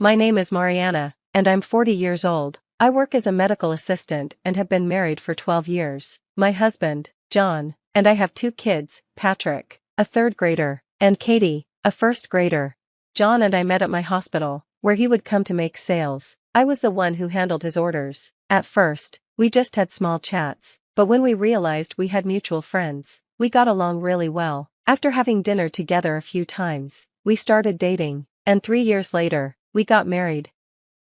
My name is Mariana, and I'm 40 years old. I work as a medical assistant and have been married for 12 years. My husband, John, and I have 2 kids, Patrick, a 3rd grader, and Katie, a 1st grader. John and I met at my hospital, where he would come to make sales. I was the one who handled his orders. At first, we just had small chats, but when we realized we had mutual friends, we got along really well. After having dinner together a few times, we started dating, and 3 years later, we got married.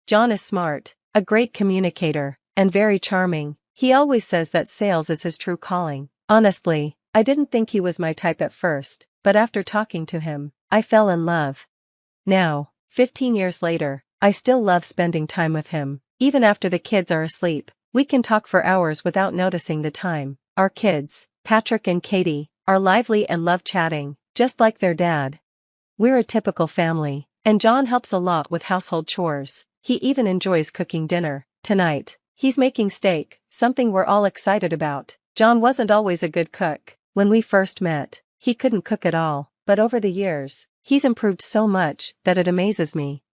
John is smart, a great communicator, and very charming. He always says that sales is his true calling. Honestly, I didn't think he was my type at first, but after talking to him, I fell in love. Now, 15 years later, I still love spending time with him. Even after the kids are asleep, we can talk for hours without noticing the time. Our kids, Patrick and Katie, are lively and love chatting, just like their dad. We're a typical family, and John helps a lot with household chores. He even enjoys cooking dinner. Tonight, he's making steak, something we're all excited about. John wasn't always a good cook. When we first met, he couldn't cook at all, but over the years, he's improved so much that it amazes me.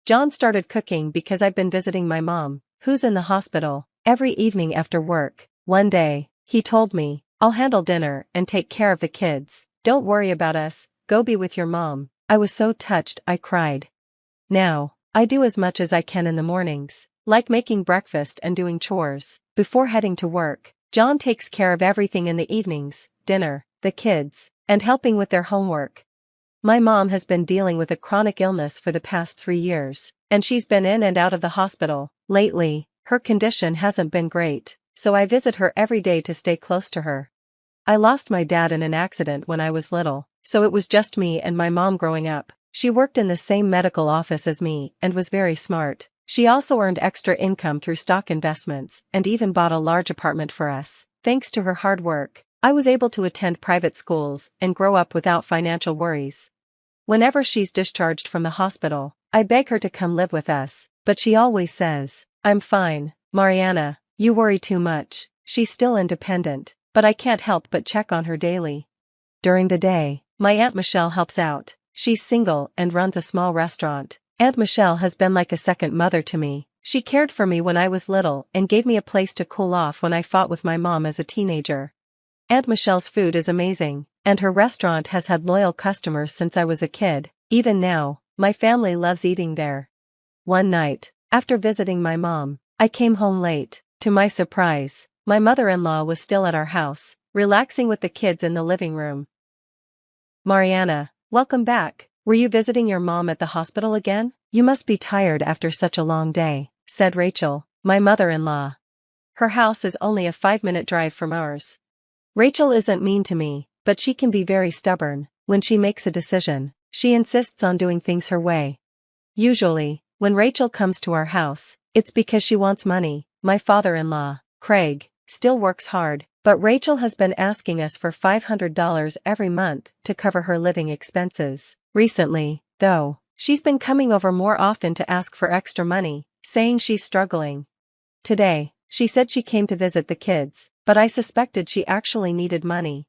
John started cooking because I've been visiting my mom, who's in the hospital, every evening after work. One day, he told me, "I'll handle dinner and take care of the kids. Don't worry about us, go be with your mom." I was so touched I cried. Now, I do as much as I can in the mornings, like making breakfast and doing chores. Before heading to work, John takes care of everything in the evenings, dinner, the kids, and helping with their homework. My mom has been dealing with a chronic illness for the past 3 years, and she's been in and out of the hospital. Lately, her condition hasn't been great, so I visit her every day to stay close to her. I lost my dad in an accident when I was little, so it was just me and my mom growing up. She worked in the same medical office as me and was very smart. She also earned extra income through stock investments and even bought a large apartment for us. Thanks to her hard work, I was able to attend private schools and grow up without financial worries. Whenever she's discharged from the hospital, I beg her to come live with us, but she always says, "I'm fine, Mariana, you worry too much." She's still independent, but I can't help but check on her daily. During the day, my Aunt Michelle helps out. She's single and runs a small restaurant. Aunt Michelle has been like a second mother to me. She cared for me when I was little and gave me a place to cool off when I fought with my mom as a teenager. Aunt Michelle's food is amazing, and her restaurant has had loyal customers since I was a kid. Even now, my family loves eating there. One night, after visiting my mom, I came home late. To my surprise, my mother-in-law was still at our house, relaxing with the kids in the living room. "Mariana, welcome back. Were you visiting your mom at the hospital again? You must be tired after such a long day," said Rachel, my mother-in-law. Her house is only a 5-minute drive from ours. Rachel isn't mean to me, but she can be very stubborn. When she makes a decision, she insists on doing things her way. Usually, when Rachel comes to our house, it's because she wants money. My father-in-law, Craig, still works hard, but Rachel has been asking us for $500 every month to cover her living expenses. Recently, though, she's been coming over more often to ask for extra money, saying she's struggling. Today, she said she came to visit the kids, but I suspected she actually needed money.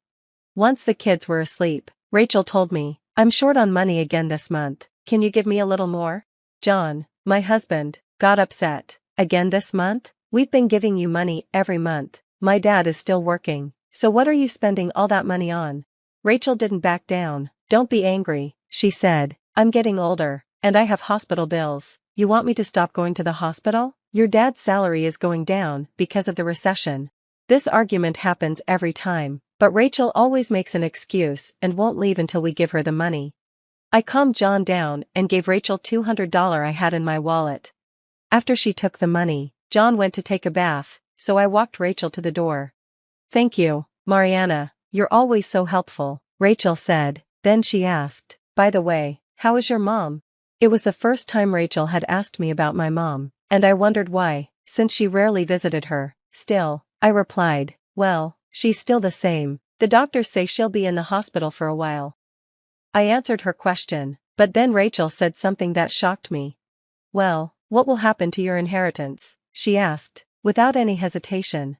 Once the kids were asleep, Rachel told me, "I'm short on money again this month. Can you give me a little more?" John, my husband, got upset. "Again this month? We've been giving you money every month. My dad is still working, so what are you spending all that money on?" Rachel didn't back down. "Don't be angry," she said. "I'm getting older, and I have hospital bills. You want me to stop going to the hospital? Your dad's salary is going down because of the recession." This argument happens every time, but Rachel always makes an excuse and won't leave until we give her the money. I calmed John down and gave Rachel $200 I had in my wallet. After she took the money, John went to take a bath, so I walked Rachel to the door. "Thank you, Mariana, you're always so helpful," Rachel said. Then she asked, "By the way, how is your mom?" It was the first time Rachel had asked me about my mom, and I wondered why, since she rarely visited her. Still, I replied, "Well, she's still the same. The doctors say she'll be in the hospital for a while." I answered her question, but then Rachel said something that shocked me. "Well, what will happen to your inheritance?" she asked, without any hesitation.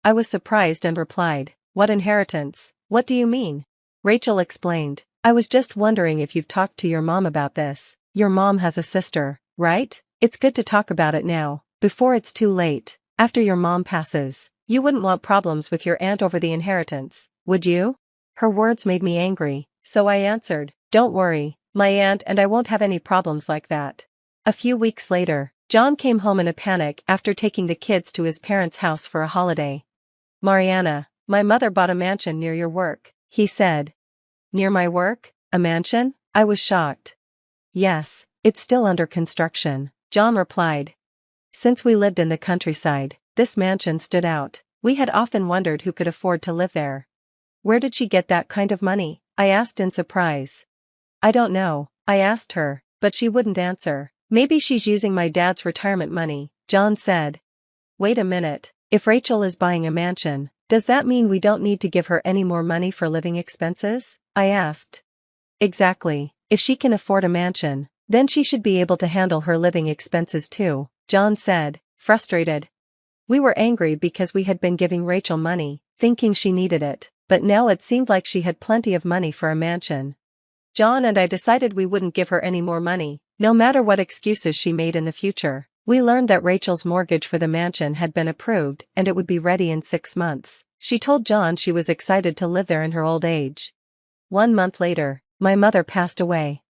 I was surprised and replied, "What inheritance? What do you mean?" Rachel explained, "I was just wondering if you've talked to your mom about this. Your mom has a sister, right? It's good to talk about it now, before it's too late. After your mom passes, you wouldn't want problems with your aunt over the inheritance, would you? Her words made me angry, so I answered, don't worry, my aunt and I won't have any problems like that. A few weeks later, John came home in a panic after taking the kids to his parents' house for a holiday. Mariana, my mother bought a mansion near your work, he said. Near my work? A mansion? I was shocked. Yes, it's still under construction, John replied. Since we lived in the countryside, this mansion stood out. We had often wondered who could afford to live there. Where did she get that kind of money? I asked in surprise. I don't know, I asked her, but she wouldn't answer. Maybe she's using my dad's retirement money, John said. Wait a minute, if Rachel is buying a mansion, does that mean we don't need to give her any more money for living expenses? I asked. Exactly, if she can afford a mansion, then she should be able to handle her living expenses too, John said, frustrated. We were angry because we had been giving Rachel money, thinking she needed it, but now it seemed like she had plenty of money for a mansion. John and I decided we wouldn't give her any more money, no matter what excuses she made in the future. We learned that Rachel's mortgage for the mansion had been approved and it would be ready in 6 months. She told John she was excited to live there in her old age. 1 month later, my mother passed away.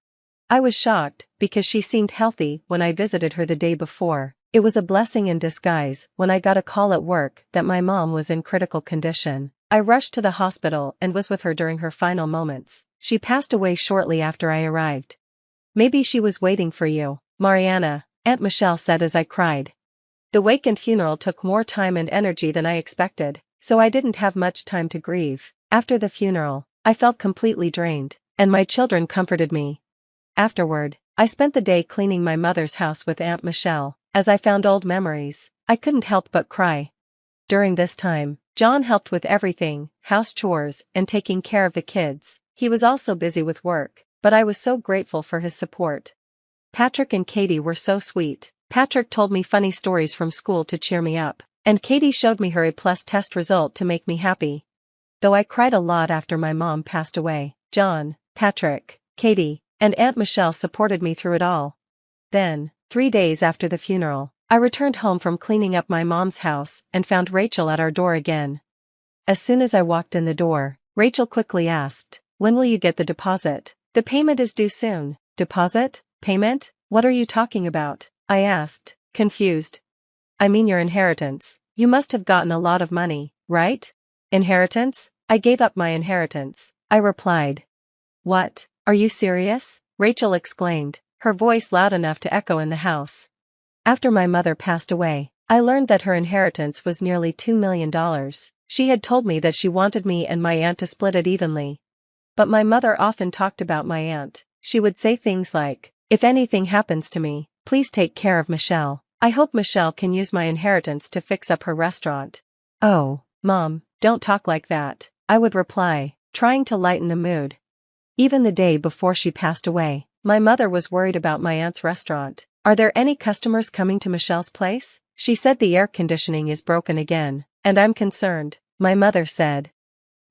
I was shocked, because she seemed healthy when I visited her the day before. It was a blessing in disguise when I got a call at work that my mom was in critical condition. I rushed to the hospital and was with her during her final moments. She passed away shortly after I arrived. Maybe she was waiting for you, Mariana, Aunt Michelle said as I cried. The wake and funeral took more time and energy than I expected, so I didn't have much time to grieve. After the funeral, I felt completely drained, and my children comforted me. Afterward, I spent the day cleaning my mother's house with Aunt Michelle. As I found old memories, I couldn't help but cry. During this time, John helped with everything, house chores, and taking care of the kids. He was also busy with work, but I was so grateful for his support. Patrick and Katie were so sweet. Patrick told me funny stories from school to cheer me up, and Katie showed me her A+ test result to make me happy. Though I cried a lot after my mom passed away, John, Patrick, Katie, and Aunt Michelle supported me through it all. Then, 3 days after the funeral, I returned home from cleaning up my mom's house and found Rachel at our door again. As soon as I walked in the door, Rachel quickly asked, "When will you get the deposit? The payment is due soon." "Deposit? Payment? What are you talking about?" I asked, confused. "I mean your inheritance. You must have gotten a lot of money, right?" "Inheritance? I gave up my inheritance," I replied. "What? Are you serious?" Rachel exclaimed, her voice loud enough to echo in the house. After my mother passed away, I learned that her inheritance was nearly $2 million. She had told me that she wanted me and my aunt to split it evenly. But my mother often talked about my aunt. She would say things like, "If anything happens to me, please take care of Michelle. I hope Michelle can use my inheritance to fix up her restaurant." "Oh, Mom, don't talk like that," I would reply, trying to lighten the mood. Even the day before she passed away, my mother was worried about my aunt's restaurant. "Are there any customers coming to Michelle's place? She said the air conditioning is broken again, and I'm concerned," my mother said.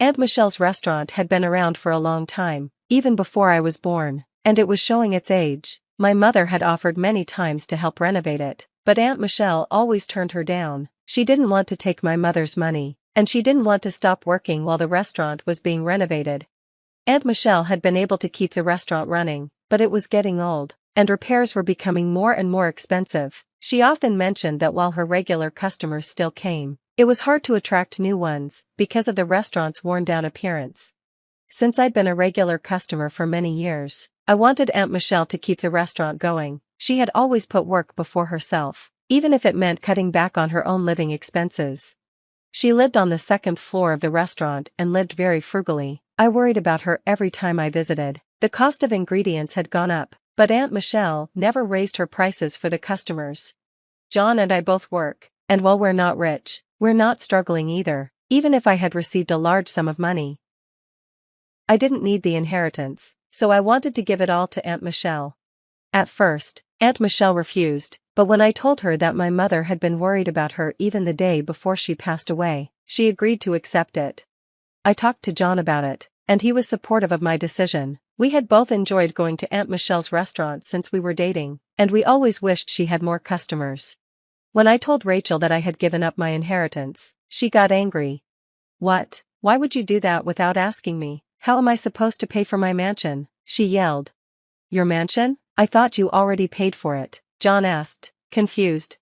Aunt Michelle's restaurant had been around for a long time, even before I was born, and it was showing its age. My mother had offered many times to help renovate it, but Aunt Michelle always turned her down. She didn't want to take my mother's money, and she didn't want to stop working while the restaurant was being renovated. Aunt Michelle had been able to keep the restaurant running, but it was getting old, and repairs were becoming more and more expensive. She often mentioned that while her regular customers still came, it was hard to attract new ones, because of the restaurant's worn-down appearance. Since I'd been a regular customer for many years, I wanted Aunt Michelle to keep the restaurant going. She had always put work before herself, even if it meant cutting back on her own living expenses. She lived on the second floor of the restaurant and lived very frugally. I worried about her every time I visited. The cost of ingredients had gone up, but Aunt Michelle never raised her prices for the customers. John and I both work, and while we're not rich, we're not struggling either, even if I had received a large sum of money. I didn't need the inheritance, so I wanted to give it all to Aunt Michelle. At first, Aunt Michelle refused, but when I told her that my mother had been worried about her even the day before she passed away, she agreed to accept it. I talked to John about it, and he was supportive of my decision. We had both enjoyed going to Aunt Michelle's restaurant since we were dating, and we always wished she had more customers. When I told Rachel that I had given up my inheritance, she got angry. "What? Why would you do that without asking me? How am I supposed to pay for my mansion?" she yelled. "Your mansion? I thought you already paid for it," John asked, confused.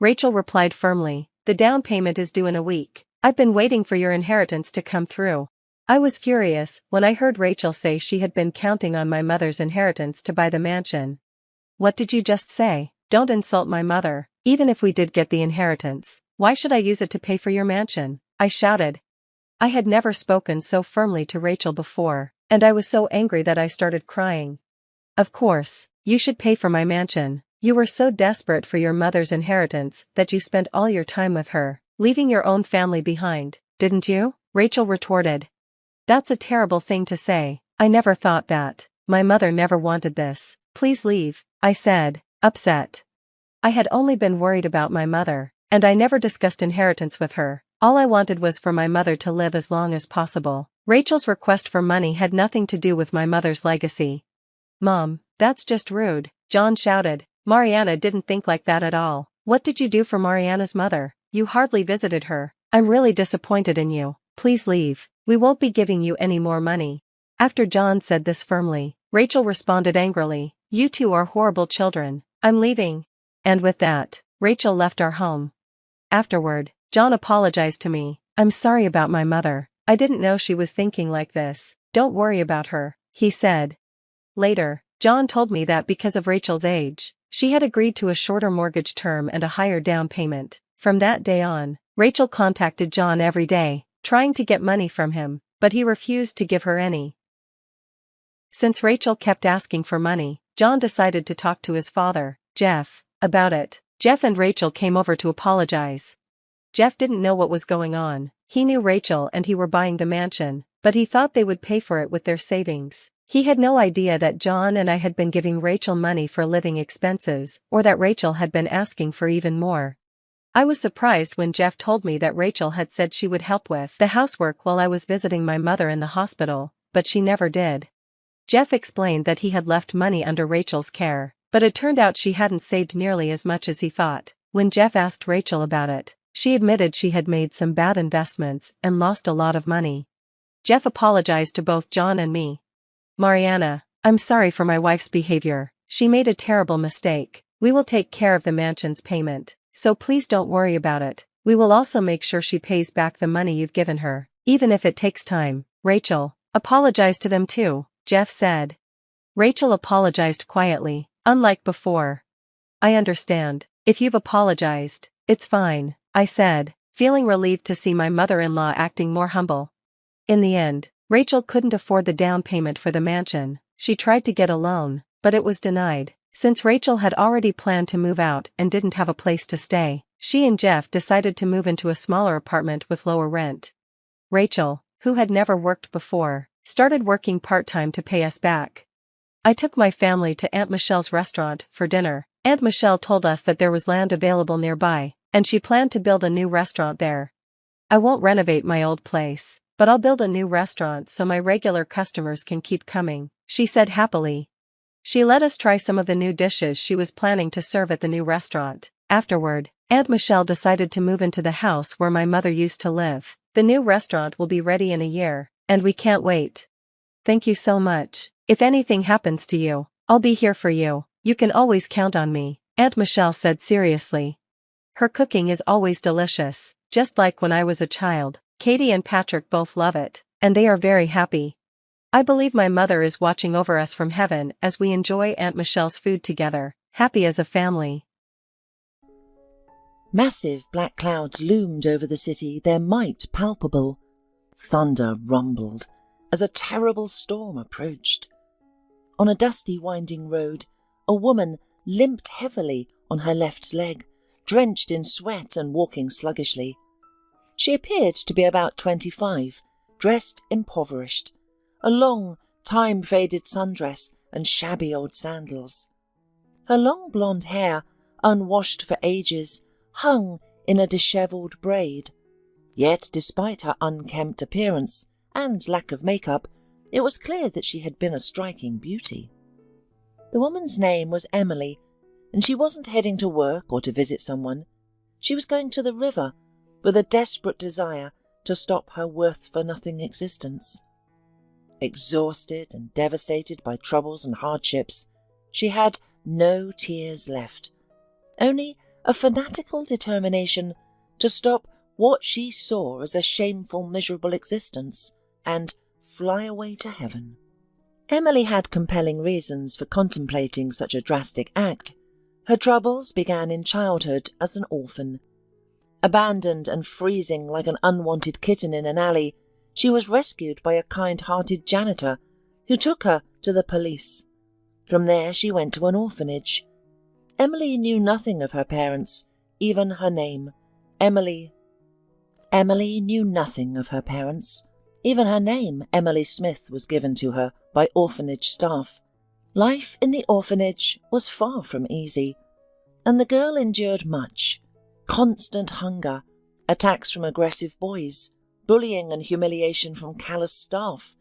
Rachel replied firmly, "The down payment is due in a week. I've been waiting for your inheritance to come through." I was furious when I heard Rachel say she had been counting on my mother's inheritance to buy the mansion. "What did you just say? Don't insult my mother. Even if we did get the inheritance, why should I use it to pay for your mansion?" I shouted. I had never spoken so firmly to Rachel before, and I was so angry that I started crying. "Of course, you should pay for my mansion. You were so desperate for your mother's inheritance that you spent all your time with her, leaving your own family behind, didn't you?" Rachel retorted. "That's a terrible thing to say. I never thought that. My mother never wanted this. Please leave," I said, upset. I had only been worried about my mother, and I never discussed inheritance with her. All I wanted was for my mother to live as long as possible. Rachel's request for money had nothing to do with my mother's legacy. "Mom, that's just rude," John shouted. "Mariana didn't think like that at all. What did you do for Mariana's mother? You hardly visited her. I'm really disappointed in you. Please leave. We won't be giving you any more money." After John said this firmly, Rachel responded angrily, "You two are horrible children. I'm leaving." And with that, Rachel left our home. Afterward, John apologized to me. "I'm sorry about my mother. I didn't know she was thinking like this. Don't worry about her," he said. Later, John told me that because of Rachel's age, she had agreed to a shorter mortgage term and a higher down payment. From that day on, Rachel contacted John every day, trying to get money from him, but he refused to give her any. Since Rachel kept asking for money, John decided to talk to his father, Jeff, about it. Jeff and Rachel came over to apologize. Jeff didn't know what was going on. He knew Rachel and he were buying the mansion, but he thought they would pay for it with their savings. He had no idea that John and I had been giving Rachel money for living expenses, or that Rachel had been asking for even more. I was surprised when Jeff told me that Rachel had said she would help with the housework while I was visiting my mother in the hospital, but she never did. Jeff explained that he had left money under Rachel's care, but it turned out she hadn't saved nearly as much as he thought. When Jeff asked Rachel about it, she admitted she had made some bad investments and lost a lot of money. Jeff apologized to both John and me. "Mariana, I'm sorry for my wife's behavior. She made a terrible mistake. We will take care of the mansion's payment, so please don't worry about it. We will also make sure she pays back the money you've given her, even if it takes time." "Rachel, apologize to them too," Jeff said. Rachel apologized quietly, unlike before. "I understand. If you've apologized, it's fine," I said, feeling relieved to see my mother-in-law acting more humble. In the end, Rachel couldn't afford the down payment for the mansion. She tried to get a loan, but it was denied. Since Rachel had already planned to move out and didn't have a place to stay, she and Jeff decided to move into a smaller apartment with lower rent. Rachel, who had never worked before, started working part-time to pay us back. I took my family to Aunt Michelle's restaurant for dinner. Aunt Michelle told us that there was land available nearby, and she planned to build a new restaurant there. "I won't renovate my old place, but I'll build a new restaurant so my regular customers can keep coming," she said happily. She let us try some of the new dishes she was planning to serve at the new restaurant. Afterward, Aunt Michelle decided to move into the house where my mother used to live. "The new restaurant will be ready in a year, and we can't wait. Thank you so much. If anything happens to you, I'll be here for you. You can always count on me," Aunt Michelle said seriously. Her cooking is always delicious, just like when I was a child. Katie and Patrick both love it, and they are very happy. I believe my mother is watching over us from heaven as we enjoy Aunt Michelle's food together, happy as a family. Massive black clouds loomed over the city, their might palpable. Thunder rumbled as a terrible storm approached. On a dusty winding road, a woman limped heavily on her left leg, drenched in sweat and walking sluggishly. She appeared to be about 25, dressed impoverished, a long, time-faded sundress and shabby old sandals. Her long blonde hair, unwashed for ages, hung in a dishevelled braid. Yet, despite her unkempt appearance and lack of makeup, It was clear that she had been a striking beauty. The woman's name was Emily, and she wasn't heading to work or to visit someone. She was going to the river with a desperate desire to stop her worth-for-nothing existence. Exhausted and devastated by troubles and hardships, she had no tears left, only a fanatical determination to stop what she saw as a shameful, miserable existence and fly away to heaven. Emily had compelling reasons for contemplating such a drastic act. Her troubles began in childhood as an orphan. Abandoned and freezing like an unwanted kitten in an alley, she was rescued by a kind-hearted janitor who took her to the police. From there she went to an orphanage. Emily knew nothing of her parents, even her name. Emily knew nothing of her parents. Even her name, Emily Smith, was given to her by orphanage staff. Life in the orphanage was far from easy, and the girl endured much. Constant hunger, attacks from aggressive boys, bullying and humiliation from callous staff,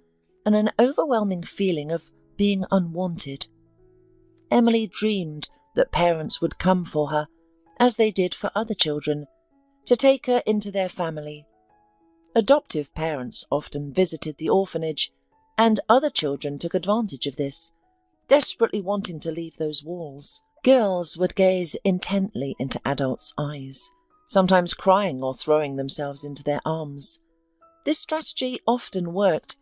and an overwhelming feeling of being unwanted. Emily dreamed that parents would come for her, as they did for other children, to take her into their family. Adoptive parents often visited the orphanage, and other children took advantage of this, desperately wanting to leave those walls. Girls would gaze intently into adults' eyes, sometimes crying or throwing themselves into their arms. This strategy often worked,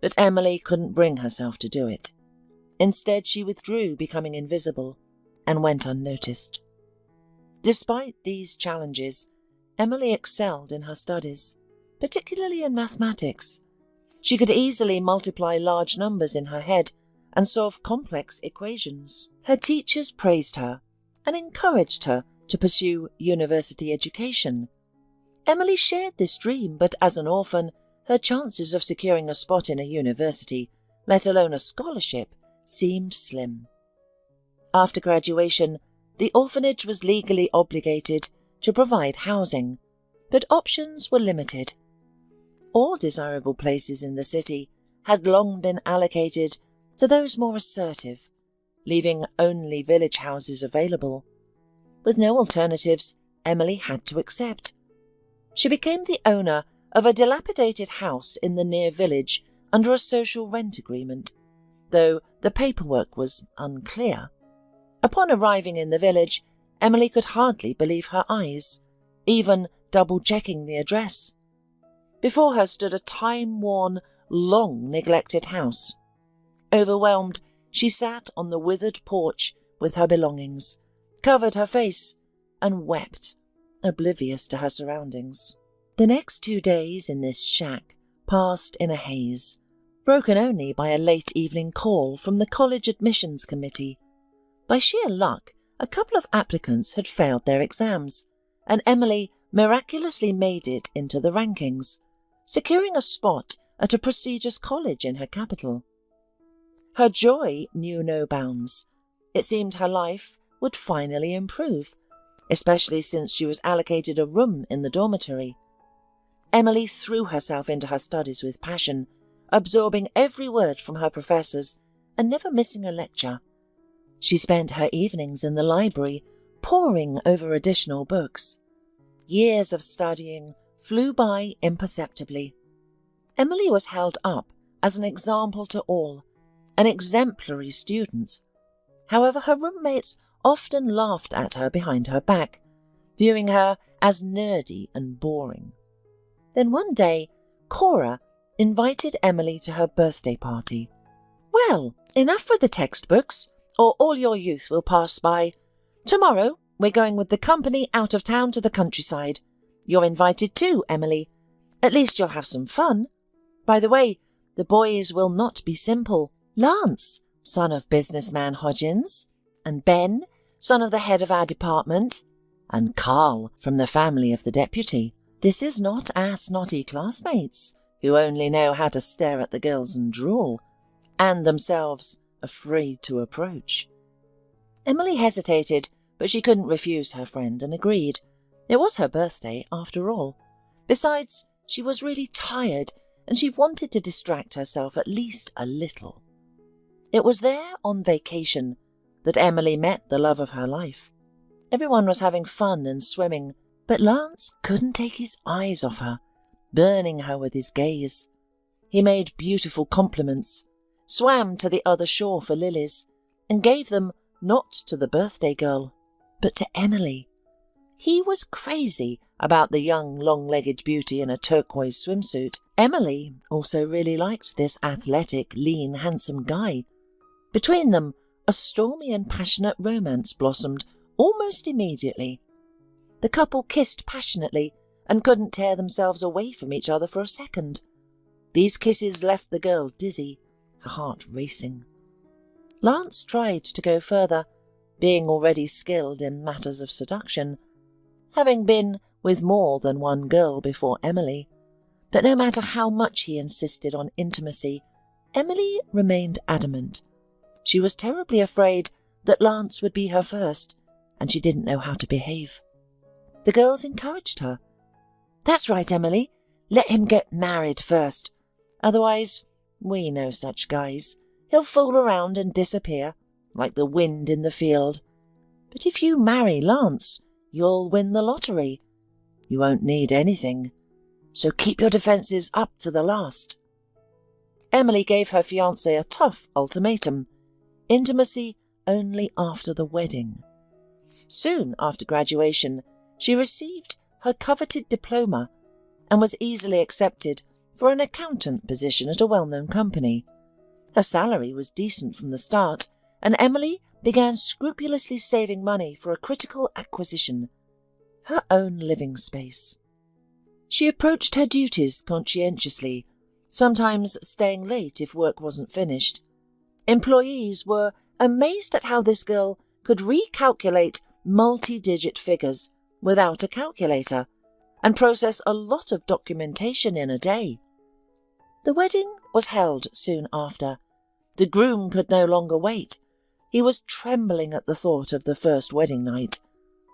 but Emily couldn't bring herself to do it. Instead, she withdrew, becoming invisible, and went unnoticed. Despite these challenges, Emily excelled in her studies, particularly in mathematics. She could easily multiply large numbers in her head and solve complex equations. Her teachers praised her and encouraged her to pursue university education. Emily shared this dream, but as an orphan, her chances of securing a spot in a university, let alone a scholarship, seemed slim. After graduation, the orphanage was legally obligated to provide housing, but options were limited. All desirable places in the city had long been allocated to those more assertive, leaving only village houses available. With no alternatives, Emily had to accept. She became the owner of a dilapidated house in the near village under a social rent agreement, though the paperwork was unclear. Upon arriving in the village, Emily could hardly believe her eyes, even double-checking the address. Before her stood a time-worn, long-neglected house. Overwhelmed, she sat on the withered porch with her belongings, covered her face, and wept, oblivious to her surroundings. The next 2 days in this shack passed in a haze, broken only by a late evening call from the college admissions committee. By sheer luck, a couple of applicants had failed their exams, and Emily miraculously made it into the rankings, securing a spot at a prestigious college in her capital. Her joy knew no bounds. It seemed her life would finally improve, especially since she was allocated a room in the dormitory. Emily threw herself into her studies with passion, absorbing every word from her professors and never missing a lecture. She spent her evenings in the library, poring over additional books. Years of studying flew by imperceptibly. Emily was held up as an example to all, an exemplary student. However, her roommates often laughed at her behind her back, viewing her as nerdy and boring. Then one day, Cora invited Emily to her birthday party. "Well, enough with the textbooks, or all your youth will pass by. Tomorrow, we're going with the company out of town to the countryside. You're invited too, Emily. At least you'll have some fun. By the way, the boys will not be simple. Lance, son of businessman Hodgins, and Ben, son of the head of our department, and Carl from the family of the deputy. This is not our snotty classmates, who only know how to stare at the girls and drool, and themselves afraid to approach." Emily hesitated, but she couldn't refuse her friend and agreed. It was her birthday, after all. Besides, she was really tired and she wanted to distract herself at least a little. It was there on vacation that Emily met the love of her life. Everyone was having fun and swimming, but Lance couldn't take his eyes off her, burning her with his gaze. He made beautiful compliments, swam to the other shore for lilies, and gave them not to the birthday girl, but to Emily. He was crazy about the young, long-legged beauty in a turquoise swimsuit. Emily also really liked this athletic, lean, handsome guy. Between them, a stormy and passionate romance blossomed almost immediately. The couple kissed passionately and couldn't tear themselves away from each other for a second. These kisses left the girl dizzy, her heart racing. Lance tried to go further, being already skilled in matters of seduction, having been with more than one girl before Emily. But no matter how much he insisted on intimacy, Emily remained adamant. She was terribly afraid that Lance would be her first, and she didn't know how to behave. The girls encouraged her. "That's right, Emily. Let him get married first. Otherwise, we know such guys. He'll fool around and disappear, like the wind in the field. But if you marry Lance, you'll win the lottery. You won't need anything. So keep your defences up to the last." Emily gave her fiancé a tough ultimatum. Intimacy only after the wedding. Soon after graduation, she received her coveted diploma and was easily accepted for an accountant position at a well-known company. Her salary was decent from the start, and Emily began scrupulously saving money for a critical acquisition, her own living space. She approached her duties conscientiously, sometimes staying late if work wasn't finished. Employees were amazed at how this girl could recalculate multi-digit figures without a calculator and process a lot of documentation in a day. The wedding was held soon after. The groom could no longer wait. He was trembling at the thought of the first wedding night.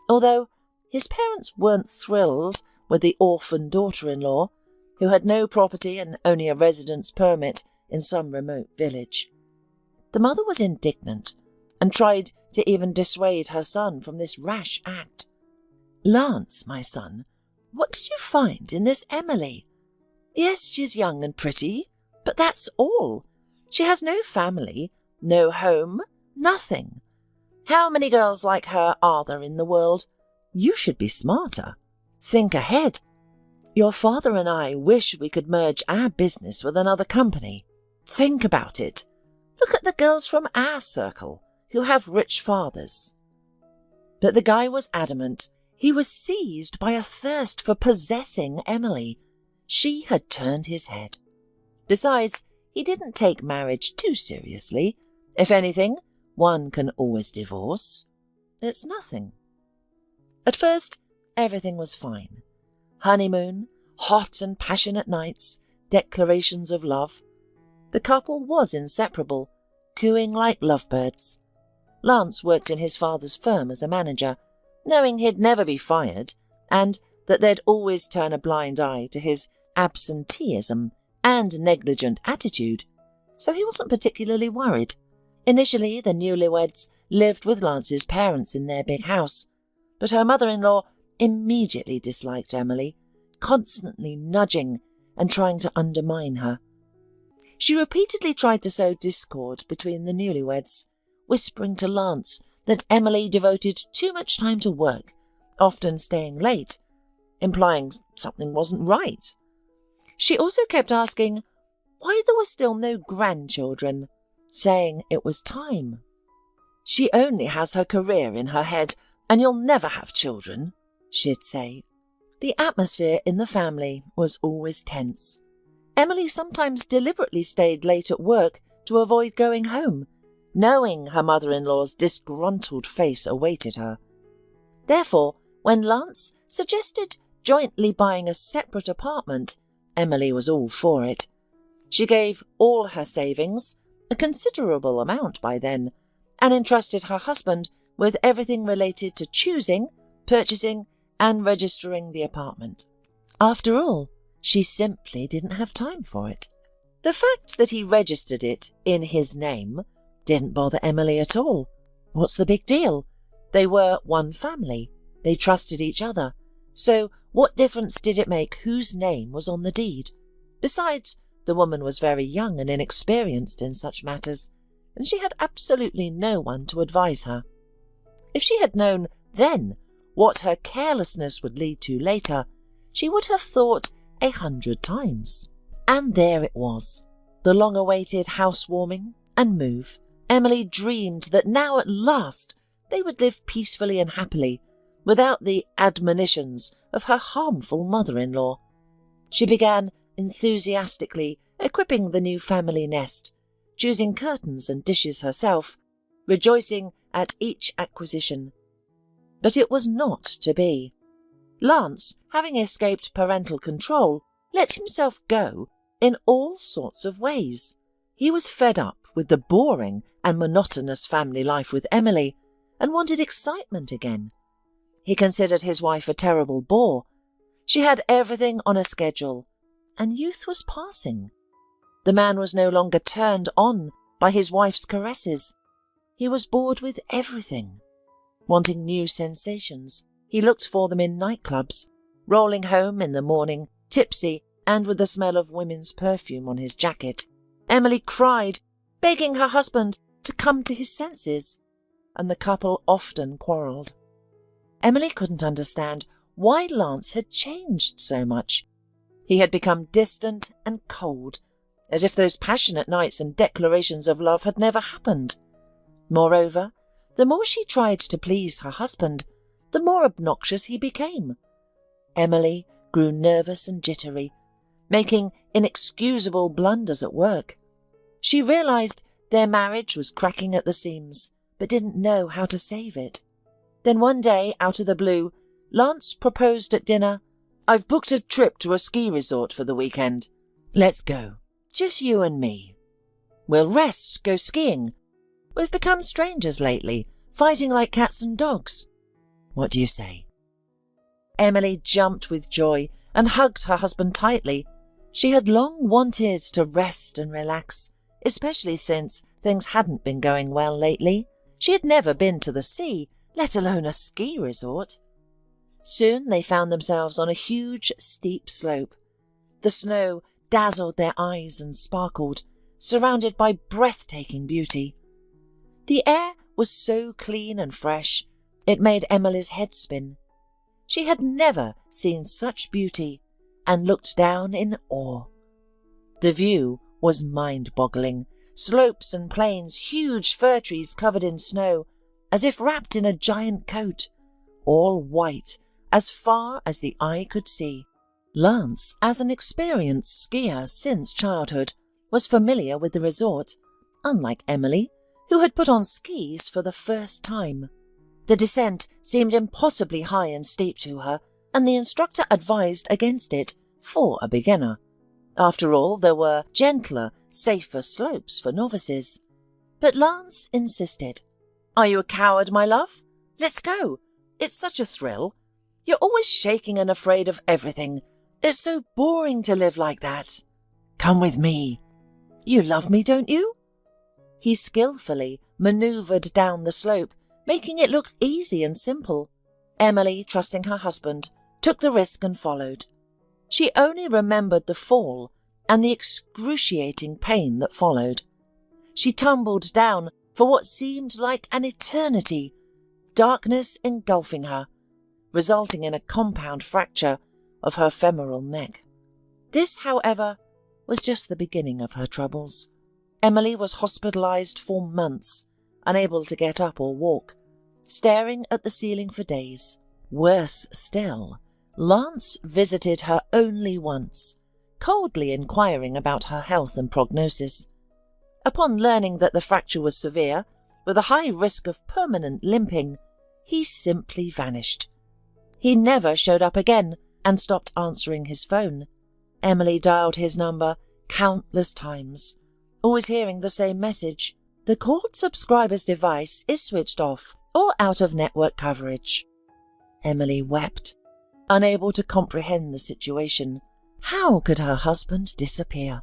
Although his parents weren't thrilled with the orphan daughter-in-law, who had no property and only a residence permit in some remote village. The mother was indignant and tried to even dissuade her son from this rash act. "Lance, my son, what did you find in this Emily? Yes, she's young and pretty, but that's all. She has no family, no home, nothing. How many girls like her are there in the world? You should be smarter. Think ahead. Your father and I wish we could merge our business with another company. Think about it. Look at the girls from our circle who have rich fathers." But the guy was adamant. He was seized by a thirst for possessing Emily. She had turned his head. Besides, he didn't take marriage too seriously. If anything, one can always divorce. It's nothing. At first, everything was fine. Honeymoon, hot and passionate nights, declarations of love. The couple was inseparable, cooing like lovebirds. Lance worked in his father's firm as a manager, knowing he'd never be fired, and that they'd always turn a blind eye to his absenteeism and negligent attitude, so he wasn't particularly worried. Initially, the newlyweds lived with Lance's parents in their big house, but her mother-in-law immediately disliked Emily, constantly nudging and trying to undermine her. She repeatedly tried to sow discord between the newlyweds, whispering to Lance that Emily devoted too much time to work, often staying late, implying something wasn't right. She also kept asking why there were still no grandchildren, saying it was time. "She only has her career in her head, and you'll never have children," she'd say. The atmosphere in the family was always tense. Emily sometimes deliberately stayed late at work to avoid going home, knowing her mother-in-law's disgruntled face awaited her. Therefore, when Lance suggested jointly buying a separate apartment, Emily was all for it. She gave all her savings, a considerable amount by then, and entrusted her husband with everything related to choosing, purchasing, and registering the apartment. After all, She simply didn't have time for it. The fact that he registered it in his name didn't bother Emily at all. What's the big deal? They were one family. They trusted each other. So what difference did it make whose name was on the deed? Besides, the woman was very young and inexperienced in such matters, and she had absolutely no one to advise her. If she had known then what her carelessness would lead to later, she would have thought 100 times. And there it was, the long-awaited housewarming and move. Emily dreamed that now at last they would live peacefully and happily, without the admonitions of her harmful mother-in-law. She began enthusiastically equipping the new family nest, choosing curtains and dishes herself, rejoicing at each acquisition. But it was not to be. Lance, having escaped parental control, let himself go in all sorts of ways. He was fed up with the boring and monotonous family life with Emily and wanted excitement again. He considered his wife a terrible bore. She had everything on a schedule, and youth was passing. The man was no longer turned on by his wife's caresses. He was bored with everything. Wanting new sensations, he looked for them in nightclubs, rolling home in the morning, tipsy and with the smell of women's perfume on his jacket. Emily cried, begging her husband to come to his senses, and the couple often quarrelled. Emily couldn't understand why Lance had changed so much. He had become distant and cold, as if those passionate nights and declarations of love had never happened. Moreover, the more she tried to please her husband, the more obnoxious he became. Emily grew nervous and jittery, making inexcusable blunders at work. She realised their marriage was cracking at the seams, but didn't know how to save it. Then one day, out of the blue, Lance proposed at dinner, "I've booked a trip to a ski resort for the weekend. Let's go. Just you and me. We'll rest, go skiing. We've become strangers lately, fighting like cats and dogs. What do you say?" Emily jumped with joy and hugged her husband tightly. She had long wanted to rest and relax, especially since things hadn't been going well lately. She had never been to the sea, let alone a ski resort. Soon they found themselves on a huge, steep slope. The snow dazzled their eyes and sparkled, surrounded by breathtaking beauty. The air was so clean and fresh, it made Emily's head spin. She had never seen such beauty and looked down in awe. The view was mind-boggling. Slopes and plains, huge fir trees covered in snow, as if wrapped in a giant coat, all white as far as the eye could see. Lance, as an experienced skier since childhood, was familiar with the resort, unlike Emily, who had put on skis for the first time. The descent seemed impossibly high and steep to her, and the instructor advised against it for a beginner. After all, there were gentler, safer slopes for novices. But Lance insisted. "Are you a coward, my love? Let's go. It's such a thrill. You're always shaking and afraid of everything. It's so boring to live like that. Come with me. You love me, don't you?" He skillfully manoeuvred down the slope, making it look easy and simple. Emily, trusting her husband, took the risk and followed. She only remembered the fall and the excruciating pain that followed. She tumbled down for what seemed like an eternity, darkness engulfing her, resulting in a compound fracture of her femoral neck. This, however, was just the beginning of her troubles. Emily was hospitalized for months, unable to get up or walk, staring at the ceiling for days. Worse still, Lance visited her only once, coldly inquiring about her health and prognosis. Upon learning that the fracture was severe, with a high risk of permanent limping, he simply vanished. He never showed up again and stopped answering his phone. Emily dialed his number countless times, always hearing the same message: "The called subscriber's device is switched off or out of network coverage." Emily wept, unable to comprehend the situation. How could her husband disappear?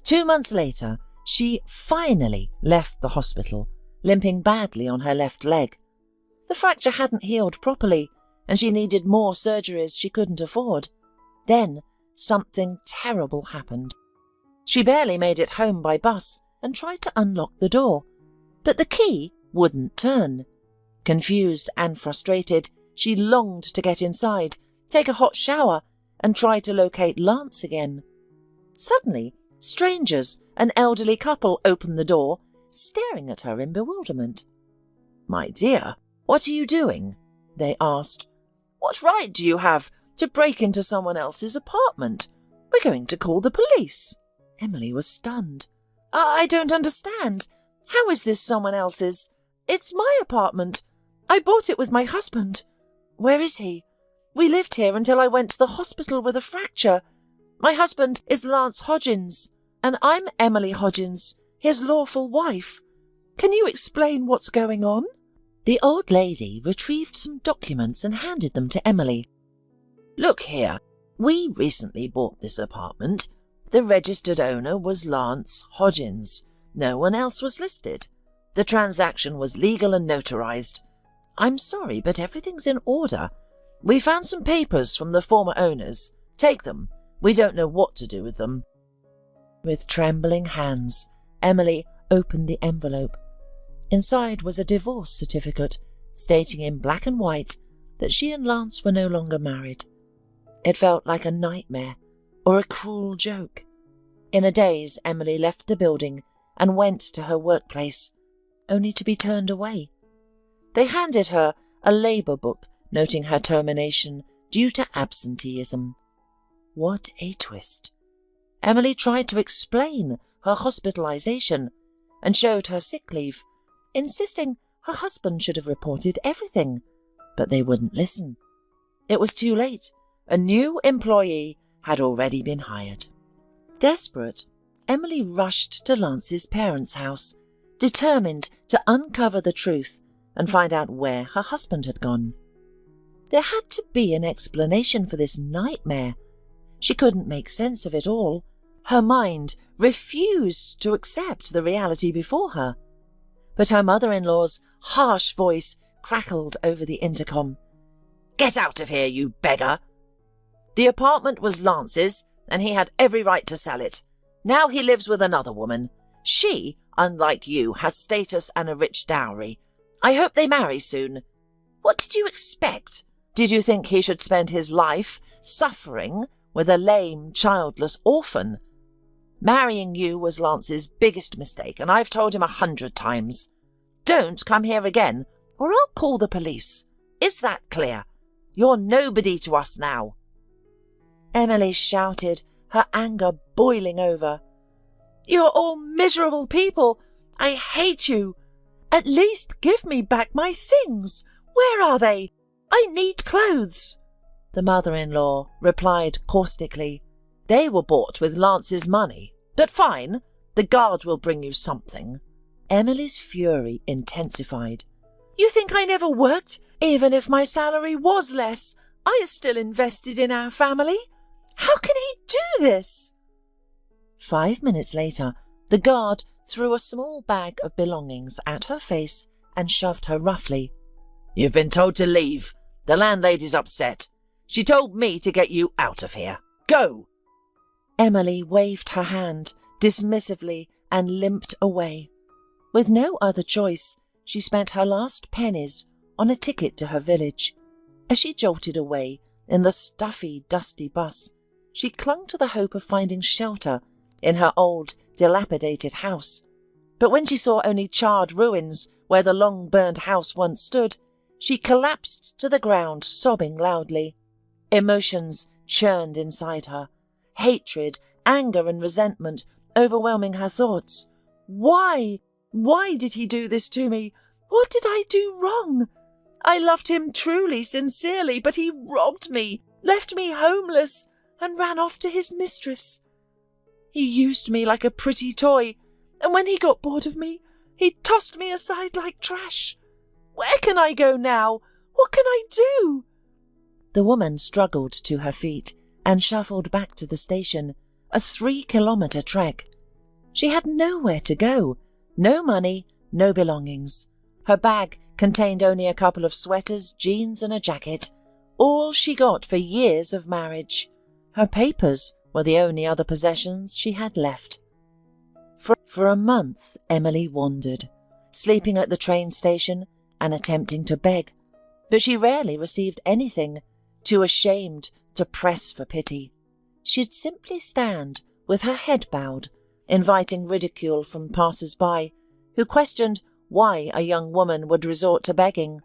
2 months later, she finally left the hospital, limping badly on her left leg. The fracture hadn't healed properly, and she needed more surgeries she couldn't afford. Then something terrible happened. She barely made it home by bus and tried to unlock the door, but the key wouldn't turn. Confused and frustrated, she longed to get inside, take a hot shower, and try to locate Lance again. Suddenly, strangers, an elderly couple, opened the door, staring at her in bewilderment. "My dear, what are you doing?" they asked. "What right do you have to break into someone else's apartment? We're going to call the police." Emily was stunned. I don't understand. How is this someone else's? It's my apartment. I bought it with my husband." "Where is he?" "We lived here until I went to the hospital with a fracture. My husband is Lance Hodgins, and I'm Emily Hodgins, his lawful wife. Can you explain what's going on?" The old lady retrieved some documents and handed them to Emily. "Look here, we recently bought this apartment. The registered owner was Lance Hodgins. No one else was listed. The transaction was legal and notarized. I'm sorry, but everything's in order. We found some papers from the former owners. Take them. We don't know what to do with them." With trembling hands, Emily opened the envelope. Inside was a divorce certificate, stating in black and white that she and Lance were no longer married. It felt like a nightmare or a cruel joke. In a daze, Emily left the building and went to her workplace, only to be turned away. They handed her a labour book noting her termination due to absenteeism. What a twist! Emily tried to explain her hospitalization and showed her sick leave, insisting her husband should have reported everything, but they wouldn't listen. It was too late. A new employee had already been hired. Desperate, Emily rushed to Lance's parents' house, determined to uncover the truth and find out where her husband had gone. There had to be an explanation for this nightmare. She couldn't make sense of it all. Her mind refused to accept the reality before her. But her mother-in-law's harsh voice crackled over the intercom. "Get out of here, you beggar! The apartment was Lance's, and he had every right to sell it. Now he lives with another woman. She, unlike you, has status and a rich dowry. I hope they marry soon. What did you expect? Did you think he should spend his life suffering with a lame, childless orphan? Marrying you was Lance's biggest mistake, and I've told him 100 times. Don't come here again, or I'll call the police. Is that clear? You're nobody to us now." Emily shouted, her anger boiling over. "You're all miserable people. I hate you. At least give me back my things. Where are they? I need clothes." The mother-in-law replied caustically. "They were bought with Lance's money. But fine, the guard will bring you something." Emily's fury intensified. "You think I never worked? Even if my salary was less, I still invested in our family. How can he do this?" 5 minutes later, the guard threw a small bag of belongings at her face and shoved her roughly. "You've been told to leave. The landlady's upset. She told me to get you out of here. Go!" Emily waved her hand dismissively and limped away. With no other choice, she spent her last pennies on a ticket to her village. As she jolted away in the stuffy, dusty bus, she clung to the hope of finding shelter in her old, dilapidated house. But when she saw only charred ruins where the long-burned house once stood, she collapsed to the ground, sobbing loudly. Emotions churned inside her. Hatred, anger and resentment overwhelming her thoughts. Why? Why did he do this to me? What did I do wrong? I loved him truly, sincerely, but he robbed me, left me homeless, and ran off to his mistress. He used me like a pretty toy, and when he got bored of me, he tossed me aside like trash. Where can I go now? What can I do?" The woman struggled to her feet and shuffled back to the station, a 3-kilometre trek. She had nowhere to go, no money, no belongings. Her bag contained only a couple of sweaters, jeans and a jacket, all she got for years of marriage. Her papers were the only other possessions she had left. For a month, Emily wandered, sleeping at the train station and attempting to beg, but she rarely received anything, too ashamed to press for pity. She'd simply stand with her head bowed, inviting ridicule from passers-by, who questioned why a young woman would resort to begging.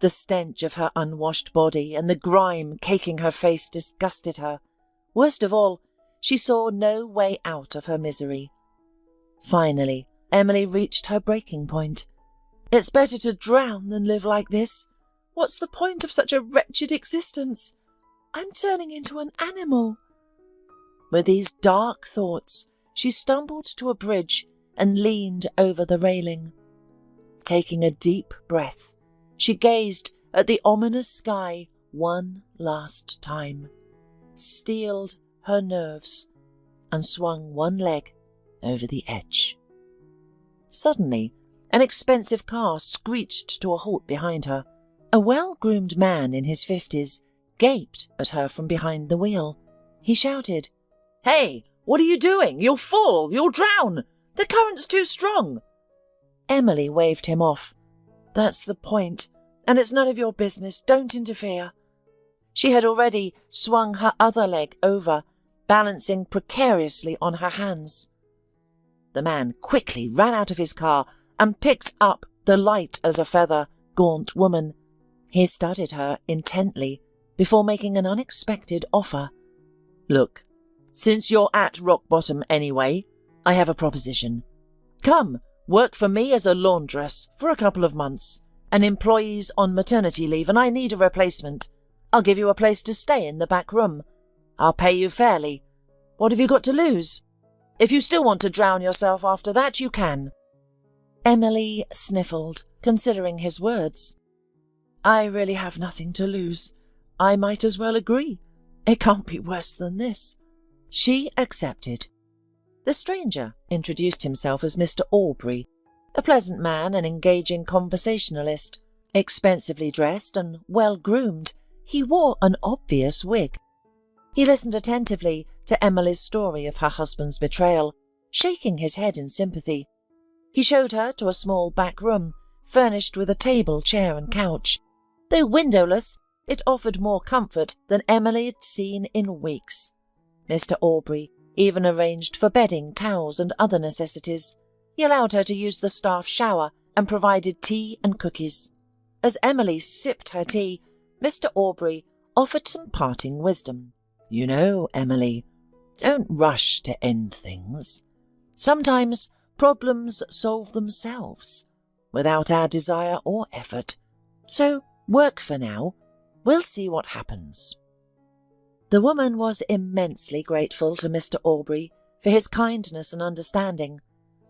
The stench of her unwashed body and the grime caking her face disgusted her. Worst of all, she saw no way out of her misery. Finally, Emily reached her breaking point. It's better to drown than live like this. What's the point of such a wretched existence? I'm turning into an animal. With these dark thoughts, she stumbled to a bridge and leaned over the railing. Taking a deep breath, she gazed at the ominous sky one last time, steeled her nerves, and swung one leg over the edge. Suddenly, an expensive car screeched to a halt behind her. A well-groomed man in his 50s gaped at her from behind the wheel. He shouted, "Hey, what are you doing? You'll fall! You'll drown! The current's too strong!" Emily waved him off. "That's the point, and it's none of your business. Don't interfere." She had already swung her other leg over, balancing precariously on her hands. The man quickly ran out of his car and picked up the light as a feather, gaunt woman. He studied her intently before making an unexpected offer. "Look, since you're at rock bottom anyway, I have a proposition. Come, work for me as a laundress for a couple of months. An employee's on maternity leave and I need a replacement. I'll give you a place to stay in the back room. I'll pay you fairly. What have you got to lose? If you still want to drown yourself after that, you can." Emily sniffled, considering his words. "I really have nothing to lose. I might as well agree. It can't be worse than this." She accepted. The stranger introduced himself as Mr. Aubrey, a pleasant man and engaging conversationalist. Expensively dressed and well-groomed, he wore an obvious wig. He listened attentively to Emily's story of her husband's betrayal, shaking his head in sympathy. He showed her to a small back room, furnished with a table, chair and couch. Though windowless, it offered more comfort than Emily had seen in weeks. Mr. Aubrey even arranged for bedding, towels and other necessities. He allowed her to use the staff shower and provided tea and cookies. As Emily sipped her tea, Mr. Aubrey offered some parting wisdom. "You know, Emily, don't rush to end things. Sometimes problems solve themselves, without our desire or effort. So work for now. We'll see what happens." The woman was immensely grateful to Mr. Aubrey for his kindness and understanding.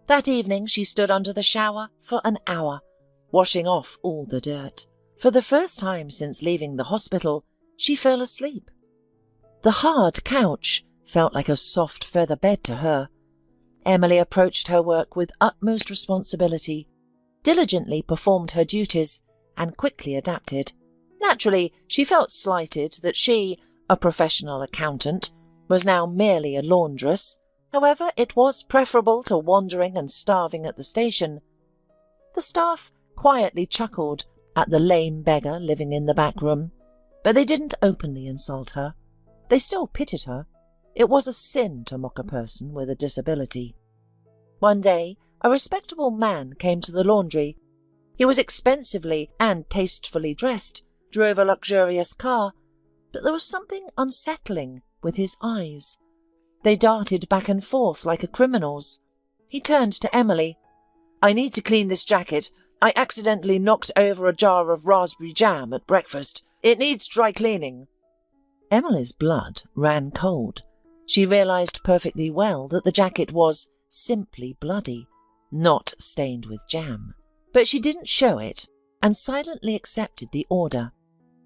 That evening she stood under the shower for an hour, washing off all the dirt. For the first time since leaving the hospital, she fell asleep. The hard couch felt like a soft feather bed to her. Emily approached her work with utmost responsibility, diligently performed her duties, and quickly adapted. Naturally, she felt slighted that she, a professional accountant, was now merely a laundress. However, it was preferable to wandering and starving at the station. The staff quietly chuckled at the lame beggar living in the back room, but they didn't openly insult her. They still pitied her. It was a sin to mock a person with a disability. One day, a respectable man came to the laundry. He was expensively and tastefully dressed, drove a luxurious car, but there was something unsettling with his eyes. They darted back and forth like a criminal's. He turned to Emily. "I need to clean this jacket. I accidentally knocked over a jar of raspberry jam at breakfast. It needs dry cleaning." Emily's blood ran cold. She realized perfectly well that the jacket was simply bloody, not stained with jam. But she didn't show it and silently accepted the order.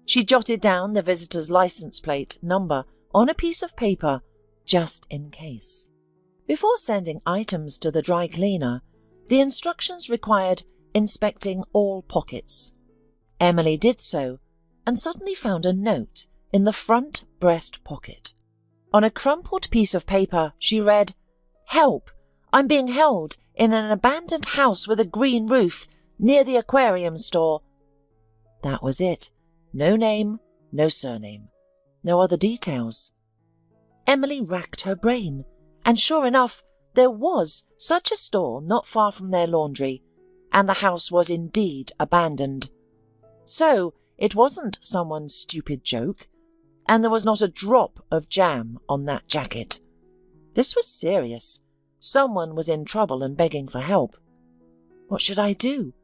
She jotted down the visitor's license plate number on a piece of paper, just in case. Before sending items to the dry cleaner, the instructions required inspecting all pockets. Emily did so and suddenly found a note in the front breast pocket. On a crumpled piece of paper, she read, "Help! I'm being held in an abandoned house with a green roof near the aquarium store." That was it. No name, no surname, no other details. Emily racked her brain, and sure enough, there was such a store not far from their laundry, and the house was indeed abandoned. So it wasn't someone's stupid joke, and there was not a drop of jam on that jacket. This was serious. Someone was in trouble and begging for help. What should I do?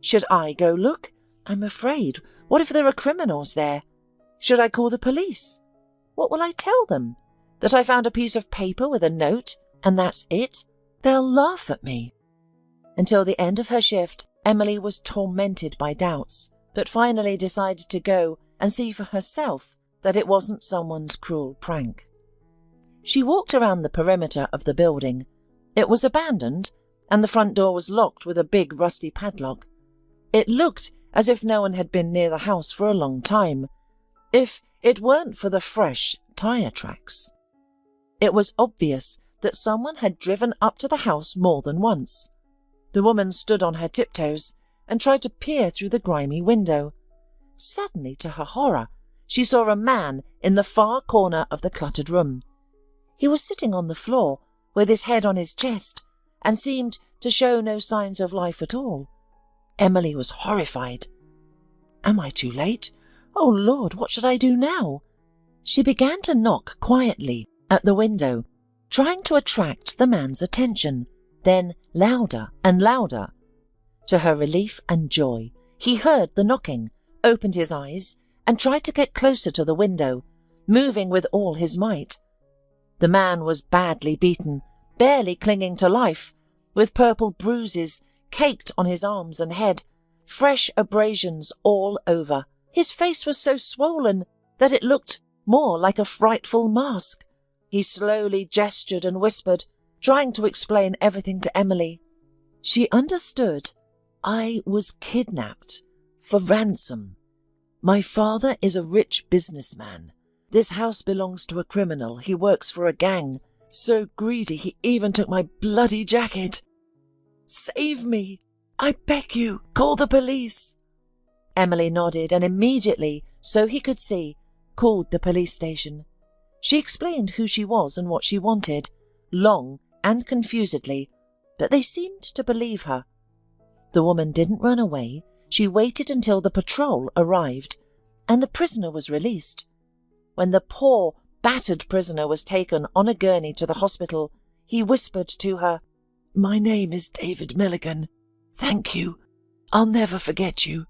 Should I go look? I'm afraid. What if there are criminals there? Should I call the police? What will I tell them? That I found a piece of paper with a note, and that's it? They'll laugh at me. Until the end of her shift, Emily was tormented by doubts, but finally decided to go and see for herself that it wasn't someone's cruel prank. She walked around the perimeter of the building. It was abandoned, and the front door was locked with a big rusty padlock. It looked as if no one had been near the house for a long time, if it weren't for the fresh tire tracks. It was obvious that someone had driven up to the house more than once. The woman stood on her tiptoes and tried to peer through the grimy window. Suddenly, to her horror, she saw a man in the far corner of the cluttered room. He was sitting on the floor with his head on his chest and seemed to show no signs of life at all. Emily was horrified. Am I too late? Oh, Lord, what should I do now? She began to knock quietly at the window, trying to attract the man's attention, then louder and louder. To her relief and joy, he heard the knocking, opened his eyes, and tried to get closer to the window, moving with all his might. The man was badly beaten, barely clinging to life, with purple bruises caked on his arms and head, fresh abrasions all over. His face was so swollen that it looked more like a frightful mask. He slowly gestured and whispered, trying to explain everything to Emily. She understood. I was kidnapped for ransom. My father is a rich businessman. This house belongs to a criminal. He works for a gang. So greedy he even took my bloody jacket. Save me! I beg you, call the police! Emily nodded and immediately, so he could see, called the police station. She explained who she was and what she wanted, long and confusedly, but they seemed to believe her. The woman didn't run away. She waited until the patrol arrived, and the prisoner was released. When the poor, battered prisoner was taken on a gurney to the hospital, he whispered to her, "My name is David Milligan. Thank you. I'll never forget you."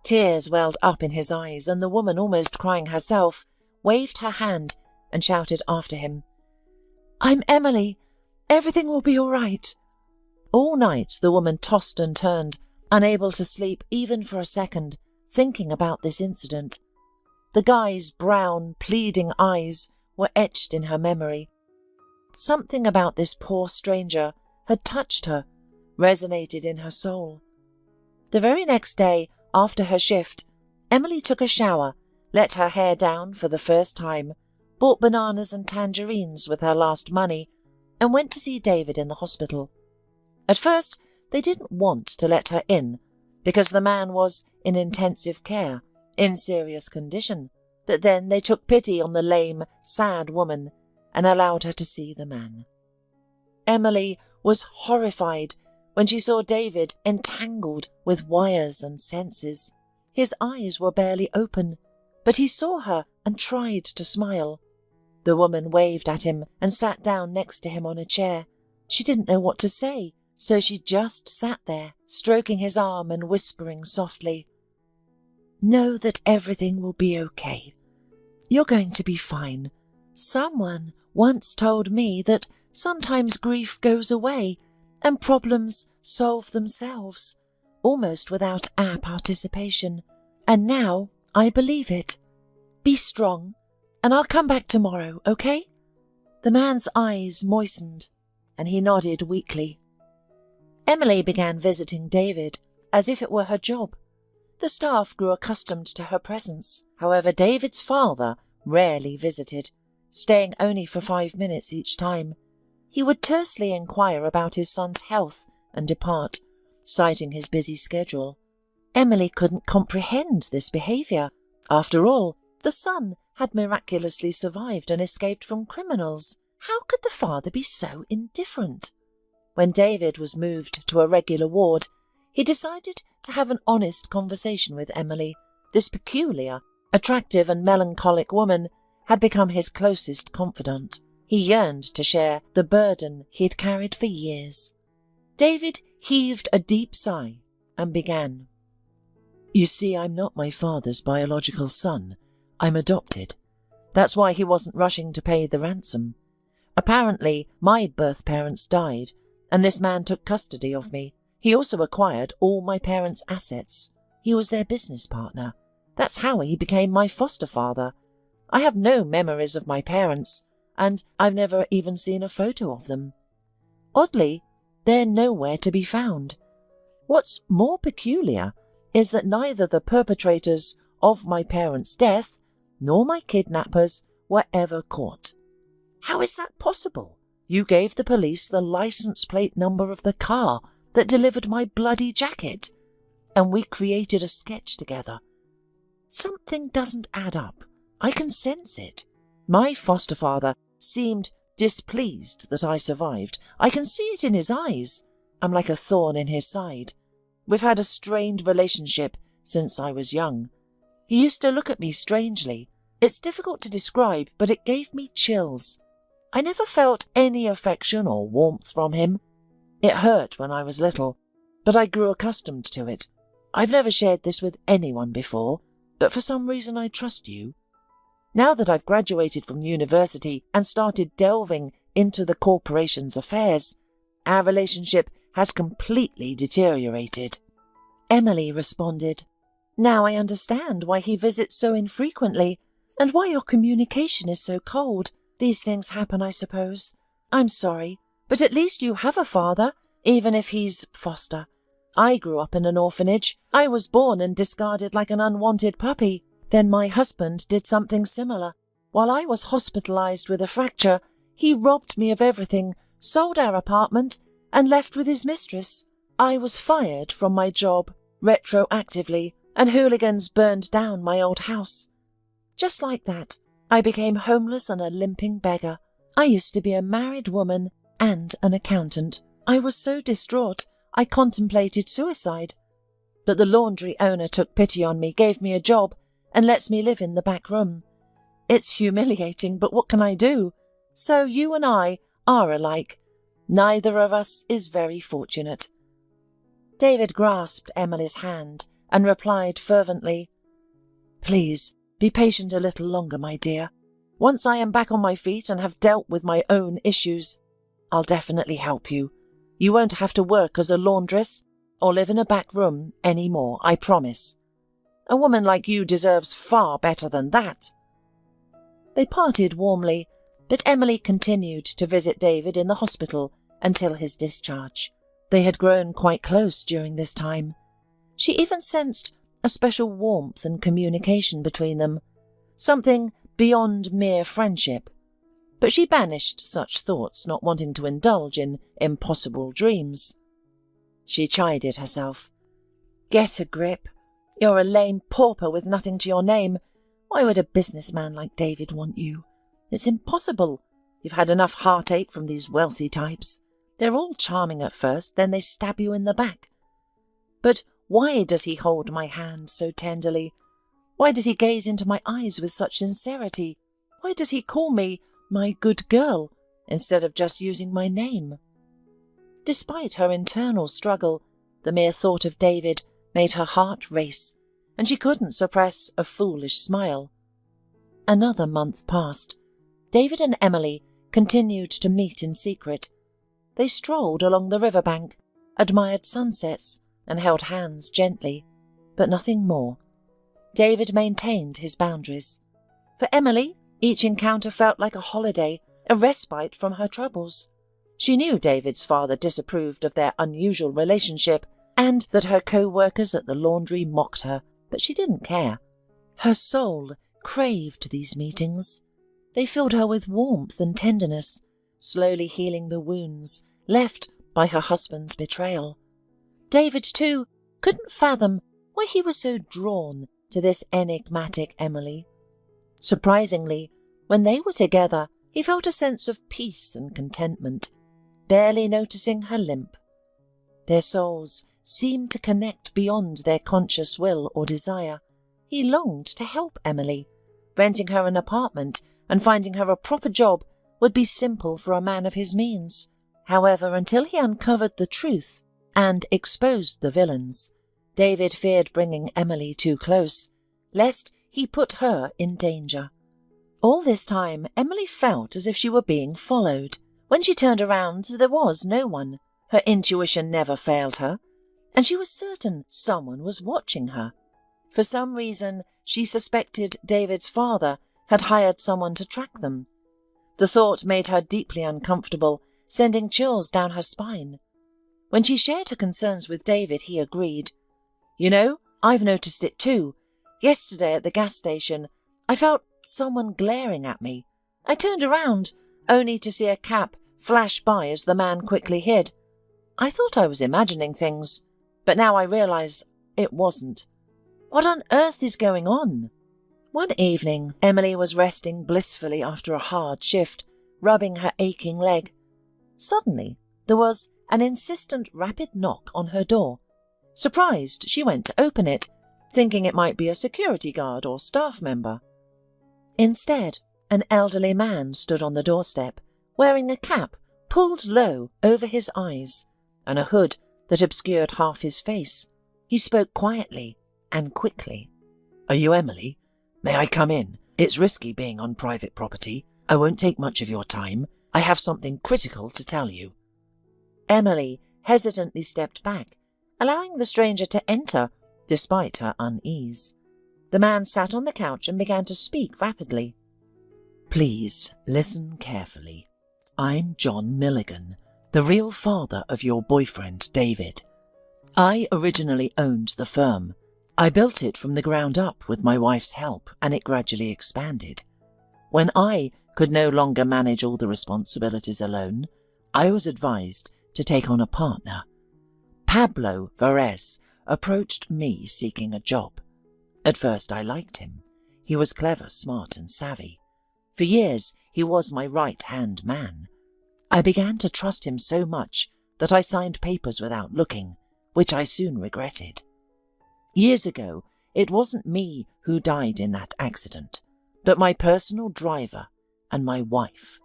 Tears welled up in his eyes, and the woman, almost crying herself, waved her hand and shouted after him, "I'm Emily. Everything will be all right." All night the woman tossed and turned, unable to sleep even for a second, thinking about this incident. The guy's brown, pleading eyes were etched in her memory. Something about this poor stranger had touched her, resonated in her soul. The very next day, after her shift, Emily took a shower, let her hair down for the first time, bought bananas and tangerines with her last money, and went to see David in the hospital. At first, they didn't want to let her in, because the man was in intensive care, in serious condition, but then they took pity on the lame, sad woman and allowed her to see the man. Emily was horrified when she saw David entangled with wires and senses. His eyes were barely open, but he saw her and tried to smile. The woman waved at him and sat down next to him on a chair. She didn't know what to say, so she just sat there, stroking his arm and whispering softly, "Know that everything will be okay. You're going to be fine. Someone once told me that sometimes grief goes away and problems solve themselves, almost without our participation. And now I believe it. Be strong and I'll come back tomorrow, okay?" The man's eyes moistened, and he nodded weakly. Emily began visiting David as if it were her job. The staff grew accustomed to her presence. However, David's father rarely visited, staying only for 5 minutes each time. He would tersely inquire about his son's health and depart, citing his busy schedule. Emily couldn't comprehend this behaviour. After all, the son had miraculously survived and escaped from criminals. How could the father be so indifferent? When David was moved to a regular ward, he decided to have an honest conversation with Emily. This peculiar, attractive and melancholic woman had become his closest confidant. He yearned to share the burden he had carried for years. David heaved a deep sigh and began. "You see, I'm not my father's biological son. I'm adopted. That's why he wasn't rushing to pay the ransom. Apparently, my birth parents died, and this man took custody of me. He also acquired all my parents' assets. He was their business partner. That's how he became my foster father. I have no memories of my parents, and I've never even seen a photo of them. Oddly, they're nowhere to be found. What's more peculiar is that neither the perpetrators of my parents' death nor my kidnappers were ever caught. How is that possible? You gave the police the license plate number of the car that delivered my bloody jacket, and we created a sketch together. Something doesn't add up. I can sense it. My foster father seemed displeased that I survived. I can see it in his eyes. I'm like a thorn in his side. We've had a strained relationship since I was young. He used to look at me strangely. It's difficult to describe, but it gave me chills. I never felt any affection or warmth from him. It hurt when I was little, but I grew accustomed to it. I've never shared this with anyone before, but for some reason I trust you. Now that I've graduated from university and started delving into the corporation's affairs, our relationship has completely deteriorated." Emily responded, "Now I understand why he visits so infrequently, and why your communication is so cold. These things happen, I suppose. I'm sorry, but at least you have a father, even if he's foster. I grew up in an orphanage. I was born and discarded like an unwanted puppy. Then my husband did something similar. While I was hospitalized with a fracture, he robbed me of everything, sold our apartment, and left with his mistress. I was fired from my job retroactively, and hooligans burned down my old house. Just like that, I became homeless and a limping beggar. I used to be a married woman and an accountant. I was so distraught, I contemplated suicide. But the laundry owner took pity on me, gave me a job, and lets me live in the back room. It's humiliating, but what can I do? So you and I are alike. Neither of us is very fortunate." David grasped Emily's hand and replied fervently, "Please, be patient a little longer, my dear. Once I am back on my feet and have dealt with my own issues, I'll definitely help you. You won't have to work as a laundress or live in a back room any more, I promise. A woman like you deserves far better than that." They parted warmly, but Emily continued to visit David in the hospital until his discharge. They had grown quite close during this time. She even sensed a special warmth and communication between them, something beyond mere friendship. But she banished such thoughts, not wanting to indulge in impossible dreams. She chided herself. "Get a grip. You're a lame pauper with nothing to your name. Why would a businessman like David want you? It's impossible. You've had enough heartache from these wealthy types. They're all charming at first, then they stab you in the back. But why does he hold my hand so tenderly? Why does he gaze into my eyes with such sincerity? Why does he call me my good girl instead of just using my name?" Despite her internal struggle, the mere thought of David made her heart race, and she couldn't suppress a foolish smile. Another month passed. David and Emily continued to meet in secret. They strolled along the riverbank, admired sunsets, and held hands gently, but nothing more. David maintained his boundaries. For Emily, Each encounter felt like a holiday, a respite from her troubles. She knew David's father disapproved of their unusual relationship and that her co-workers at the laundry mocked her, but she didn't care. Her soul craved these meetings. They filled her with warmth and tenderness, slowly healing the wounds left by her husband's betrayal. David, too, couldn't fathom why he was so drawn to this enigmatic Emily. Surprisingly, when they were together, he felt a sense of peace and contentment, barely noticing her limp. Their souls seemed to connect beyond their conscious will or desire. He longed to help Emily. Renting her an apartment and finding her a proper job would be simple for a man of his means. However, until he uncovered the truth and exposed the villains, David feared bringing Emily too close, lest he put her in danger. All this time, Emily felt as if she were being followed. When she turned around, there was no one. Her intuition never failed her, and she was certain someone was watching her. For some reason, she suspected David's father had hired someone to track them. The thought made her deeply uncomfortable, sending chills down her spine. When she shared her concerns with David, he agreed. "You know, I've noticed it too. Yesterday at the gas station, I felt someone glaring at me. I turned around, only to see a cap flash by as the man quickly hid. I thought I was imagining things, but now I realize it wasn't. What on earth is going on?" One evening, Emily was resting blissfully after a hard shift, rubbing her aching leg. Suddenly, there was an insistent rapid knock on her door. Surprised, she went to open it, thinking it might be a security guard or staff member. Instead, an elderly man stood on the doorstep, wearing a cap pulled low over his eyes and a hood that obscured half his face. He spoke quietly and quickly. "Are you Emily? May I come in? It's risky being on private property. I won't take much of your time. I have something critical to tell you." Emily hesitantly stepped back, allowing the stranger to enter despite her unease. The man sat on the couch and began to speak rapidly. "Please listen carefully. I'm John Milligan, the real father of your boyfriend, David. I originally owned the firm. I built it from the ground up with my wife's help, and it gradually expanded. When I could no longer manage all the responsibilities alone, I was advised to take on a partner. Pablo Varese approached me seeking a job. At first I liked him. He was clever, smart and savvy. For years he was my right-hand man. I began to trust him so much that I signed papers without looking, which I soon regretted. Years ago, it wasn't me who died in that accident, but my personal driver and my wife.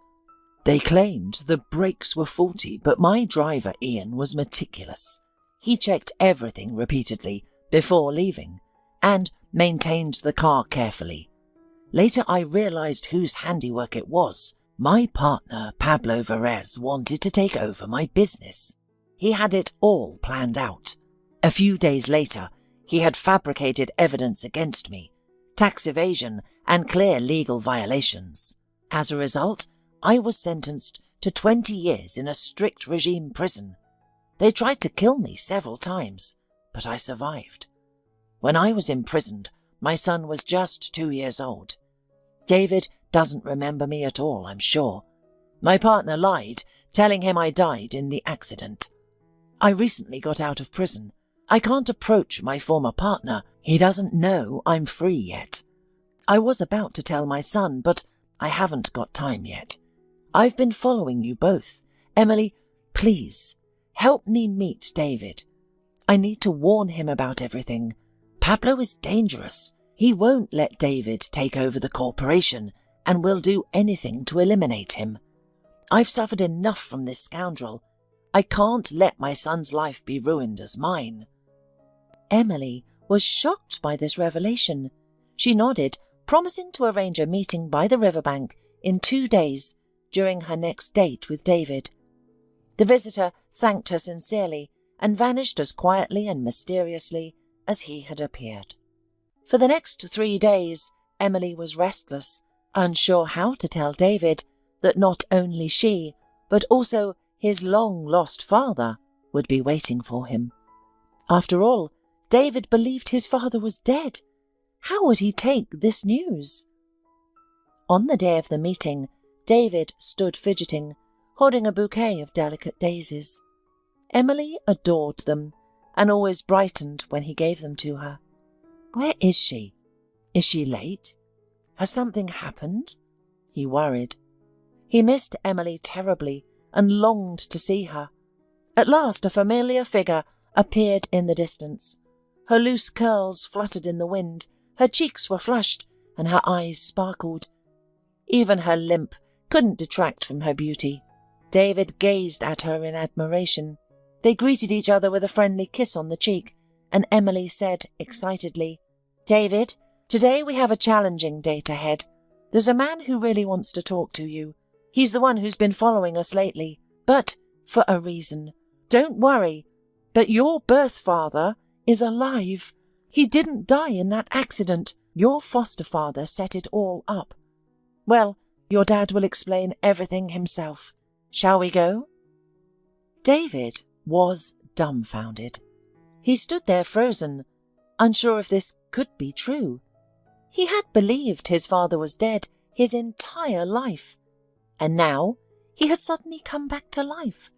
They claimed the brakes were faulty, but my driver, Ian, was meticulous. He checked everything repeatedly before leaving and maintained the car carefully. Later I realized whose handiwork it was. My partner, Pablo Varese, wanted to take over my business. He had it all planned out. A few days later, he had fabricated evidence against me, tax evasion and clear legal violations. As a result, I was sentenced to 20 years in a strict regime prison. They tried to kill me several times, but I survived. When I was imprisoned, my son was just 2 years old. David doesn't remember me at all, I'm sure. My partner lied, telling him I died in the accident. I recently got out of prison. I can't approach my former partner. He doesn't know I'm free yet. I was about to tell my son, but I haven't got time yet. I've been following you both. Emily, please, help me meet David. I need to warn him about everything. Pablo is dangerous. He won't let David take over the corporation and will do anything to eliminate him. I've suffered enough from this scoundrel. I can't let my son's life be ruined as mine." Emily was shocked by this revelation. She nodded, promising to arrange a meeting by the riverbank in 2 days during her next date with David. The visitor thanked her sincerely and vanished as quietly and mysteriously as he had appeared. For the next 3 days, Emily was restless. unsure how to tell David that not only she, but also his long-lost father would be waiting for him. After all, David believed his father was dead. How would he take this news? On the day of the meeting, David stood fidgeting, holding a bouquet of delicate daisies. Emily adored them and always brightened when he gave them to her. Where is she? Is she late? Has something happened? He worried. He missed Emily terribly and longed to see her. At last a familiar figure appeared in the distance. Her loose curls fluttered in the wind, her cheeks were flushed, and her eyes sparkled. Even her limp couldn't detract from her beauty. David gazed at her in admiration. They greeted each other with a friendly kiss on the cheek, and Emily said excitedly, "David, today we have a challenging date ahead. There's a man who really wants to talk to you. He's the one who's been following us lately, but for a reason. Don't worry, but your birth father is alive. He didn't die in that accident. Your foster father set it all up. Well, your dad will explain everything himself. Shall we go?" David was dumbfounded. He stood there frozen, unsure if this could be true. He had believed his father was dead his entire life, and now he had suddenly come back to life.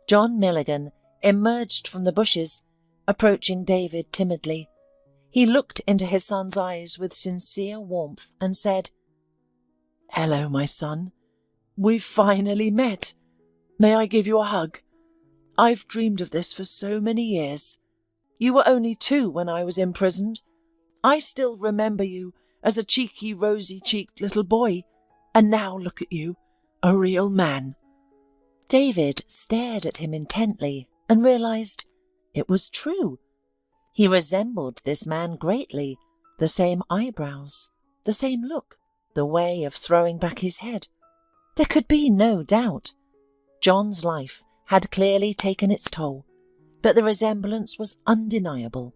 John Milligan emerged from the bushes, approaching David timidly. He looked into his son's eyes with sincere warmth and said, "Hello, my son. We've finally met. May I give you a hug? I've dreamed of this for so many years. You were only 2 when I was imprisoned. I still remember you as a cheeky, rosy-cheeked little boy, and now look at you, a real man." David stared at him intently and realized it was true. He resembled this man greatly, the same eyebrows, the same look, the way of throwing back his head. There could be no doubt. John's life had clearly taken its toll, but the resemblance was undeniable.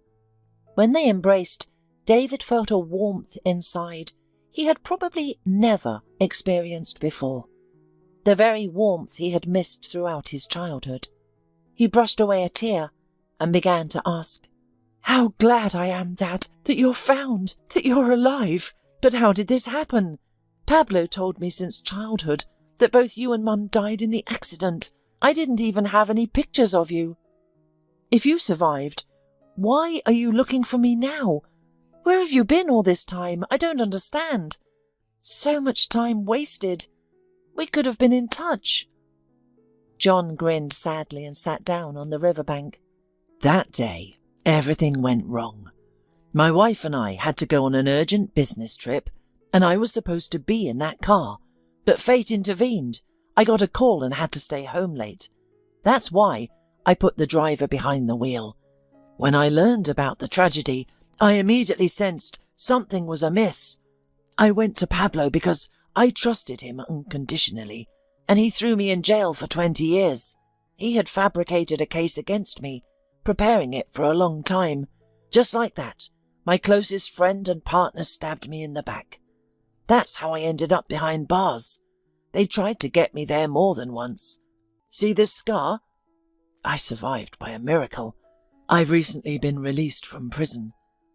When they embraced, David felt a warmth inside he had probably never experienced before, the very warmth he had missed throughout his childhood. He brushed away a tear and began to ask, "How glad I am, Dad, that you're found, that you're alive. But how did this happen? Pablo told me since childhood that both you and Mum died in the accident. I didn't even have any pictures of you. If you survived, why are you looking for me now? Where have you been all this time? I don't understand. So much time wasted. We could have been in touch." John grinned sadly and sat down on the riverbank. "That day, everything went wrong. My wife and I had to go on an urgent business trip, and I was supposed to be in that car, but fate intervened. I got a call and had to stay home late. That's why I put the driver behind the wheel. When I learned about the tragedy, I immediately sensed something was amiss. I went to Pablo because I trusted him unconditionally, and he threw me in jail for 20 years. He had fabricated a case against me, preparing it for a long time. Just like that, my closest friend and partner stabbed me in the back. That's how I ended up behind bars. They tried to get me there more than once. See this scar? I survived by a miracle. I've recently been released from prison.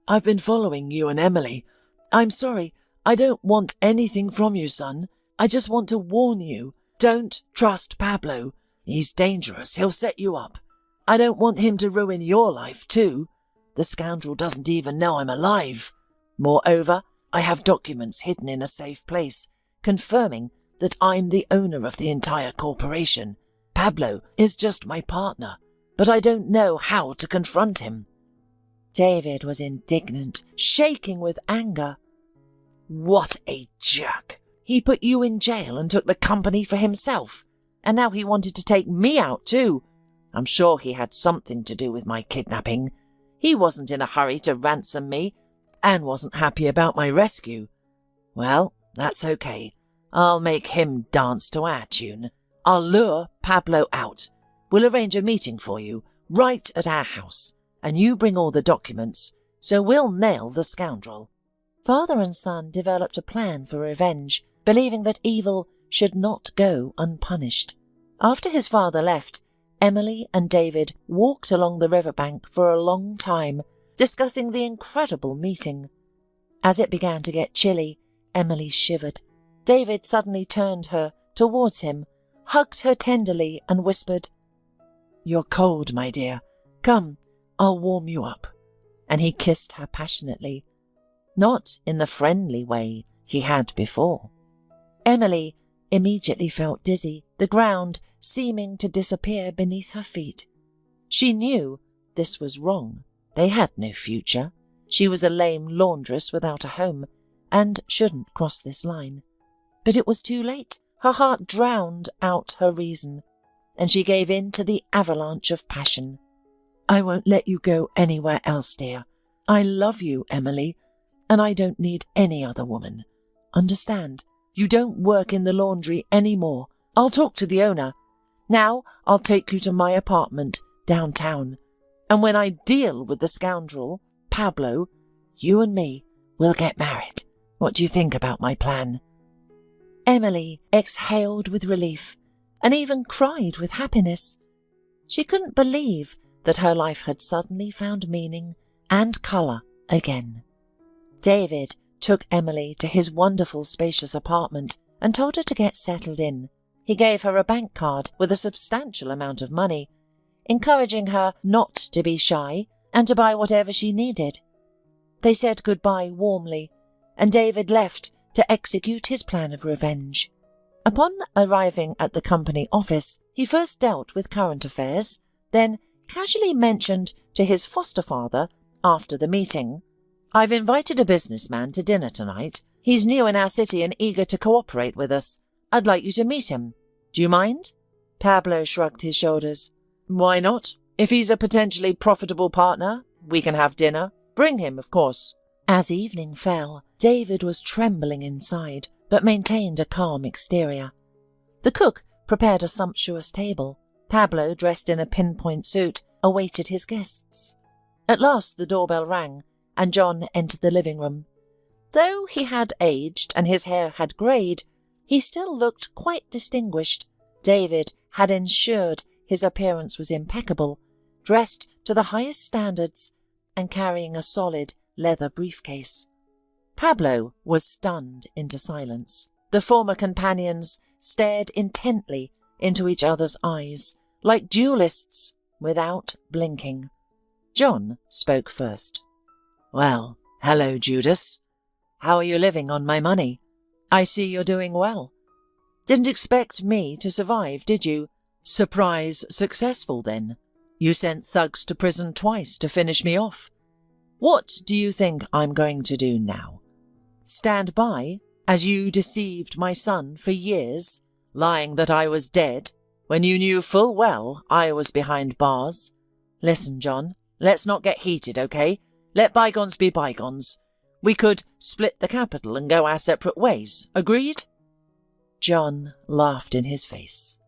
I've been following you and Emily. I'm sorry, I don't want anything from you, son. I just want to warn you. Don't trust Pablo. He's dangerous. He'll set you up. I don't want him to ruin your life too. The scoundrel doesn't even know I'm alive. Moreover, I have documents hidden in a safe place, confirming that I'm the owner of the entire corporation. Pablo is just my partner, but I don't know how to confront him." David was indignant, shaking with anger. "What a jerk! He put you in jail and took the company for himself, and now he wanted to take me out too. I'm sure he had something to do with my kidnapping. He wasn't in a hurry to ransom me, and wasn't happy about my rescue. Well, that's okay. I'll make him dance to our tune. I'll lure Pablo out. We'll arrange a meeting for you, right at our house, and you bring all the documents, so we'll nail the scoundrel. Father and son developed a plan for revenge, believing that evil should not go unpunished. After his father left, Emily and David walked along the riverbank for a long time, discussing the incredible meeting. As it began to get chilly, Emily shivered. David suddenly turned her towards him, hugged her tenderly and whispered, "You're cold, my dear. Come, I'll warm you up." And he kissed her passionately, not in the friendly way he had before. Emily immediately felt dizzy, the ground seeming to disappear beneath her feet. She knew this was wrong. They had no future. She was a lame laundress without a home, and shouldn't cross this line. But it was too late. Her heart drowned out her reason, and she gave in to the avalanche of passion. "I won't let you go anywhere else, dear. I love you, Emily, and I don't need any other woman. Understand? You don't work in the laundry anymore. I'll talk to the owner. Now I'll take you to my apartment downtown, and when I deal with the scoundrel, Pablo, you and me will get married. What do you think about my plan?" Emily exhaled with relief and even cried with happiness. She couldn't believe that her life had suddenly found meaning and colour again. David took Emily to his wonderful spacious apartment and told her to get settled in. He gave her a bank card with a substantial amount of money, encouraging her not to be shy and to buy whatever she needed. They said goodbye warmly, and David left to execute his plan of revenge. Upon arriving at the company office, he first dealt with current affairs, then casually mentioned to his foster father after the meeting, "I've invited a businessman to dinner tonight. He's new in our city and eager to cooperate with us. I'd like you to meet him. Do you mind?" Pablo shrugged his shoulders. "Why not? If he's a potentially profitable partner, we can have dinner. Bring him, of course." As evening fell, David was trembling inside, but maintained a calm exterior. The cook prepared a sumptuous table. Pablo, dressed in a pinpoint suit, awaited his guests. At last the doorbell rang, and John entered the living room. Though he had aged and his hair had greyed, he still looked quite distinguished. David had ensured his appearance was impeccable, dressed to the highest standards and carrying a solid leather briefcase. Pablo was stunned into silence. The former companions stared intently into each other's eyes, like duelists, without blinking. John spoke first. "Well, hello, Judas. How are you living on my money? I see you're doing well. Didn't expect me to survive, did you? Surprise successful, then. You sent thugs to prison twice to finish me off. What do you think I'm going to do now? Stand by as you deceived my son for years, lying that I was dead, when you knew full well I was behind bars? Listen, John, let's not get heated, okay? Let bygones be bygones. We could split the capital and go our separate ways. Agreed?" John laughed in his face.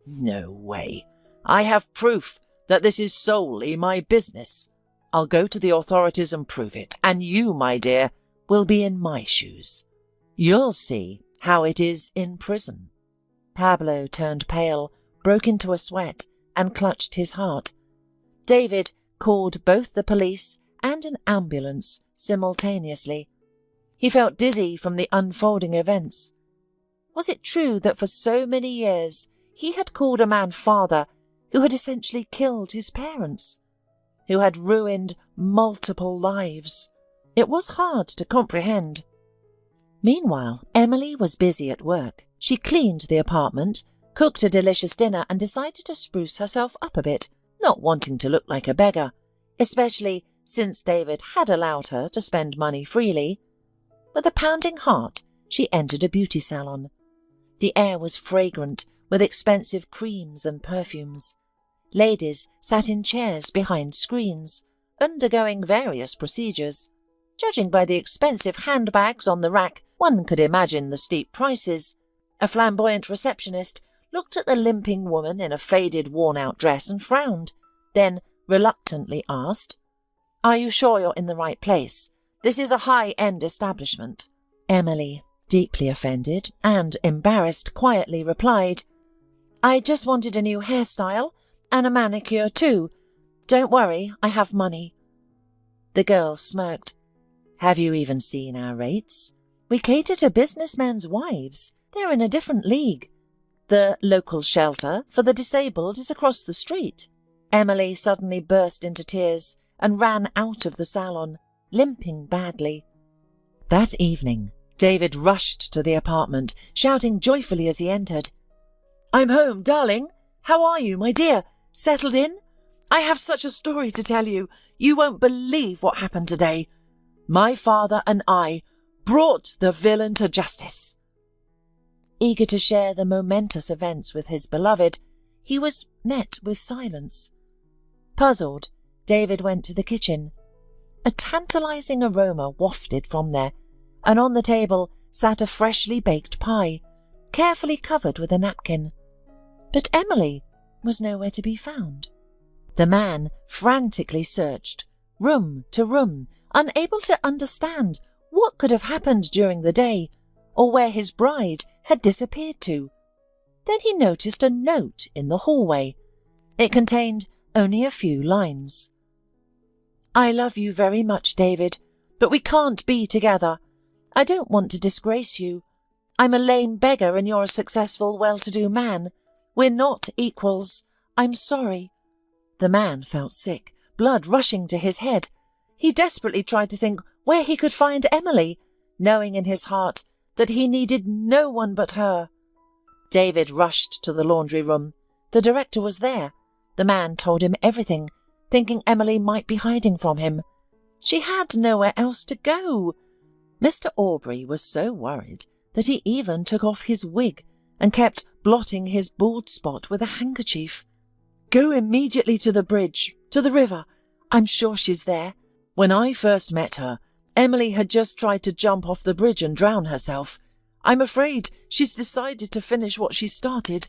"No way. I have proof that this is solely my business. I'll go to the authorities and prove it, and you, my dear, will be in my shoes. You'll see how it is in prison." Pablo turned pale, broke into a sweat, and clutched his heart. David called both the police and an ambulance simultaneously. He felt dizzy from the unfolding events. Was it true that for so many years he had called a man father who had essentially killed his parents, who had ruined multiple lives? It was hard to comprehend. Meanwhile, Emily was busy at work. She cleaned the apartment, cooked a delicious dinner, and decided to spruce herself up a bit, not wanting to look like a beggar, especially since David had allowed her to spend money freely. With a pounding heart, she entered a beauty salon. The air was fragrant with expensive creams and perfumes. Ladies sat in chairs behind screens, undergoing various procedures. Judging by the expensive handbags on the rack, one could imagine the steep prices. A flamboyant receptionist looked at the limping woman in a faded, worn-out dress and frowned, then reluctantly asked, "Are you sure you're in the right place? This is a high-end establishment." Emily, deeply offended and embarrassed, quietly replied, "I just wanted a new hairstyle and a manicure too. Don't worry, I have money." The girl smirked. "Have you even seen our rates? We cater to businessmen's wives. They're in a different league. The local shelter for the disabled is across the street." Emily suddenly burst into tears and ran out of the salon, limping badly. That evening, David rushed to the apartment, shouting joyfully as he entered, "I'm home, darling. How are you, my dear? Settled in? I have such a story to tell you. You won't believe what happened today. My father and I brought the villain to justice." Eager to share the momentous events with his beloved, he was met with silence. Puzzled, David went to the kitchen. A tantalizing aroma wafted from there, and on the table sat a freshly baked pie, carefully covered with a napkin. But Emily was nowhere to be found. The man frantically searched, room to room, unable to understand what could have happened during the day, or where his bride had disappeared to. Then he noticed a note in the hallway. It contained only a few lines. "I love you very much, David, but we can't be together. I don't want to disgrace you. I'm a lame beggar and you're a successful, well-to-do man. We're not equals. I'm sorry." The man felt sick, blood rushing to his head. He desperately tried to think where he could find Emily, knowing in his heart that he needed no one but her. David rushed to the laundry room. The director was there. The man told him everything, thinking Emily might be hiding from him. She had nowhere else to go. Mr. Aubrey was so worried that he even took off his wig and kept blotting his bald spot with a handkerchief. "Go immediately to the bridge, to the river. I'm sure she's there. When I first met her, Emily had just tried to jump off the bridge and drown herself. I'm afraid she's decided to finish what she started.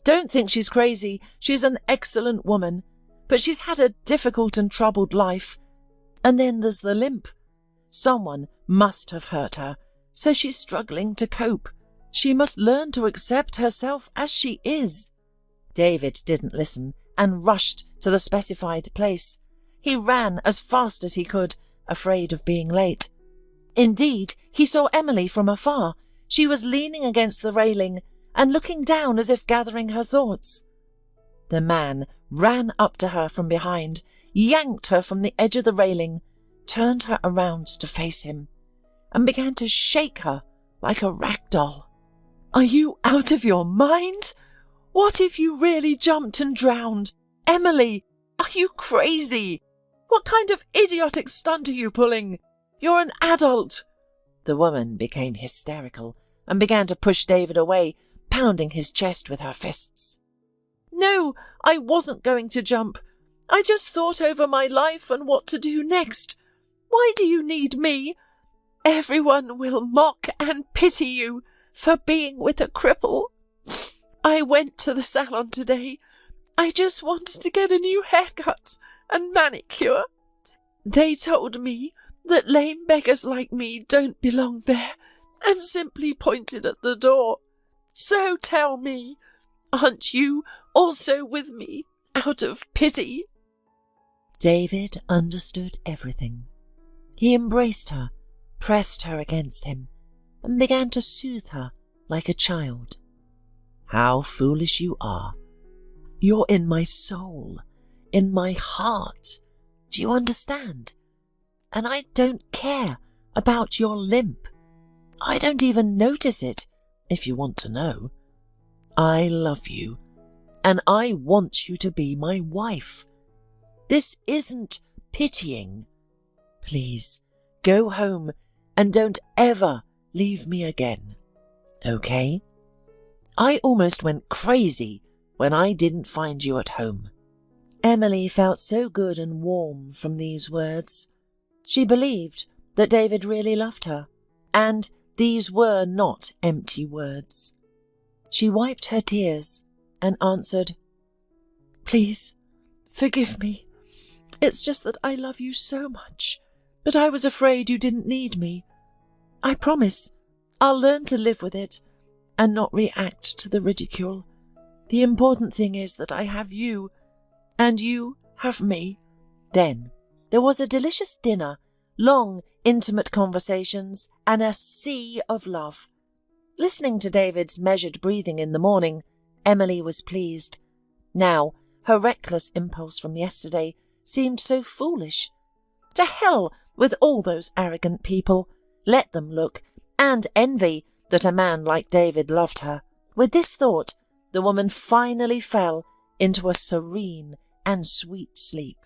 Don't think she's crazy. She's an excellent woman. But she's had a difficult and troubled life. And then there's the limp. Someone must have hurt her, so she's struggling to cope. She must learn to accept herself as she is." David didn't listen and rushed to the specified place. He ran as fast as he could, afraid of being late. Indeed, he saw Emily from afar. She was leaning against the railing and looking down as if gathering her thoughts. The man ran up to her from behind, yanked her from the edge of the railing, turned her around to face him, and began to shake her like a rag doll. "Are you out of your mind? What if you really jumped and drowned? Emily, are you crazy? What kind of idiotic stunt are you pulling? You're an adult." The woman became hysterical and began to push David away, pounding his chest with her fists. "No, I wasn't going to jump. I just thought over my life and what to do next. Why do you need me? Everyone will mock and pity you for being with a cripple. I went to the salon today. I just wanted to get a new haircut and manicure. They told me that lame beggars like me don't belong there and simply pointed at the door. So tell me, aren't you also with me out of pity?" David understood everything. He embraced her, pressed her against him, and began to soothe her like a child. "How foolish you are. You're in my soul, in my heart. Do you understand? And I don't care about your limp. I don't even notice it, if you want to know. I love you, and I want you to be my wife. This isn't pitying. Please, go home and don't ever leave me again. Okay? I almost went crazy when I didn't find you at home." Emily felt so good and warm from these words. She believed that David really loved her, and these were not empty words. She wiped her tears and answered, "Please, forgive me. It's just that I love you so much, but I was afraid you didn't need me. I promise I'll learn to live with it and not react to the ridicule. The important thing is that I have you, and you have me." Then there was a delicious dinner, long, intimate conversations, and a sea of love. Listening to David's measured breathing in the morning, Emily was pleased. Now, her reckless impulse from yesterday seemed so foolish. To hell with all those arrogant people. Let them look and envy that a man like David loved her. With this thought, the woman finally fell into a serene and sweet sleep.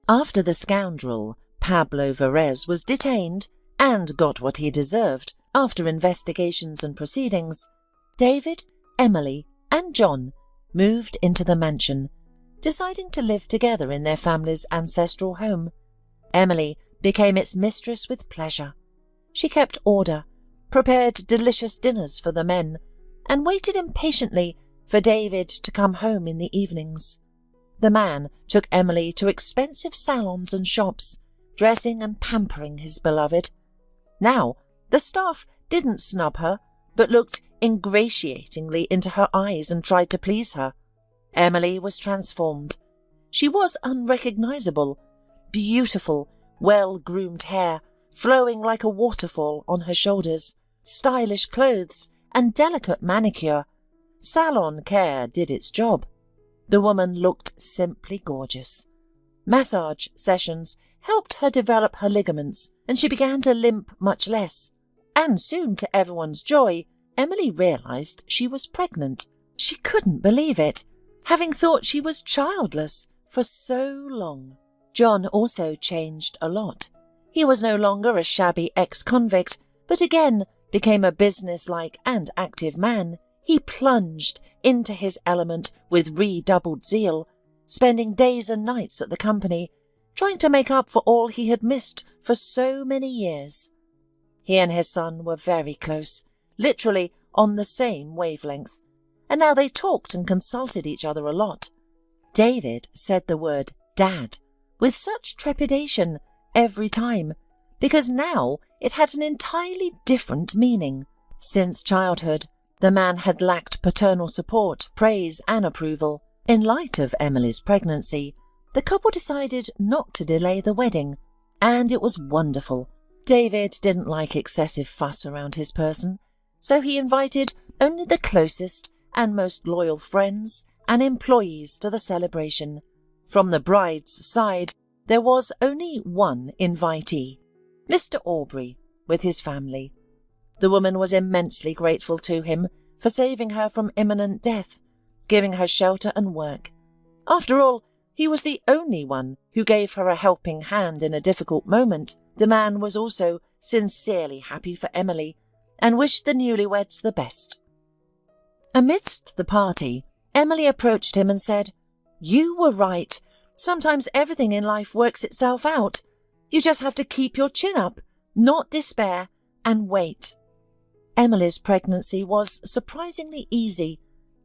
After the scoundrel Pablo Verez was detained and got what he deserved after investigations and proceedings, David, Emily, and John moved into the mansion, deciding to live together in their family's ancestral home. Emily became its mistress with pleasure. She kept order, prepared delicious dinners for the men, and waited impatiently for David to come home in the evenings. The man took Emily to expensive salons and shops, dressing and pampering his beloved. Now, the staff didn't snub her, but looked ingratiatingly into her eyes and tried to please her. Emily was transformed. She was unrecognizable, beautiful, well-groomed hair flowing like a waterfall on her shoulders, stylish clothes, and delicate manicure. Salon care did its job. The woman looked simply gorgeous. Massage sessions helped her develop her ligaments, and she began to limp much less. And soon, to everyone's joy, Emily realized she was pregnant. She couldn't believe it, having thought she was childless for so long. John also changed a lot. He was no longer a shabby ex-convict, but again became a businesslike and active man. He plunged into his element with redoubled zeal, spending days and nights at the company, trying to make up for all he had missed for so many years. He and his son were very close, literally on the same wavelength, and now they talked and consulted each other a lot. David said the word Dad with such trepidation every time, because now it had an entirely different meaning. Since childhood, the man had lacked paternal support, praise, and approval. In light of Emily's pregnancy, the couple decided not to delay the wedding, and it was wonderful. David didn't like excessive fuss around his person, so he invited only the closest and most loyal friends and employees to the celebration. From the bride's side, there was only one invitee, Mr. Aubrey, with his family. The woman was immensely grateful to him for saving her from imminent death, giving her shelter and work. After all, he was the only one who gave her a helping hand in a difficult moment. The man was also sincerely happy for Emily and wished the newlyweds the best. Amidst the party, Emily approached him and said, "You were right. Sometimes everything in life works itself out. You just have to keep your chin up, not despair, and wait." Emily's pregnancy was surprisingly easy,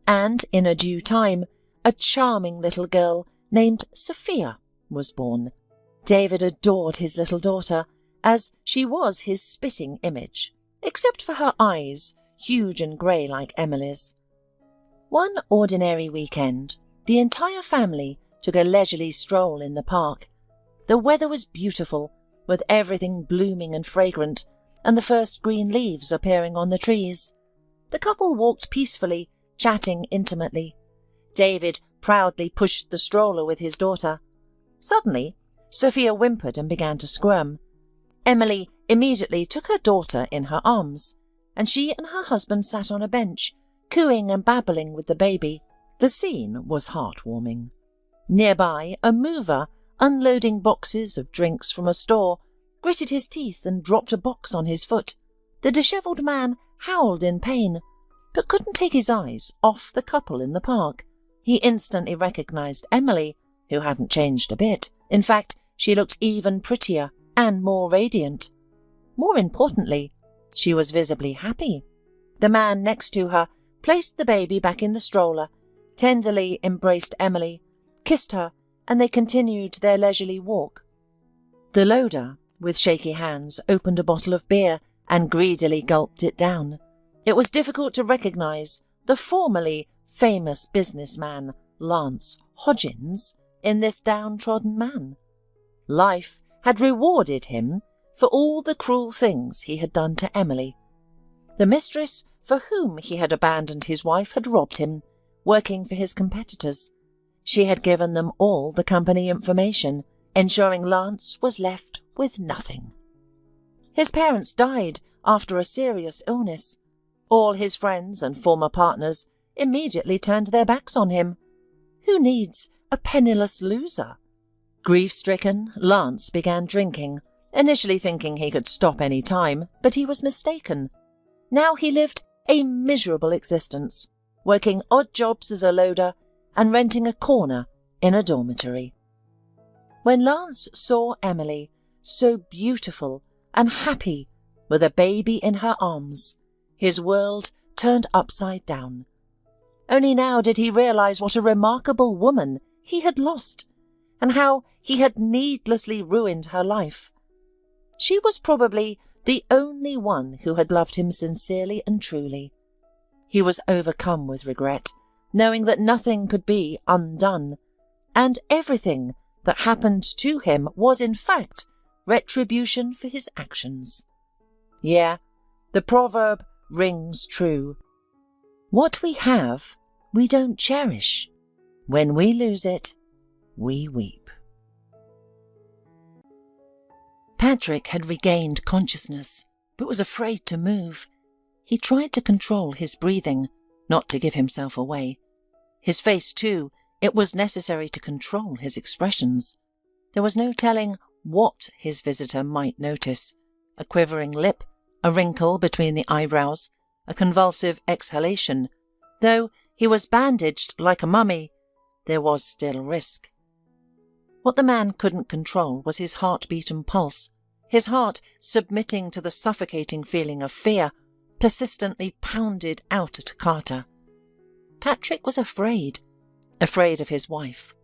and in a due time, a charming little girl named Sophia was born. David adored his little daughter, as she was his spitting image, except for her eyes, huge and grey like Emily's. One ordinary weekend, the entire family took a leisurely stroll in the park. The weather was beautiful, with everything blooming and fragrant, and the first green leaves appearing on the trees. The couple walked peacefully, chatting intimately. David proudly pushed the stroller with his daughter. Suddenly, Sophia whimpered and began to squirm. Emily immediately took her daughter in her arms, and she and her husband sat on a bench, cooing and babbling with the baby. The scene was heartwarming. Nearby, a mover, unloading boxes of drinks from a store, gritted his teeth and dropped a box on his foot. The dishevelled man howled in pain, but couldn't take his eyes off the couple in the park. He instantly recognized Emily, who hadn't changed a bit. In fact, she looked even prettier and more radiant. More importantly, she was visibly happy. The man next to her placed the baby back in the stroller, tenderly embraced Emily, kissed her, and they continued their leisurely walk. The loader with shaky hands, opened a bottle of beer and greedily gulped it down. It was difficult to recognise the formerly famous businessman Lance Hodgins in this downtrodden man. Life had rewarded him for all the cruel things he had done to Emily. The mistress for whom he had abandoned his wife had robbed him, working for his competitors. She had given them all the company information, ensuring Lance was left with nothing. His parents died after a serious illness. All his friends and former partners immediately turned their backs on him. Who needs a penniless loser? Grief-stricken, Lance began drinking, initially thinking he could stop any time, but he was mistaken. Now he lived a miserable existence, working odd jobs as a loader and renting a corner in a dormitory. When Lance saw Emily, so beautiful and happy, with a baby in her arms, his world turned upside down. Only now did he realise what a remarkable woman he had lost, and how he had needlessly ruined her life. She was probably the only one who had loved him sincerely and truly. He was overcome with regret, knowing that nothing could be undone, and everything that happened to him was in fact retribution for his actions. Yeah, the proverb rings true. What we have, we don't cherish. When we lose it, we weep. Patrick had regained consciousness, but was afraid to move. He tried to control his breathing, not to give himself away. His face, too, it was necessary to control his expressions. There was no telling what his visitor might notice. A quivering lip, a wrinkle between the eyebrows, a convulsive exhalation. Though he was bandaged like a mummy, there was still risk. What the man couldn't control was his heartbeat and pulse, his heart submitting to the suffocating feeling of fear, persistently pounded out at Carter. Patrick was afraid of his wife.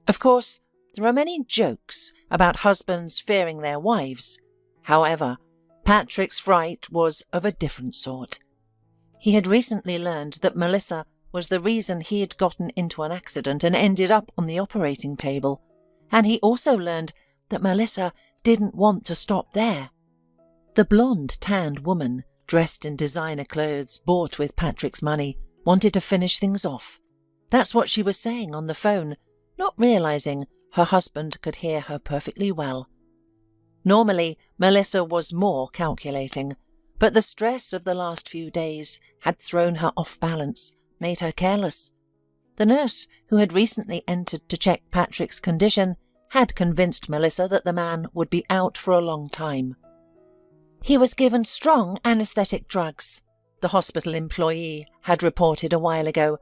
Of course, there are many jokes about husbands fearing their wives. However, Patrick's fright was of a different sort. He had recently learned that Melissa was the reason he had gotten into an accident and ended up on the operating table, and he also learned that Melissa didn't want to stop there. The blonde, tanned woman, dressed in designer clothes bought with Patrick's money, wanted to finish things off. That's what she was saying on the phone, not realizing her husband could hear her perfectly well. Normally, Melissa was more calculating, but the stress of the last few days had thrown her off balance, made her careless. The nurse, who had recently entered to check Patrick's condition, had convinced Melissa that the man would be out for a long time. He was given strong anaesthetic drugs, the hospital employee had reported a while ago.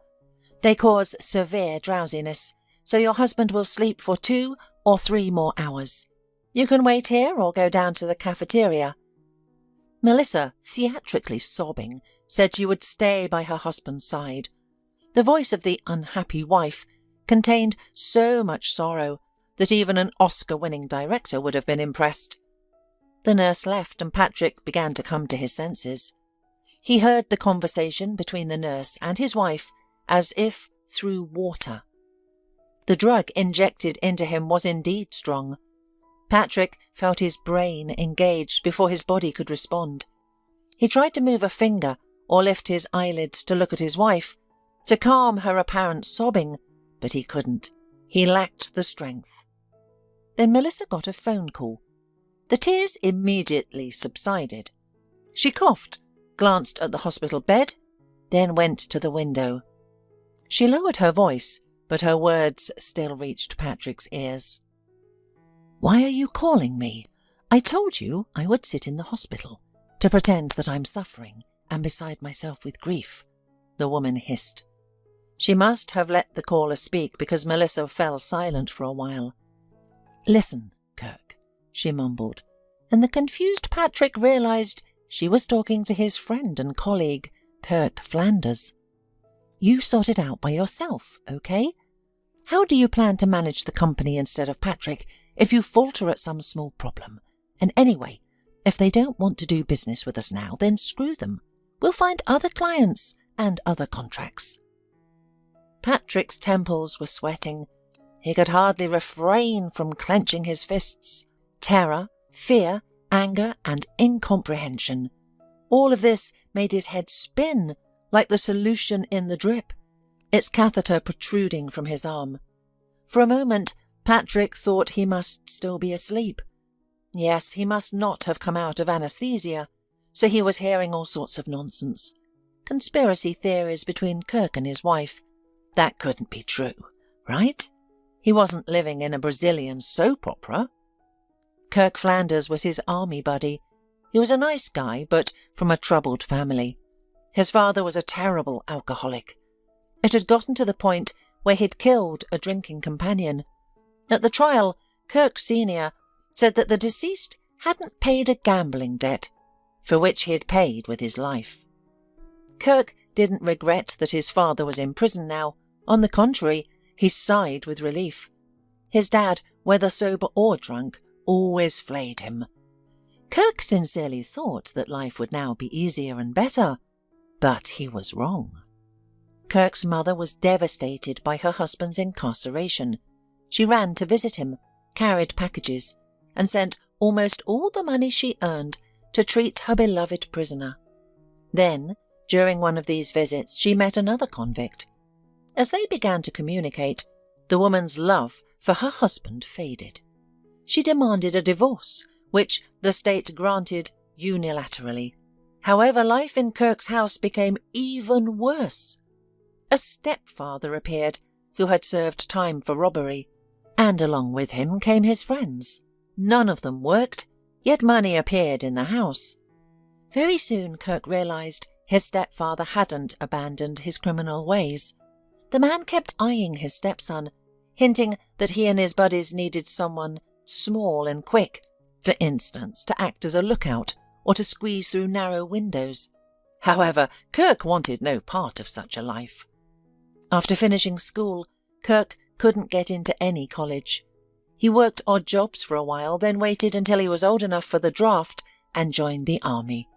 They cause severe drowsiness, so your husband will sleep for 2 or 3 more hours. You can wait here or go down to the cafeteria. Melissa, theatrically sobbing, said she would stay by her husband's side. The voice of the unhappy wife contained so much sorrow that even an Oscar-winning director would have been impressed. The nurse left and Patrick began to come to his senses. He heard the conversation between the nurse and his wife as if through water. The drug injected into him was indeed strong. Patrick felt his brain engaged before his body could respond. He tried to move a finger or lift his eyelids to look at his wife, to calm her apparent sobbing, but he couldn't. He lacked the strength. Then Melissa got a phone call. The tears immediately subsided. She coughed, glanced at the hospital bed, then went to the window. She lowered her voice, but her words still reached Patrick's ears. "Why are you calling me? I told you I would sit in the hospital, to pretend that I'm suffering and beside myself with grief," the woman hissed. She must have let the caller speak because Melissa fell silent for a while. "Listen, Kirk," she mumbled, and the confused Patrick realized she was talking to his friend and colleague, Kirk Flanders. "You sort it out by yourself, okay? How do you plan to manage the company instead of Patrick if you falter at some small problem? And anyway, if they don't want to do business with us now, then screw them. We'll find other clients and other contracts." Patrick's temples were sweating. He could hardly refrain from clenching his fists. Terror, fear, anger, and incomprehension. All of this made his head spin like the solution in the drip, its catheter protruding from his arm. For a moment, Patrick thought he must still be asleep. Yes, he must not have come out of anesthesia, so he was hearing all sorts of nonsense. Conspiracy theories between Kirk and his wife. That couldn't be true, right? He wasn't living in a Brazilian soap opera. Kirk Flanders was his army buddy. He was a nice guy, but from a troubled family. His father was a terrible alcoholic. It had gotten to the point where he'd killed a drinking companion. At the trial, Kirk Sr. said that the deceased hadn't paid a gambling debt, for which he had paid with his life. Kirk didn't regret that his father was in prison now. On the contrary, he sighed with relief. His dad, whether sober or drunk, always flayed him. Kirk sincerely thought that life would now be easier and better, but he was wrong. Kirk's mother was devastated by her husband's incarceration. She ran to visit him, carried packages, and sent almost all the money she earned to treat her beloved prisoner. Then, during one of these visits, she met another convict. As they began to communicate, the woman's love for her husband faded. She demanded a divorce, which the state granted unilaterally. However, life in Kirk's house became even worse. A stepfather appeared who had served time for robbery, and along with him came his friends. None of them worked, yet money appeared in the house. Very soon Kirk realized his stepfather hadn't abandoned his criminal ways. The man kept eyeing his stepson, hinting that he and his buddies needed someone small and quick, for instance, to act as a lookout or to squeeze through narrow windows. However, Kirk wanted no part of such a life. After finishing school, Kirk couldn't get into any college. He worked odd jobs for a while, then waited until he was old enough for the draft and joined the army.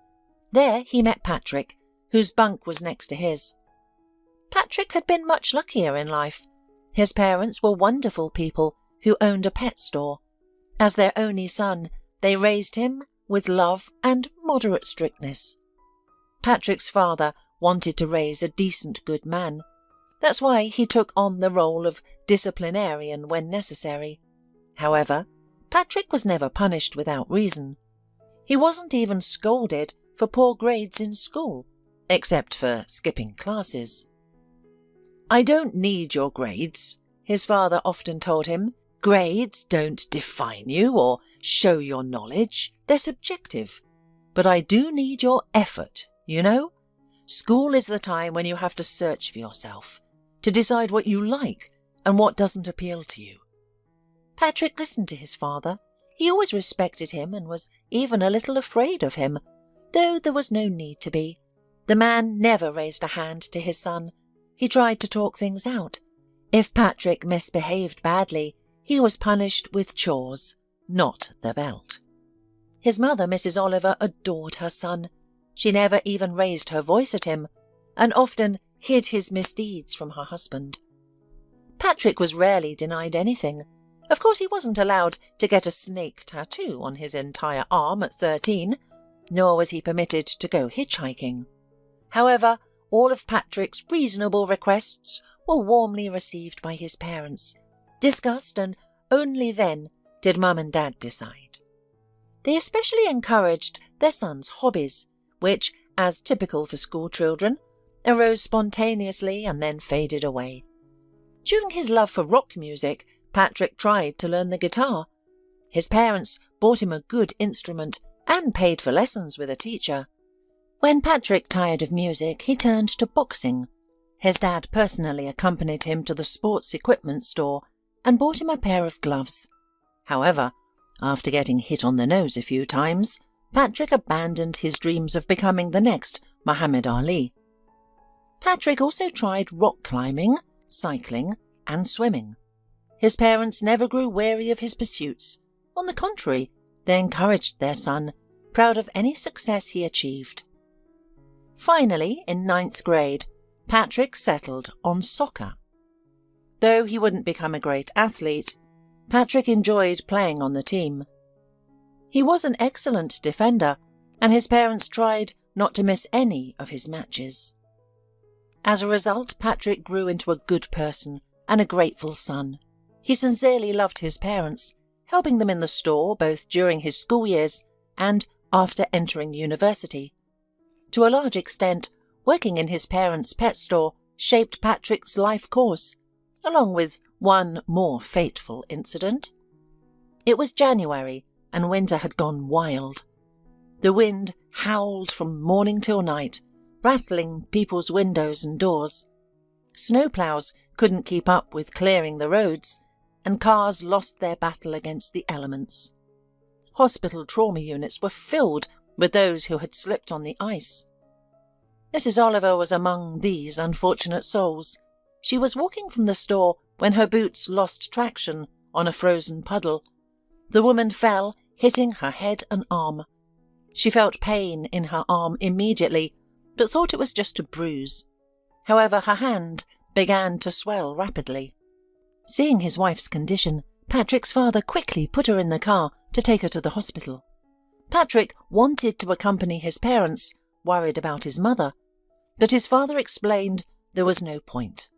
There he met Patrick, whose bunk was next to his. Patrick had been much luckier in life. His parents were wonderful people who owned a pet store. As their only son, they raised him with love and moderate strictness. Patrick's father wanted to raise a decent good man. That's why he took on the role of disciplinarian when necessary. However, Patrick was never punished without reason. He wasn't even scolded for poor grades in school, except for skipping classes. "I don't need your grades," his father often told him. "Grades don't define you or show your knowledge. They're subjective. But I do need your effort, you know? School is the time when you have to search for yourself, to decide what you like and what doesn't appeal to you." Patrick listened to his father. He always respected him and was even a little afraid of him, though there was no need to be. The man never raised a hand to his son. He tried to talk things out. If Patrick misbehaved badly, he was punished with chores, not the belt. His mother, Mrs. Oliver, adored her son. She never even raised her voice at him, and often hid his misdeeds from her husband. Patrick was rarely denied anything. Of course, he wasn't allowed to get a snake tattoo on his entire arm at 13, nor was he permitted to go hitchhiking. However, all of Patrick's reasonable requests were warmly received by his parents, discussed, and only then did Mum and Dad decide. They especially encouraged their son's hobbies, which, as typical for school children, arose spontaneously and then faded away. During his love for rock music, Patrick tried to learn the guitar. His parents bought him a good instrument and paid for lessons with a teacher. When Patrick tired of music, he turned to boxing. His dad personally accompanied him to the sports equipment store and bought him a pair of gloves. However, after getting hit on the nose a few times, Patrick abandoned his dreams of becoming the next Muhammad Ali. Patrick also tried rock climbing, cycling, and swimming. His parents never grew weary of his pursuits. On the contrary, They encouraged their son, proud of any success he achieved. Finally, in 9th grade, Patrick settled on soccer. Though he wouldn't become a great athlete, Patrick enjoyed playing on the team. He was an excellent defender, and his parents tried not to miss any of his matches. As a result, Patrick grew into a good person and a grateful son. He sincerely loved his parents, helping them in the store both during his school years and after entering university. To a large extent, working in his parents' pet store shaped Patrick's life course, along with one more fateful incident. It was January, and winter had gone wild. The wind howled from morning till night, rattling people's windows and doors. Snowplows couldn't keep up with clearing the roads, and cars lost their battle against the elements. Hospital trauma units were filled with those who had slipped on the ice. Mrs. Oliver was among these unfortunate souls. She was walking from the store when her boots lost traction on a frozen puddle. The woman fell, hitting her head and arm. She felt pain in her arm immediately, but thought it was just a bruise. However, her hand began to swell rapidly. Seeing his wife's condition, Patrick's father quickly put her in the car to take her to the hospital. Patrick wanted to accompany his parents, worried about his mother, but his father explained there was no point.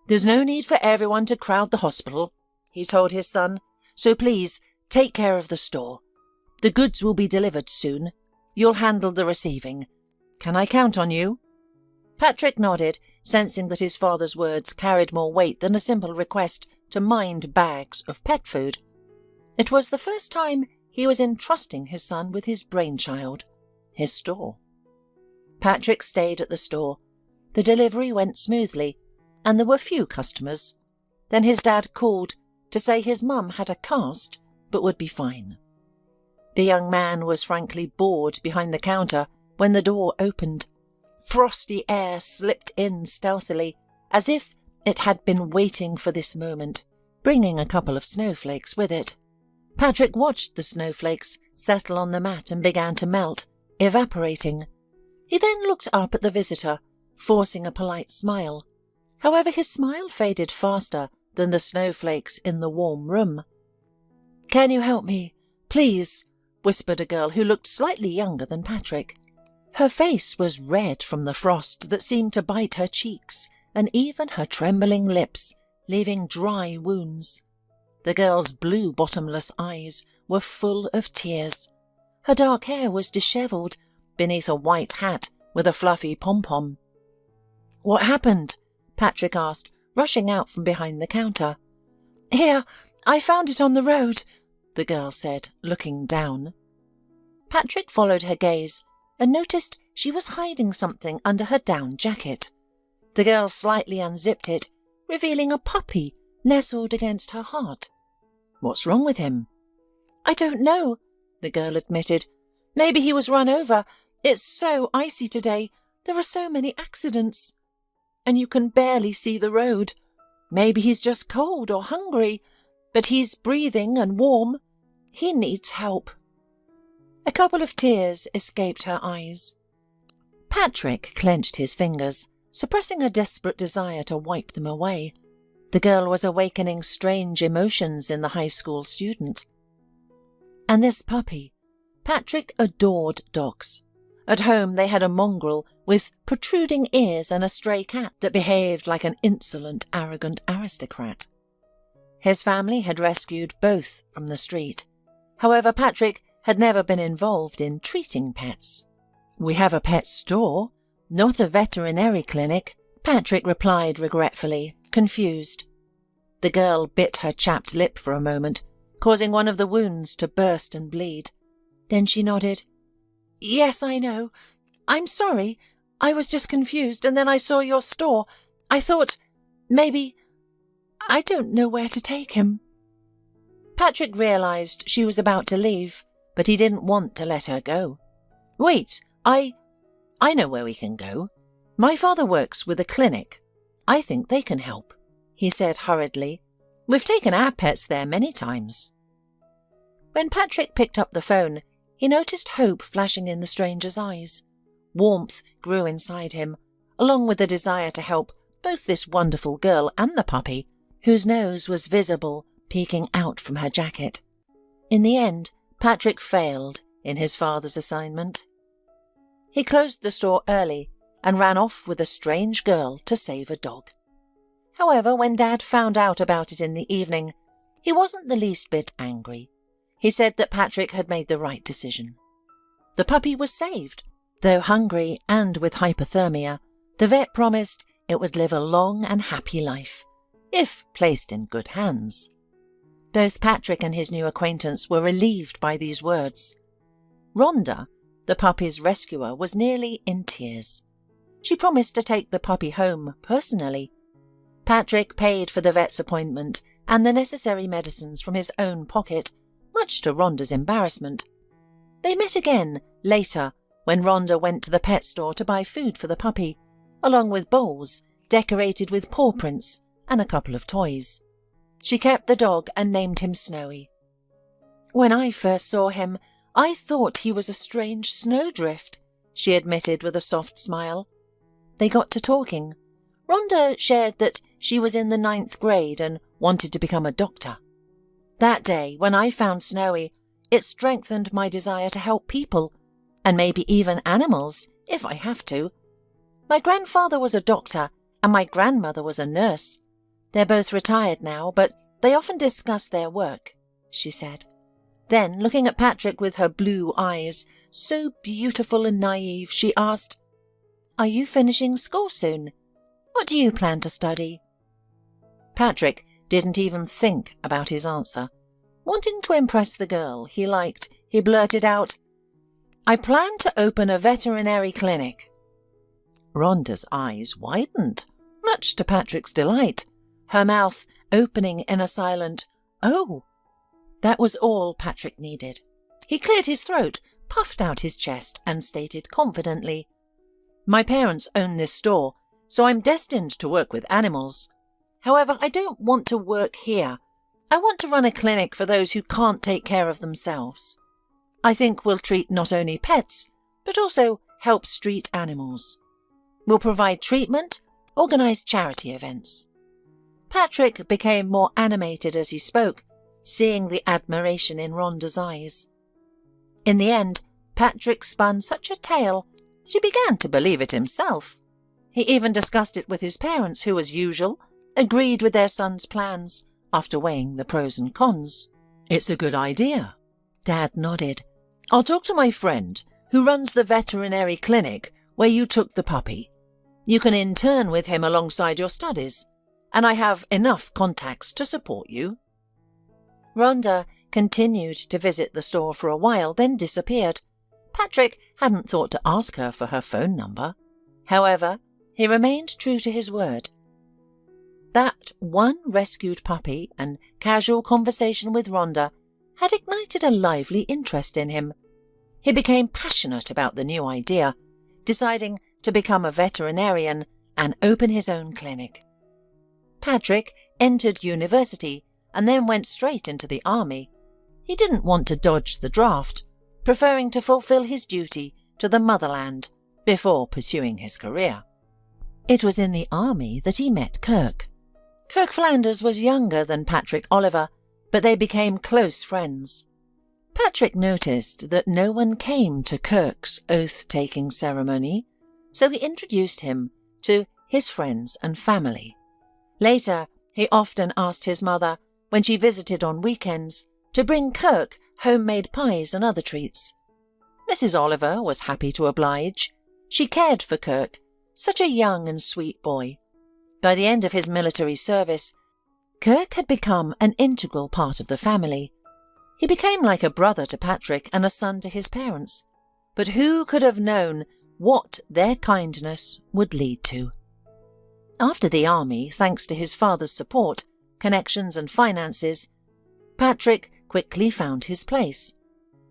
"There's no need for everyone to crowd the hospital," he told his son, "so please take care of the store. The goods will be delivered soon. You'll handle the receiving. Can I count on you?" Patrick nodded, sensing that his father's words carried more weight than a simple request to mind bags of pet food. It was the first time he was entrusting his son with his brainchild, his store. Patrick stayed at the store. The delivery went smoothly, and there were few customers. Then his dad called to say his mum had a cast but would be fine. The young man was frankly bored behind the counter when the door opened. Frosty air slipped in stealthily, as if it had been waiting for this moment, bringing a couple of snowflakes with it. Patrick watched the snowflakes settle on the mat and began to melt, evaporating. He then looked up at the visitor, forcing a polite smile. However, his smile faded faster than the snowflakes in the warm room. "Can you help me, please?" whispered a girl who looked slightly younger than Patrick. Her face was red from the frost that seemed to bite her cheeks and even her trembling lips, leaving dry wounds. The girl's blue bottomless eyes were full of tears. Her dark hair was dishevelled beneath a white hat with a fluffy pom-pom. "What happened?" Patrick asked, rushing out from behind the counter. "Here, I found it on the road," the girl said, looking down. Patrick followed her gaze and noticed she was hiding something under her down jacket. The girl slightly unzipped it, revealing a puppy nestled against her heart. "What's wrong with him?" "I don't know," the girl admitted. "Maybe he was run over. It's so icy today. There are so many accidents. And you can barely see the road. Maybe he's just cold or hungry, but he's breathing and warm. He needs help." A couple of tears escaped her eyes. Patrick clenched his fingers, suppressing a desperate desire to wipe them away. The girl was awakening strange emotions in the high school student. And this puppy. Patrick adored dogs. At home they had a mongrel with protruding ears and a stray cat that behaved like an insolent, arrogant aristocrat. His family had rescued both from the street. However, Patrick had never been involved in treating pets. "We have a pet store, not a veterinary clinic," Patrick replied regretfully, confused. The girl bit her chapped lip for a moment, causing one of the wounds to burst and bleed. Then she nodded. "Yes, I know. I'm sorry. I was just confused, and then I saw your store. I thought, maybe... I don't know where to take him." Patrick realized she was about to leave, but he didn't want to let her go. "Wait, I know where we can go. My father works with a clinic. I think they can help," he said hurriedly. "We've taken our pets there many times." When Patrick picked up the phone, he noticed hope flashing in the stranger's eyes. Warmth grew inside him, along with the desire to help both this wonderful girl and the puppy, whose nose was visible peeking out from her jacket. In the end, Patrick failed in his father's assignment. He closed the store early and ran off with a strange girl to save a dog. However, when Dad found out about it in the evening, he wasn't the least bit angry. He said that Patrick had made the right decision. The puppy was saved. Though hungry and with hypothermia, the vet promised it would live a long and happy life, if placed in good hands. Both Patrick and his new acquaintance were relieved by these words. Rhonda, the puppy's rescuer, was nearly in tears. She promised to take the puppy home personally. Patrick paid for the vet's appointment and the necessary medicines from his own pocket, much to Rhonda's embarrassment. They met again later when Rhonda went to the pet store to buy food for the puppy, along with bowls decorated with paw prints and a couple of toys. She kept the dog and named him Snowy. "When I first saw him, I thought he was a strange snowdrift," she admitted with a soft smile. They got to talking. Rhonda shared that she was in the 9th grade and wanted to become a doctor. That day, when I found Snowy, it strengthened my desire to help people, and maybe even animals, if I have to. My grandfather was a doctor, and my grandmother was a nurse. They're both retired now, but they often discuss their work," she said. Then, looking at Patrick with her blue eyes, so beautiful and naive, she asked, "Are you finishing school soon? What do you plan to study?" Patrick didn't even think about his answer. Wanting to impress the girl he liked, he blurted out, "I plan to open a veterinary clinic." Rhonda's eyes widened, much to Patrick's delight, her mouth opening in a silent, "Oh." That was all Patrick needed. He cleared his throat, puffed out his chest, and stated confidently, "My parents own this store, so I'm destined to work with animals. However, I don't want to work here. I want to run a clinic for those who can't take care of themselves. I think we'll treat not only pets, but also help street animals. We'll provide treatment, organize charity events." Patrick became more animated as he spoke, seeing the admiration in Rhonda's eyes. In the end, Patrick spun such a tale that he began to believe it himself. He even discussed it with his parents, who, as usual, agreed with their son's plans after weighing the pros and cons. "It's a good idea," Dad nodded. "I'll talk to my friend who runs the veterinary clinic where you took the puppy. You can intern with him alongside your studies, and I have enough contacts to support you." Rhonda continued to visit the store for a while, then disappeared. Patrick hadn't thought to ask her for her phone number. However, he remained true to his word. That one rescued puppy and casual conversation with Rhonda had ignited a lively interest in him. He became passionate about the new idea, deciding to become a veterinarian and open his own clinic. Patrick entered university and then went straight into the army. He didn't want to dodge the draft, preferring to fulfill his duty to the motherland before pursuing his career. It was in the army that he met Kirk. Kirk Flanders was younger than Patrick Oliver, but they became close friends. Patrick noticed that no one came to Kirk's oath-taking ceremony, so he introduced him to his friends and family. Later, he often asked his mother, when she visited on weekends, to bring Kirk homemade pies and other treats. Mrs. Oliver was happy to oblige. She cared for Kirk, such a young and sweet boy. By the end of his military service, Kirk had become an integral part of the family. He became like a brother to Patrick and a son to his parents. But who could have known what their kindness would lead to? After the army, thanks to his father's support, connections and finances, Patrick quickly found his place.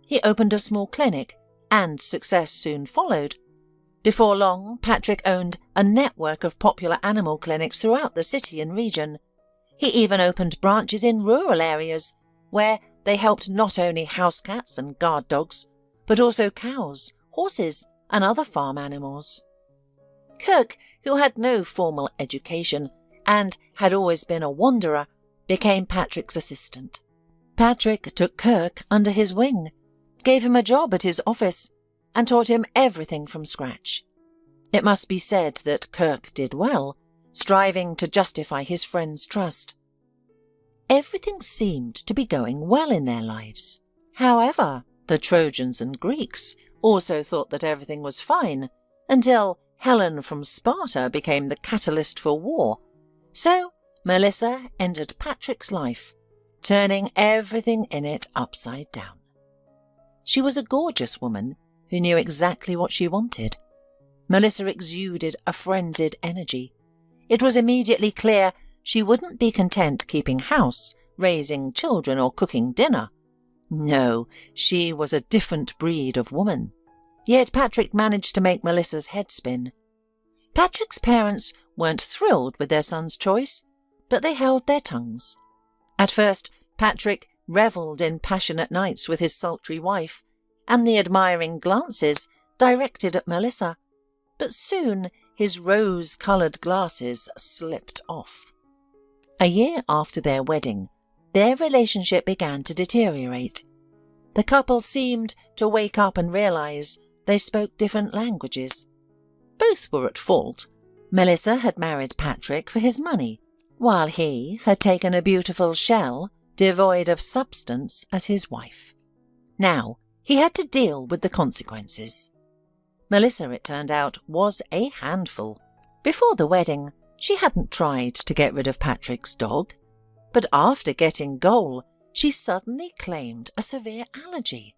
He opened a small clinic, and success soon followed. Before long, Patrick owned a network of popular animal clinics throughout the city and region. He even opened branches in rural areas where they helped not only house cats and guard dogs, but also cows, horses, and other farm animals. Kirk, who had no formal education and had always been a wanderer, became Patrick's assistant. Patrick took Kirk under his wing, gave him a job at his office, and taught him everything from scratch. It must be said that Kirk did well, striving to justify his friend's trust. Everything seemed to be going well in their lives. However, the Trojans and Greeks also thought that everything was fine, until Helen from Sparta became the catalyst for war. So Melissa entered Patrick's life, turning everything in it upside down. She was a gorgeous woman who knew exactly what she wanted. Melissa exuded a frenzied energy. It was immediately clear she wouldn't be content keeping house, raising children, or cooking dinner. No, she was a different breed of woman. Yet Patrick managed to make Melissa's head spin. Patrick's parents weren't thrilled with their son's choice, but they held their tongues. At first, Patrick revelled in passionate nights with his sultry wife and the admiring glances directed at Melissa, but soon his rose-coloured glasses slipped off. A year after their wedding, their relationship began to deteriorate. The couple seemed to wake up and realise they spoke different languages. Both were at fault. Melissa had married Patrick for his money, while he had taken a beautiful shell, devoid of substance, as his wife. Now he had to deal with the consequences. Melissa, it turned out, was a handful. Before the wedding, she hadn't tried to get rid of Patrick's dog, but after getting Goal, she suddenly claimed a severe allergy.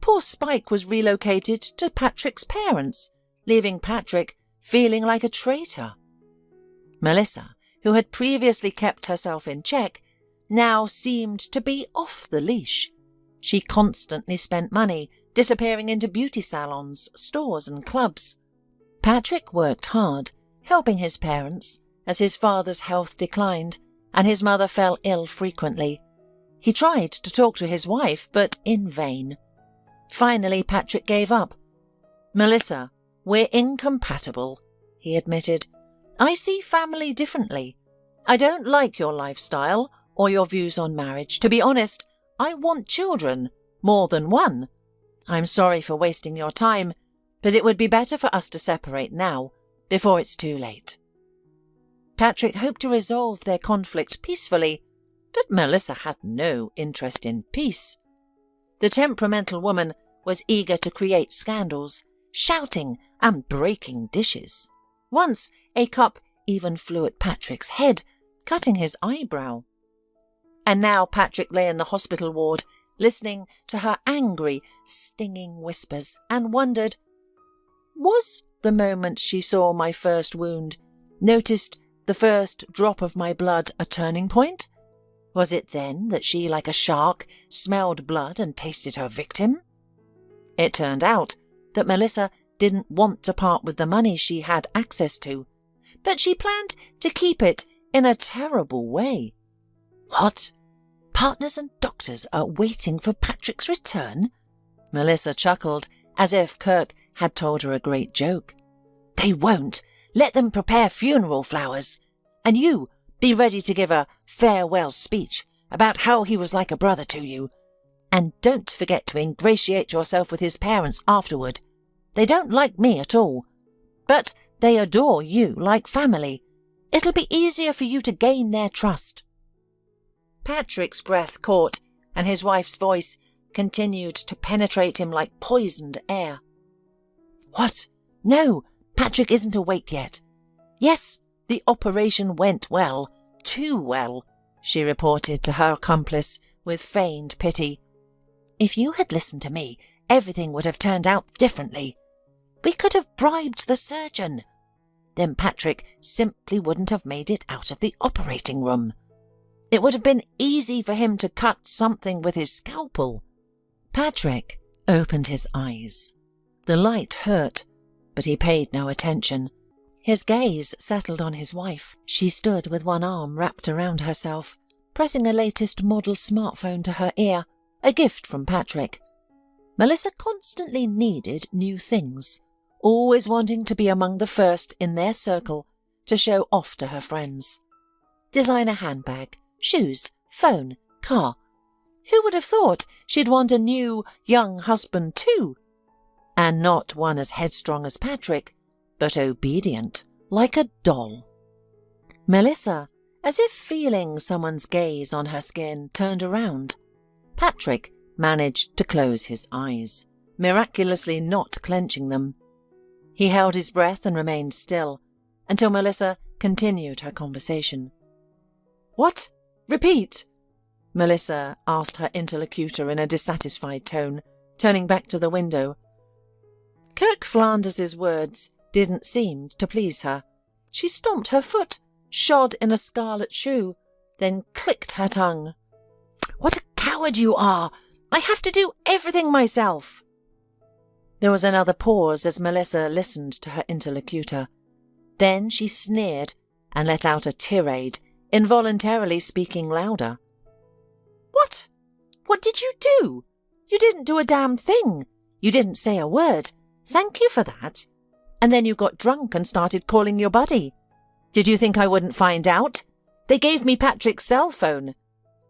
Poor Spike was relocated to Patrick's parents, leaving Patrick feeling like a traitor. Melissa, who had previously kept herself in check, now seemed to be off the leash. She constantly spent money, disappearing into beauty salons, stores and clubs. Patrick worked hard, helping his parents, as his father's health declined and his mother fell ill frequently. He tried to talk to his wife, but in vain. Finally, Patrick gave up. "Melissa, we're incompatible," he admitted. "I see family differently. I don't like your lifestyle or your views on marriage. To be honest, I want children, more than one. I'm sorry for wasting your time, but it would be better for us to separate now, before it's too late." Patrick hoped to resolve their conflict peacefully, but Melissa had no interest in peace. The temperamental woman was eager to create scandals, shouting and breaking dishes. Once, a cup even flew at Patrick's head, cutting his eyebrow. And now Patrick lay in the hospital ward, listening to her angry, stinging whispers, and wondered, was the moment she saw my first wound, noticed the first drop of my blood, a turning point? Was it then that she, like a shark, smelled blood and tasted her victim? It turned out that Melissa didn't want to part with the money she had access to, but she planned to keep it in a terrible way. What? Partners and doctors are waiting for Patrick's return? Melissa chuckled, as if Kirk had told her a great joke. "They won't. Let them prepare funeral flowers. And you, be ready to give a farewell speech about how he was like a brother to you. And don't forget to ingratiate yourself with his parents afterward. They don't like me at all, but they adore you like family. It'll be easier for you to gain their trust." Patrick's breath caught, and his wife's voice continued to penetrate him like poisoned air. "What? No, Patrick isn't awake yet. Yes, the operation went well, too well," she reported to her accomplice with feigned pity. "If you had listened to me, everything would have turned out differently. We could have bribed the surgeon. Then Patrick simply wouldn't have made it out of the operating room. It would have been easy for him to cut something with his scalpel." Patrick opened his eyes. The light hurt, but he paid no attention. His gaze settled on his wife. She stood with one arm wrapped around herself, pressing a latest model smartphone to her ear, a gift from Patrick. Melissa constantly needed new things, always wanting to be among the first in their circle to show off to her friends. Designer handbag, shoes, phone, car. Who would have thought she'd want a new, young husband too? And not one as headstrong as Patrick, but obedient, like a doll. Melissa, as if feeling someone's gaze on her skin, turned around. Patrick managed to close his eyes, miraculously not clenching them. He held his breath and remained still, until Melissa continued her conversation. "What? Repeat," Melissa asked her interlocutor in a dissatisfied tone, turning back to the window. Kirk Flanders's words didn't seem to please her. She stomped her foot, shod in a scarlet shoe, then clicked her tongue. "What a coward you are! I have to do everything myself." There was another pause as Melissa listened to her interlocutor. Then she sneered and let out a tirade, involuntarily speaking louder. "What? What did you do? You didn't do a damn thing. You didn't say a word. Thank you for that. And then you got drunk and started calling your buddy. Did you think I wouldn't find out? They gave me Patrick's cell phone.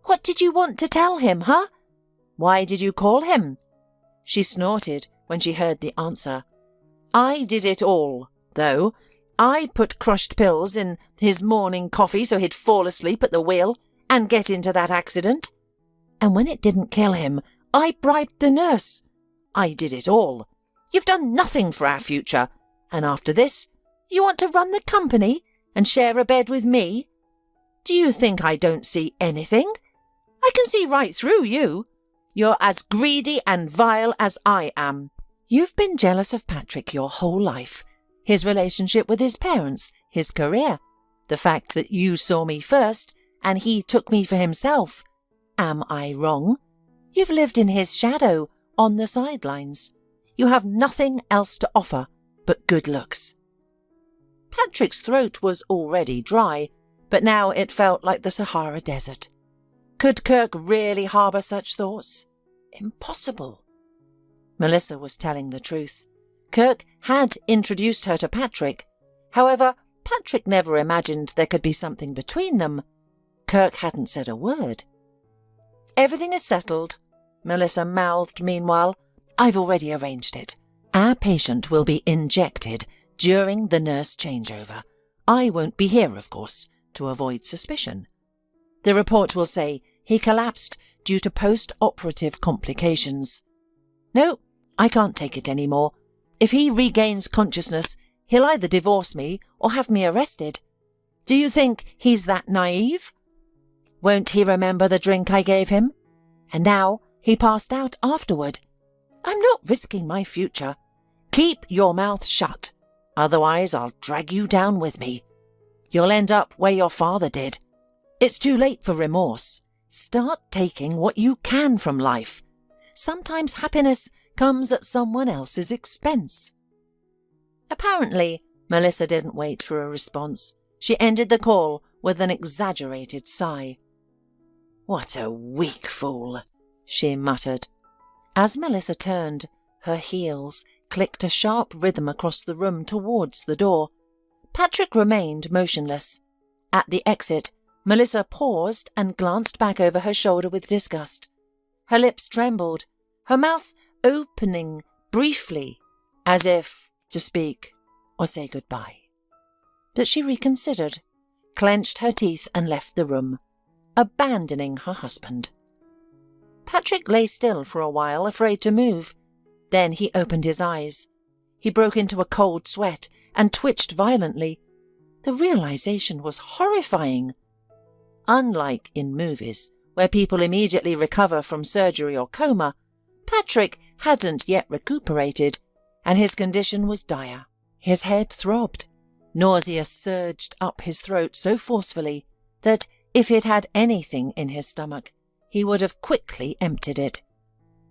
What did you want to tell him, huh? Why did you call him?" She snorted when she heard the answer. "I did it all, though. I put crushed pills in his morning coffee so he'd fall asleep at the wheel and get into that accident. And when it didn't kill him, I bribed the nurse. I did it all. You've done nothing for our future, and after this, you want to run the company and share a bed with me? Do you think I don't see anything? I can see right through you. You're as greedy and vile as I am. You've been jealous of Patrick your whole life. His relationship with his parents, his career, the fact that you saw me first and he took me for himself. Am I wrong? You've lived in his shadow, on the sidelines. You have nothing else to offer but good looks." Patrick's throat was already dry, but now it felt like the Sahara Desert. Could Kirk really harbour such thoughts? Impossible. Melissa was telling the truth. Kirk had introduced her to Patrick. However, Patrick never imagined there could be something between them. Kirk hadn't said a word. "Everything is settled," Melissa mouthed meanwhile. "I've already arranged it. Our patient will be injected during the nurse changeover. I won't be here, of course, to avoid suspicion. The report will say he collapsed due to post-operative complications. No, I can't take it anymore. If he regains consciousness, he'll either divorce me or have me arrested. Do you think he's that naive? Won't he remember the drink I gave him? And now he passed out afterward. I'm not risking my future. Keep your mouth shut, otherwise I'll drag you down with me. You'll end up where your father did. It's too late for remorse. Start taking what you can from life. Sometimes happiness comes at someone else's expense." Apparently, Melissa didn't wait for a response. She ended the call with an exaggerated sigh. "What a weak fool," she muttered. As Melissa turned, her heels clicked a sharp rhythm across the room towards the door. Patrick remained motionless. At the exit, Melissa paused and glanced back over her shoulder with disgust. Her lips trembled, her mouth opening briefly, as if to speak or say goodbye. But she reconsidered, clenched her teeth and left the room, abandoning her husband. Patrick lay still for a while, afraid to move. Then he opened his eyes. He broke into a cold sweat and twitched violently. The realization was horrifying. Unlike in movies, where people immediately recover from surgery or coma, Patrick hadn't yet recuperated, and his condition was dire. His head throbbed. Nausea surged up his throat so forcefully that if it had anything in his stomach, he would have quickly emptied it.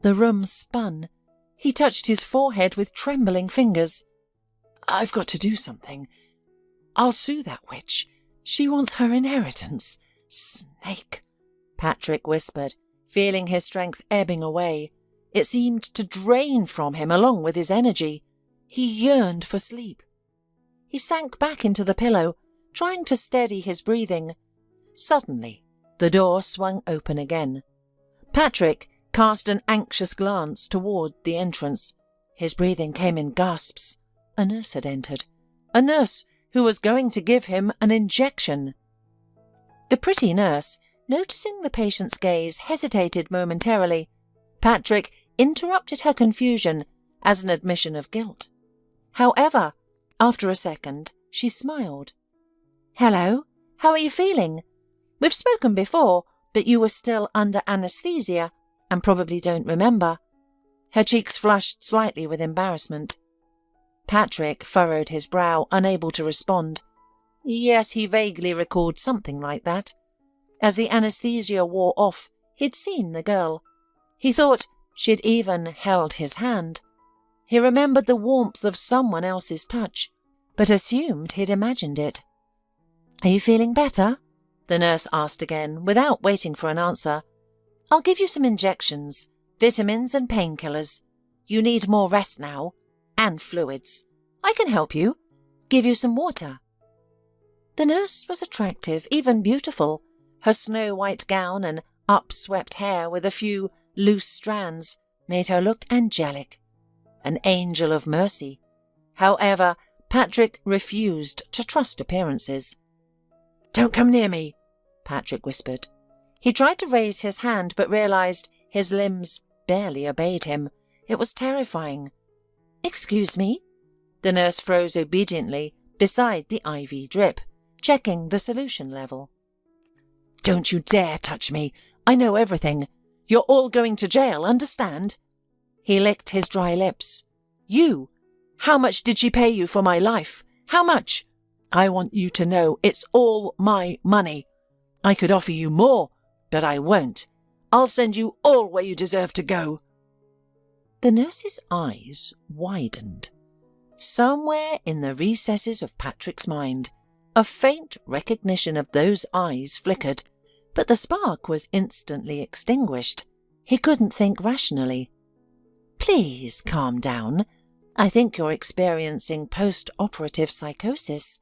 The room spun. He touched his forehead with trembling fingers. "I've got to do something. I'll sue that witch. She wants her inheritance. Snake," Patrick whispered, feeling his strength ebbing away. It seemed to drain from him along with his energy. He yearned for sleep. He sank back into the pillow, trying to steady his breathing. Suddenly, the door swung open again. Patrick cast an anxious glance toward the entrance. His breathing came in gasps. A nurse had entered. A nurse who was going to give him an injection. The pretty nurse, noticing the patient's gaze, hesitated momentarily. Patrick interrupted her confusion as an admission of guilt. However, after a second, she smiled. "Hello, how are you feeling? We've spoken before, but you were still under anesthesia and probably don't remember." Her cheeks flushed slightly with embarrassment. Patrick furrowed his brow, unable to respond. Yes, he vaguely recalled something like that. As the anesthesia wore off, he'd seen the girl. He thought she'd even held his hand. He remembered the warmth of someone else's touch, but assumed he'd imagined it. "Are you feeling better?" the nurse asked again, without waiting for an answer. "I'll give you some injections, vitamins and painkillers. You need more rest now, and fluids. I can help you. Give you some water." The nurse was attractive, even beautiful. Her snow-white gown and upswept hair with a few loose strands made her look angelic. An angel of mercy. However, Patrick refused to trust appearances. "Don't come near me," Patrick whispered. He tried to raise his hand but realized his limbs barely obeyed him. It was terrifying. "Excuse me?" The nurse froze obediently beside the IV drip, checking the solution level. "Don't you dare touch me. I know everything. You're all going to jail, understand?" He licked his dry lips. "You? How much did she pay you for my life? How much? I want you to know it's all my money. I could offer you more, but I won't. I'll send you all where you deserve to go." The nurse's eyes widened. Somewhere in the recesses of Patrick's mind, a faint recognition of those eyes flickered, but the spark was instantly extinguished. He couldn't think rationally. "Please calm down. I think you're experiencing post-operative psychosis.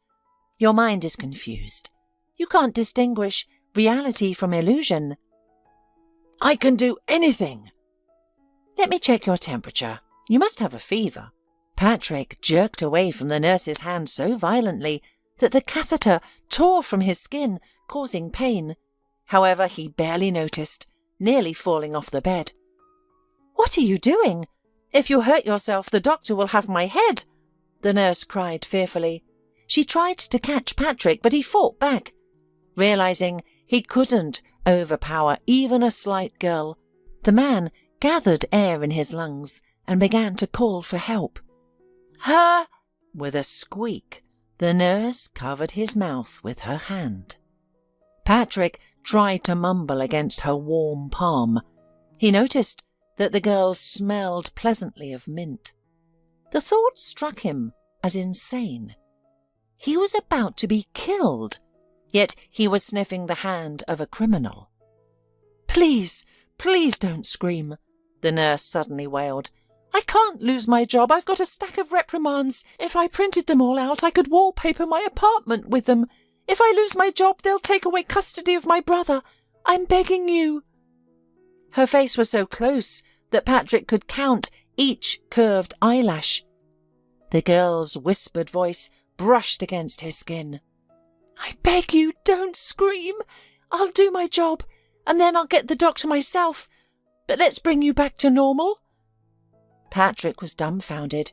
Your mind is confused. You can't distinguish reality from illusion." "I can do anything." "Let me check your temperature. You must have a fever." Patrick jerked away from the nurse's hand so violently that the catheter tore from his skin, causing pain. However, he barely noticed, nearly falling off the bed. "What are you doing? If you hurt yourself, the doctor will have my head," the nurse cried fearfully. She tried to catch Patrick, but he fought back. Realizing he couldn't overpower even a slight girl, the man gathered air in his lungs and began to call for help. "Her!" With a squeak, the nurse covered his mouth with her hand. Patrick tried to mumble against her warm palm. He noticed that the girl smelled pleasantly of mint. The thought struck him as insane. He was about to be killed, yet he was sniffing the hand of a criminal. "Please, please don't scream," the nurse suddenly wailed. "I can't lose my job. I've got a stack of reprimands. If I printed them all out, I could wallpaper my apartment with them. If I lose my job, they'll take away custody of my brother. I'm begging you." Her face was so close that Patrick could count each curved eyelash. The girl's whispered voice brushed against his skin. "I beg you, don't scream. I'll do my job, and then I'll get the doctor myself. But let's bring you back to normal." Patrick was dumbfounded.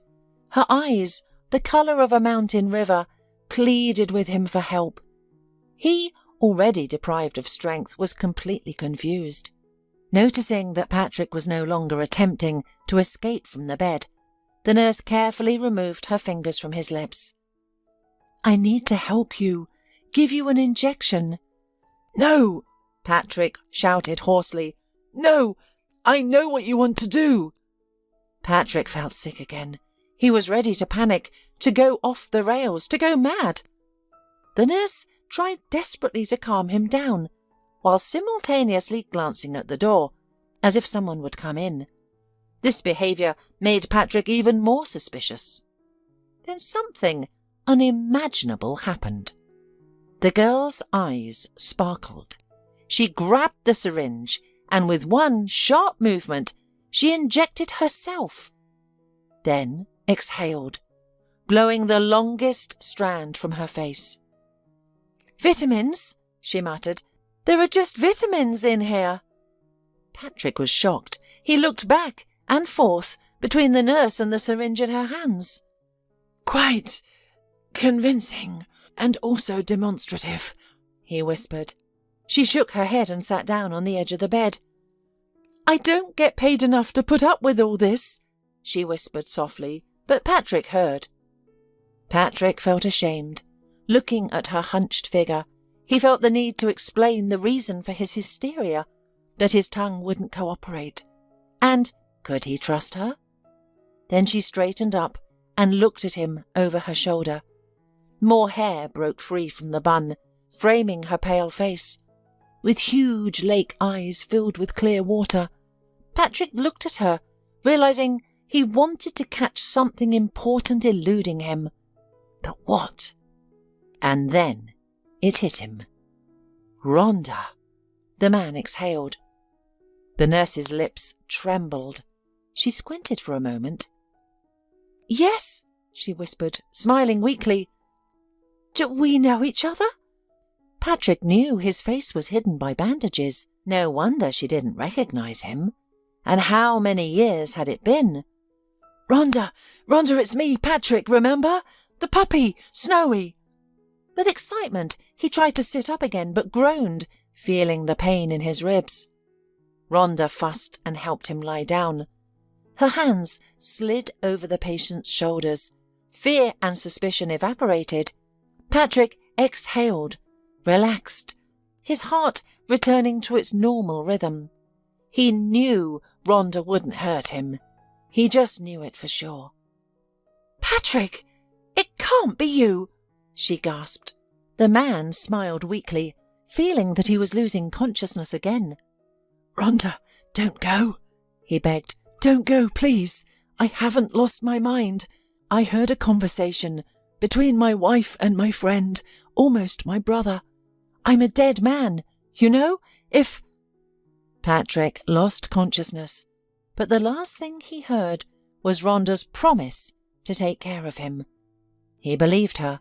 Her eyes, the colour of a mountain river, pleaded with him for help. He, already deprived of strength, was completely confused. Noticing that Patrick was no longer attempting to escape from the bed, the nurse carefully removed her fingers from his lips. "I need to help you, give you an injection." "No!" Patrick shouted hoarsely. "No! I know what you want to do." Patrick felt sick again. He was ready to panic, to go off the rails, to go mad. The nurse tried desperately to calm him down, while simultaneously glancing at the door, as if someone would come in. This behaviour made Patrick even more suspicious. Then something unimaginable happened. The girl's eyes sparkled. She grabbed the syringe, and with one sharp movement, she injected herself. Then exhaled, blowing the longest strand from her face. "Vitamins," she muttered. "There are just vitamins in here." Patrick was shocked. He looked back and forth between the nurse and the syringe in her hands. "Quite convincing and also demonstrative," he whispered. She shook her head and sat down on the edge of the bed. "I don't get paid enough to put up with all this," she whispered softly, but Patrick heard. Patrick felt ashamed. Looking at her hunched figure, he felt the need to explain the reason for his hysteria, but his tongue wouldn't cooperate. And could he trust her? Then she straightened up and looked at him over her shoulder. More hair broke free from the bun, framing her pale face. With huge lake eyes filled with clear water, Patrick looked at her, realizing he wanted to catch something important eluding him. But what? And then it hit him. "Rhonda!" The man exhaled. The nurse's lips trembled. She squinted for a moment. "Yes," she whispered, smiling weakly. "Do we know each other?" Patrick knew his face was hidden by bandages. No wonder she didn't recognize him. And how many years had it been? "Rhonda, it's me, Patrick, remember? The puppy, Snowy." With excitement, he tried to sit up again, but groaned, feeling the pain in his ribs. Rhonda fussed and helped him lie down. Her hands slid over the patient's shoulders. Fear and suspicion evaporated. Patrick exhaled, relaxed, his heart returning to its normal rhythm. He knew Rhonda wouldn't hurt him. He just knew it for sure. "Patrick, it can't be you," she gasped. The man smiled weakly, feeling that he was losing consciousness again. "Rhonda, don't go," he begged. "Don't go, please. I haven't lost my mind. I heard a conversation between my wife and my friend, almost my brother. I'm a dead man, you know, if—" Patrick lost consciousness, but the last thing he heard was Rhonda's promise to take care of him. He believed her.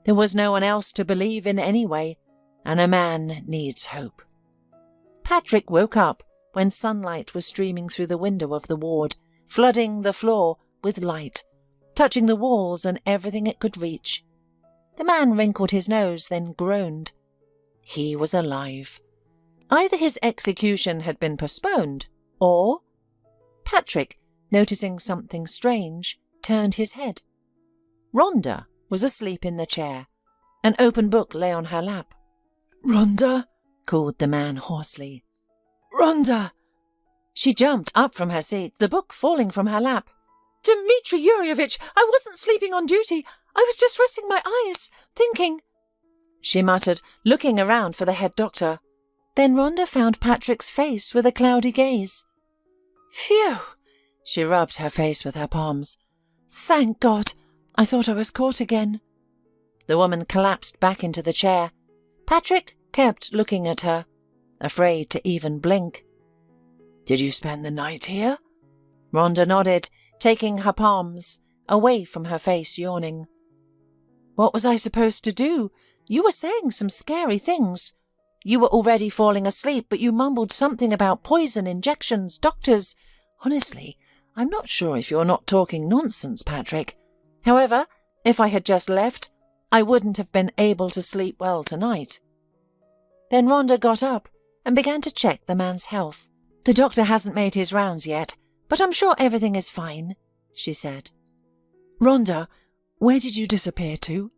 There was no one else to believe in anyway, and a man needs hope. Patrick woke up when sunlight was streaming through the window of the ward, flooding the floor with light, touching the walls and everything it could reach. The man wrinkled his nose, then groaned. He was alive. Either his execution had been postponed, or— Patrick, noticing something strange, turned his head. Rhonda was asleep in the chair. An open book lay on her lap. "Rhonda," called the man hoarsely. "Rhonda!" She jumped up from her seat, the book falling from her lap. "Dmitri Yuryevich, I wasn't sleeping on duty. I was just resting my eyes, thinking," she muttered, looking around for the head doctor. Then Rhonda found Patrick's face with a cloudy gaze. "Phew!" She rubbed her face with her palms. "Thank God! I thought I was caught again." The woman collapsed back into the chair. Patrick kept looking at her, afraid to even blink. "Did you spend the night here?" Rhonda nodded, taking her palms away from her face, yawning. "What was I supposed to do? You were saying some scary things. You were already falling asleep, but you mumbled something about poison, injections, doctors. Honestly, I'm not sure if you're not talking nonsense, Patrick. However, if I had just left, I wouldn't have been able to sleep well tonight." Then Rhonda got up and began to check the man's health. "The doctor hasn't made his rounds yet, but I'm sure everything is fine," she said. "Rhonda, where did you disappear to?"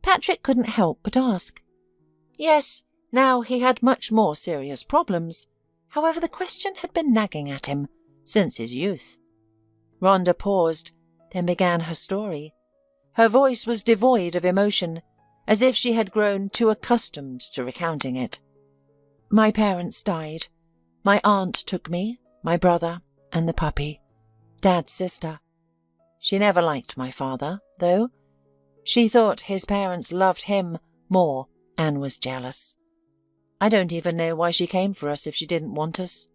Patrick couldn't help but ask. Yes, now he had much more serious problems. However, the question had been nagging at him since his youth. Rhonda paused, then began her story. Her voice was devoid of emotion, as if she had grown too accustomed to recounting it. "My parents died. My aunt took me, my brother, and the puppy, Dad's sister. She never liked my father, though. She thought his parents loved him more and was jealous. I don't even know why she came for us if she didn't want us.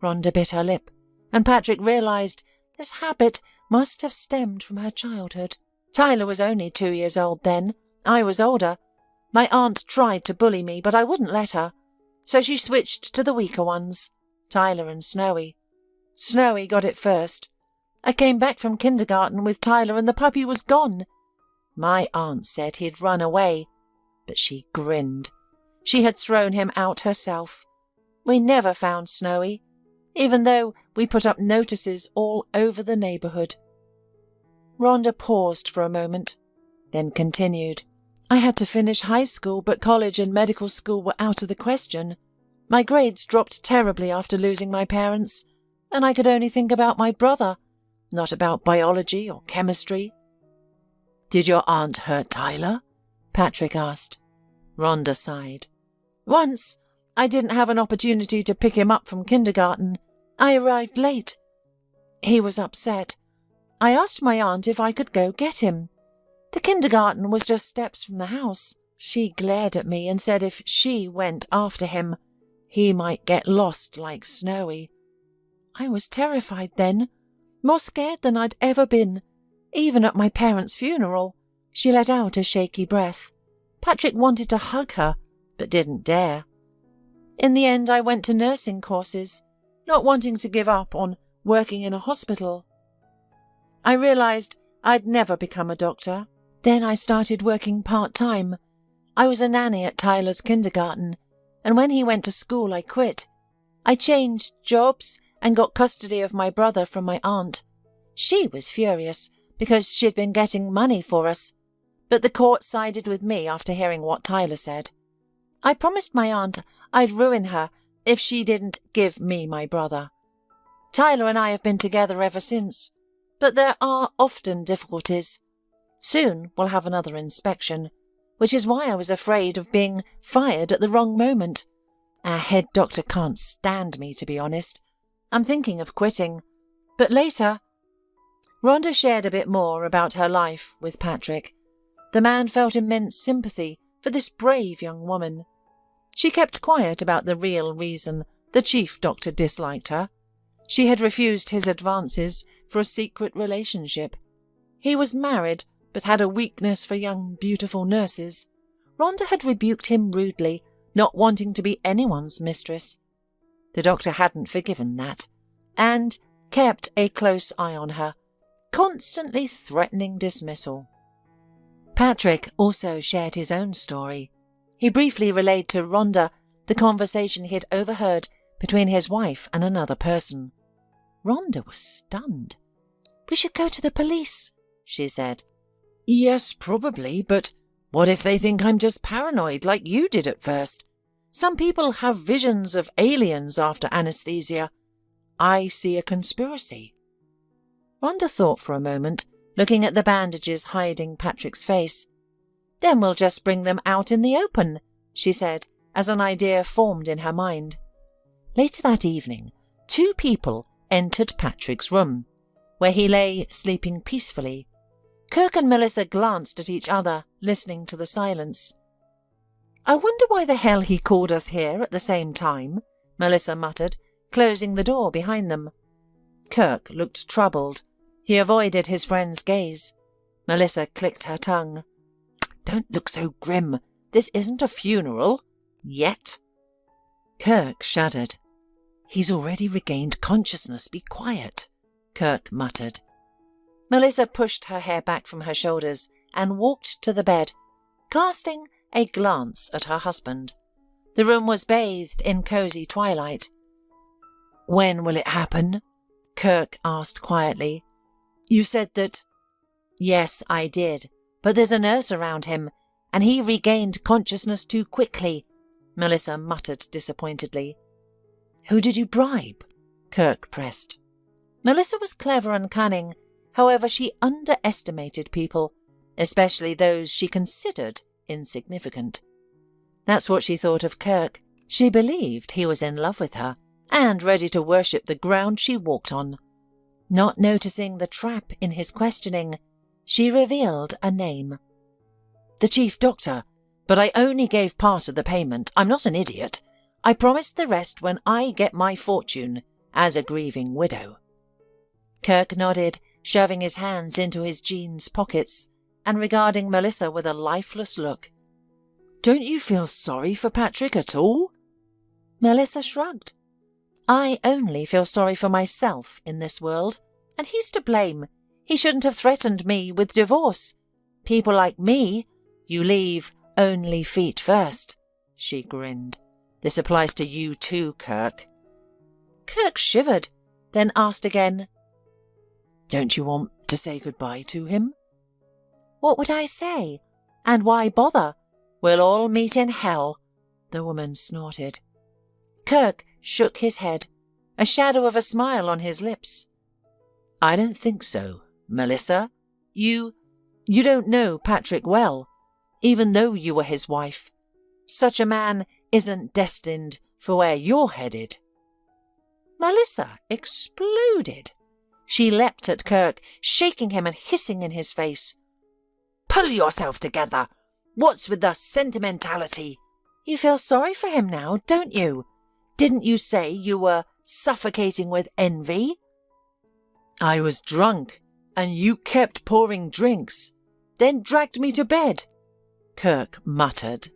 Rhonda bit her lip, and Patrick realised this habit must have stemmed from her childhood. Tyler was only 2 years old then. I was older. My aunt tried to bully me, but I wouldn't let her, so she switched to the weaker ones, Tyler and Snowy. Snowy got it first. I came back from kindergarten with Tyler and the puppy was gone. My aunt said he'd run away, but she grinned. She had thrown him out herself. We never found Snowy, even though we put up notices all over the neighbourhood. Rhonda paused for a moment, then continued. I had to finish high school, but college and medical school were out of the question. My grades dropped terribly after losing my parents, and I could only think about my brother, not about biology or chemistry. Did your aunt hurt Tyler? Patrick asked. Rhonda sighed. Once, I didn't have an opportunity to pick him up from kindergarten. I arrived late. He was upset. I asked my aunt if I could go get him. The kindergarten was just steps from the house. She glared at me and said if she went after him, he might get lost like Snowy. I was terrified then, more scared than I'd ever been. Even at my parents' funeral, she let out a shaky breath. Patrick wanted to hug her, but didn't dare. In the end, I went to nursing courses, not wanting to give up on working in a hospital. I realised I'd never become a doctor. Then I started working part-time. I was a nanny at Tyler's kindergarten, and when he went to school, I quit. I changed jobs and got custody of my brother from my aunt. She was furious because she'd been getting money for us, but the court sided with me after hearing what Tyler said. I promised my aunt I'd ruin her if she didn't give me my brother. Tyler and I have been together ever since, but there are often difficulties. Soon we'll have another inspection, which is why I was afraid of being fired at the wrong moment. Our head doctor can't stand me, to be honest. I'm thinking of quitting, but later. Rhonda shared a bit more about her life with Patrick. The man felt immense sympathy for this brave young woman. She kept quiet about the real reason the chief doctor disliked her. She had refused his advances for a secret relationship. He was married, but had a weakness for young, beautiful nurses. Rhonda had rebuked him rudely, not wanting to be anyone's mistress. The doctor hadn't forgiven that, and kept a close eye on her, constantly threatening dismissal. Patrick also shared his own story. He briefly relayed to Rhonda the conversation he had overheard between his wife and another person. Rhonda was stunned. "We should go to the police," she said. "Yes, probably, but what if they think I'm just paranoid like you did at first? Some people have visions of aliens after anesthesia. I see a conspiracy." Rhonda thought for a moment, looking at the bandages hiding Patrick's face. "Then we'll just bring them out in the open," she said, as an idea formed in her mind. Later that evening, 2 people entered Patrick's room, where he lay sleeping peacefully. Kirk and Melissa glanced at each other, listening to the silence. "I wonder why the hell he called us here at the same time," Melissa muttered, closing the door behind them. Kirk looked troubled. He avoided his friend's gaze. Melissa clicked her tongue. "Don't look so grim. This isn't a funeral. Yet." Kirk shuddered. "He's already regained consciousness. Be quiet," Kirk muttered. Melissa pushed her hair back from her shoulders and walked to the bed, casting a glance at her husband. The room was bathed in cosy twilight. "When will it happen?" Kirk asked quietly. "You said that—" "Yes, I did, but there's a nurse around him, and he regained consciousness too quickly," Melissa muttered disappointedly. "Who did you bribe?" Kirk pressed. Melissa was clever and cunning. However, she underestimated people, especially those she considered insignificant. That's what she thought of Kirk. She believed he was in love with her, and ready to worship the ground she walked on. Not noticing the trap in his questioning, she revealed a name. "The chief doctor, but I only gave part of the payment. I'm not an idiot. I promised the rest when I get my fortune as a grieving widow." Kirk nodded, shoving his hands into his jeans pockets and regarding Melissa with a lifeless look. "Don't you feel sorry for Patrick at all?" Melissa shrugged. "I only feel sorry for myself in this world, and he's to blame. He shouldn't have threatened me with divorce. People like me, you leave only feet first." She grinned. "This applies to you too, Kirk." Kirk shivered, then asked again, "Don't you want to say goodbye to him?" "What would I say? And why bother? We'll all meet in hell," the woman snorted. Kirk shook his head, a shadow of a smile on his lips. "I don't think so, Melissa. You don't know Patrick well, even though you were his wife. Such a man isn't destined for where you're headed." Melissa exploded. She leapt at Kirk, shaking him and hissing in his face. "Pull yourself together. What's with the sentimentality? You feel sorry for him now, don't you? Didn't you say you were suffocating with envy?" "I was drunk, and you kept pouring drinks, then dragged me to bed," Kirk muttered.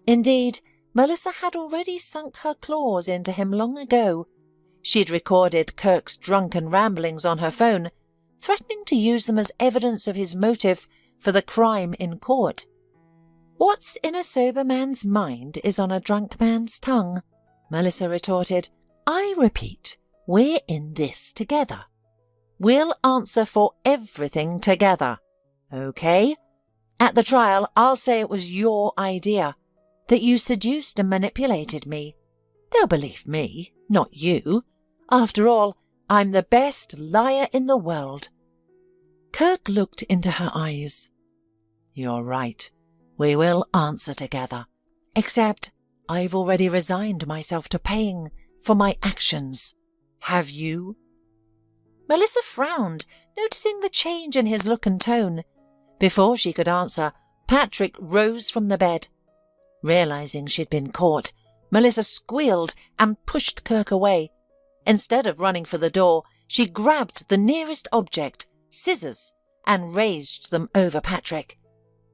Indeed, Melissa had already sunk her claws into him long ago. She'd recorded Kirk's drunken ramblings on her phone, threatening to use them as evidence of his motive for the crime in court. "What's in a sober man's mind is on a drunk man's tongue," Melissa retorted. "I repeat, we're in this together. We'll answer for everything together, okay? At the trial, I'll say it was your idea, that you seduced and manipulated me. They'll believe me, not you. After all, I'm the best liar in the world." Kirk looked into her eyes. "You're right. We will answer together. Except I've already resigned myself to paying for my actions. Have you?" Melissa frowned, noticing the change in his look and tone. Before she could answer, Patrick rose from the bed. Realizing she'd been caught, Melissa squealed and pushed Kirk away. Instead of running for the door, she grabbed the nearest object, scissors, and raised them over Patrick.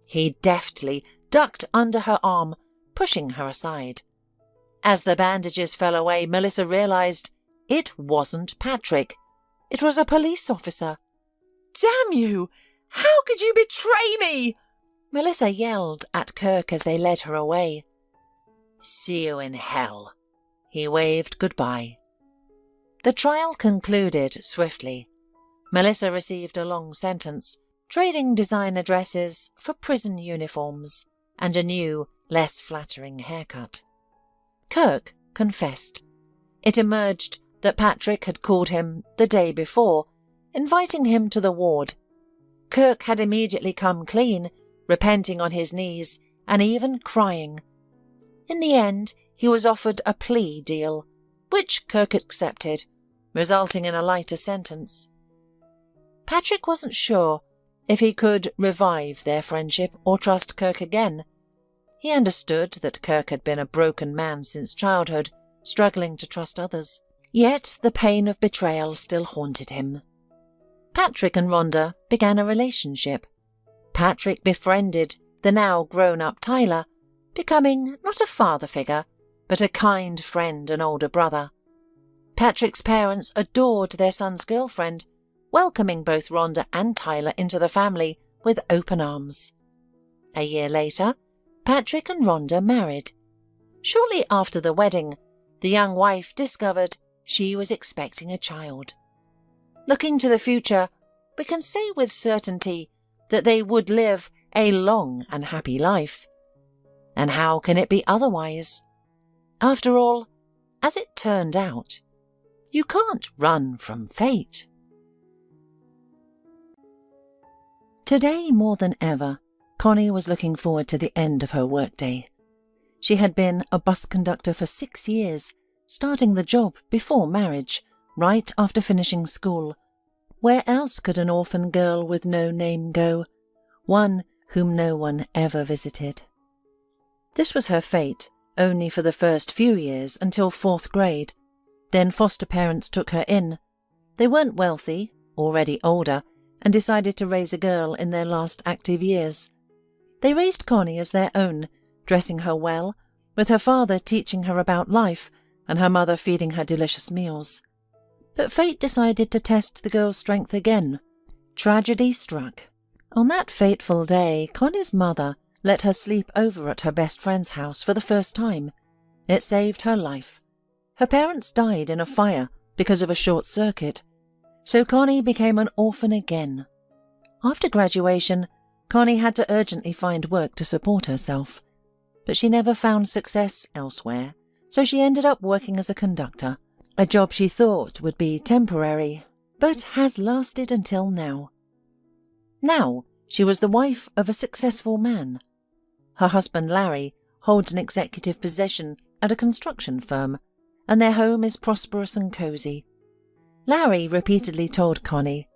He deftly ducked under her arm, pushing her aside. As the bandages fell away, Melissa realized it wasn't Patrick. It was a police officer. "Damn you! How could you betray me?" Melissa yelled at Kirk as they led her away. "See you in hell." He waved goodbye. The trial concluded swiftly. Melissa received a long sentence, trading designer dresses for prison uniforms and a new, less flattering haircut. Kirk confessed. It emerged that Patrick had called him the day before, inviting him to the ward. Kirk had immediately come clean, repenting on his knees and even crying. In the end, he was offered a plea deal, which Kirk accepted, resulting in a lighter sentence. Patrick wasn't sure if he could revive their friendship or trust Kirk again. He understood that Kirk had been a broken man since childhood, struggling to trust others. Yet the pain of betrayal still haunted him. Patrick and Rhonda began a relationship. Patrick befriended the now grown-up Tyler, becoming not a father figure, but a kind friend and older brother. Patrick's parents adored their son's girlfriend, welcoming both Rhonda and Tyler into the family with open arms. A year later, Patrick and Rhonda married. Shortly after the wedding, the young wife discovered she was expecting a child. Looking to the future, we can say with certainty that they would live a long and happy life. And how can it be otherwise? After all, as it turned out, you can't run from fate. Today, more than ever, Connie was looking forward to the end of her workday. She had been a bus conductor for 6 years, starting the job before marriage, right after finishing school. Where else could an orphan girl with no name go? One whom no one ever visited. This was her fate, only for the first few years until 4th grade. Then foster parents took her in. They weren't wealthy, already older, and decided to raise a girl in their last active years. They raised Connie as their own, dressing her well, with her father teaching her about life and her mother feeding her delicious meals. But fate decided to test the girl's strength again. Tragedy struck. On that fateful day, Connie's mother let her sleep over at her best friend's house for the first time. It saved her life. Her parents died in a fire because of a short circuit, so Connie became an orphan again. After graduation, Connie had to urgently find work to support herself, but she never found success elsewhere, so she ended up working as a conductor, a job she thought would be temporary, but has lasted until now. Now, she was the wife of a successful man. Her husband Larry holds an executive position at a construction firm, and their home is prosperous and cosy. Larry repeatedly told Connie,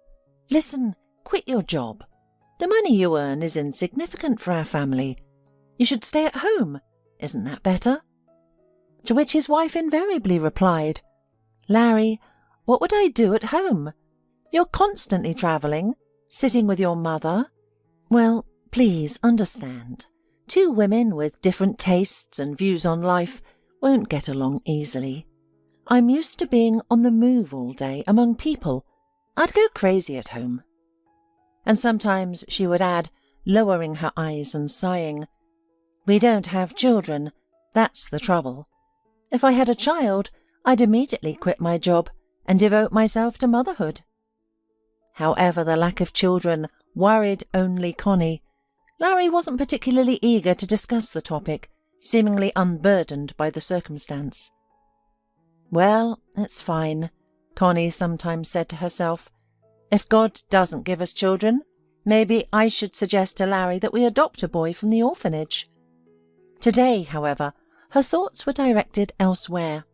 "Listen, quit your job. The money you earn is insignificant for our family. You should stay at home. Isn't that better?" To which his wife invariably replied, "Larry, what would I do at home? You're constantly travelling, sitting with your mother. Well, please understand. Two women with different tastes and views on life won't get along easily. I'm used to being on the move all day among people. I'd go crazy at home." And sometimes she would add, lowering her eyes and sighing, "We don't have children. That's the trouble. If I had a child, I'd immediately quit my job and devote myself to motherhood." However, the lack of children worried only Connie. Larry wasn't particularly eager to discuss the topic, seemingly unburdened by the circumstance. "Well, it's fine," Connie sometimes said to herself. "If God doesn't give us children, maybe I should suggest to Larry that we adopt a boy from the orphanage." Today, however, her thoughts were directed elsewhere.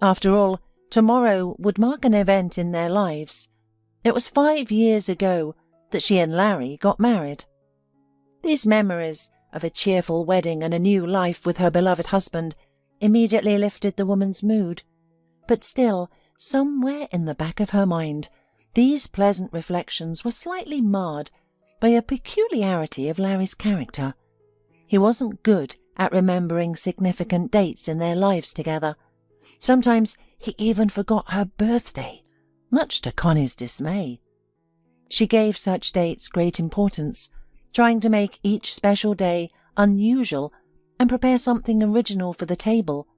After all, tomorrow would mark an event in their lives. It was 5 years ago that she and Larry got married. These memories of a cheerful wedding and a new life with her beloved husband immediately lifted the woman's mood. But still, somewhere in the back of her mind, these pleasant reflections were slightly marred by a peculiarity of Larry's character. He wasn't good at remembering significant dates in their lives together. Sometimes he even forgot her birthday, much to Connie's dismay. She gave such dates great importance, trying to make each special day unusual and prepare something original for the table.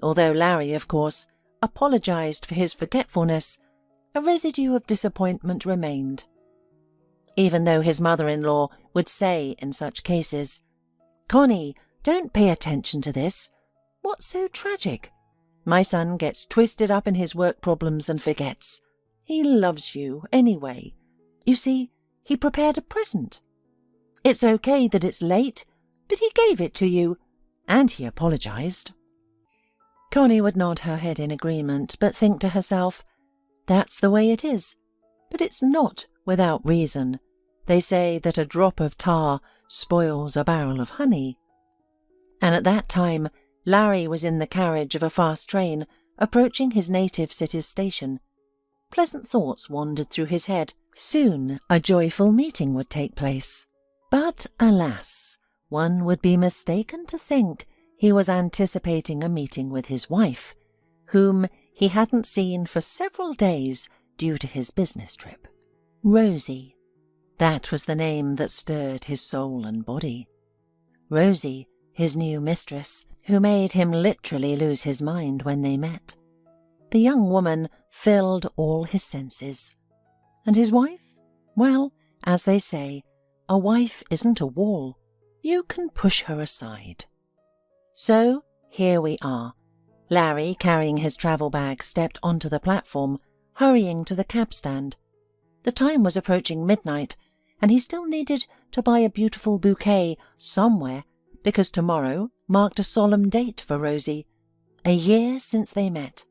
Although Larry, of course, apologized for his forgetfulness, a residue of disappointment remained. Even though his mother-in-law would say in such cases, "Connie, don't pay attention to this. What's so tragic? My son gets twisted up in his work problems and forgets. He loves you anyway. You see, he prepared a present. It's okay that it's late, but he gave it to you, and he apologized." Connie would nod her head in agreement, but think to herself, "That's the way it is. But it's not without reason. They say that a drop of tar spoils a barrel of honey." And at that time, Larry was in the carriage of a fast train, approaching his native city's station. Pleasant thoughts wandered through his head. Soon a joyful meeting would take place. But alas, one would be mistaken to think he was anticipating a meeting with his wife, whom he hadn't seen for several days due to his business trip. Rosie. That was the name that stirred his soul and body. Rosie, his new mistress, who made him literally lose his mind when they met. The young woman filled all his senses. And his wife? Well, as they say, a wife isn't a wall. You can push her aside. So, here we are. Larry, carrying his travel bag, stepped onto the platform, hurrying to the cab stand. The time was approaching midnight, and he still needed to buy a beautiful bouquet somewhere, because tomorrow marked a solemn date for Rosie, A year since they met.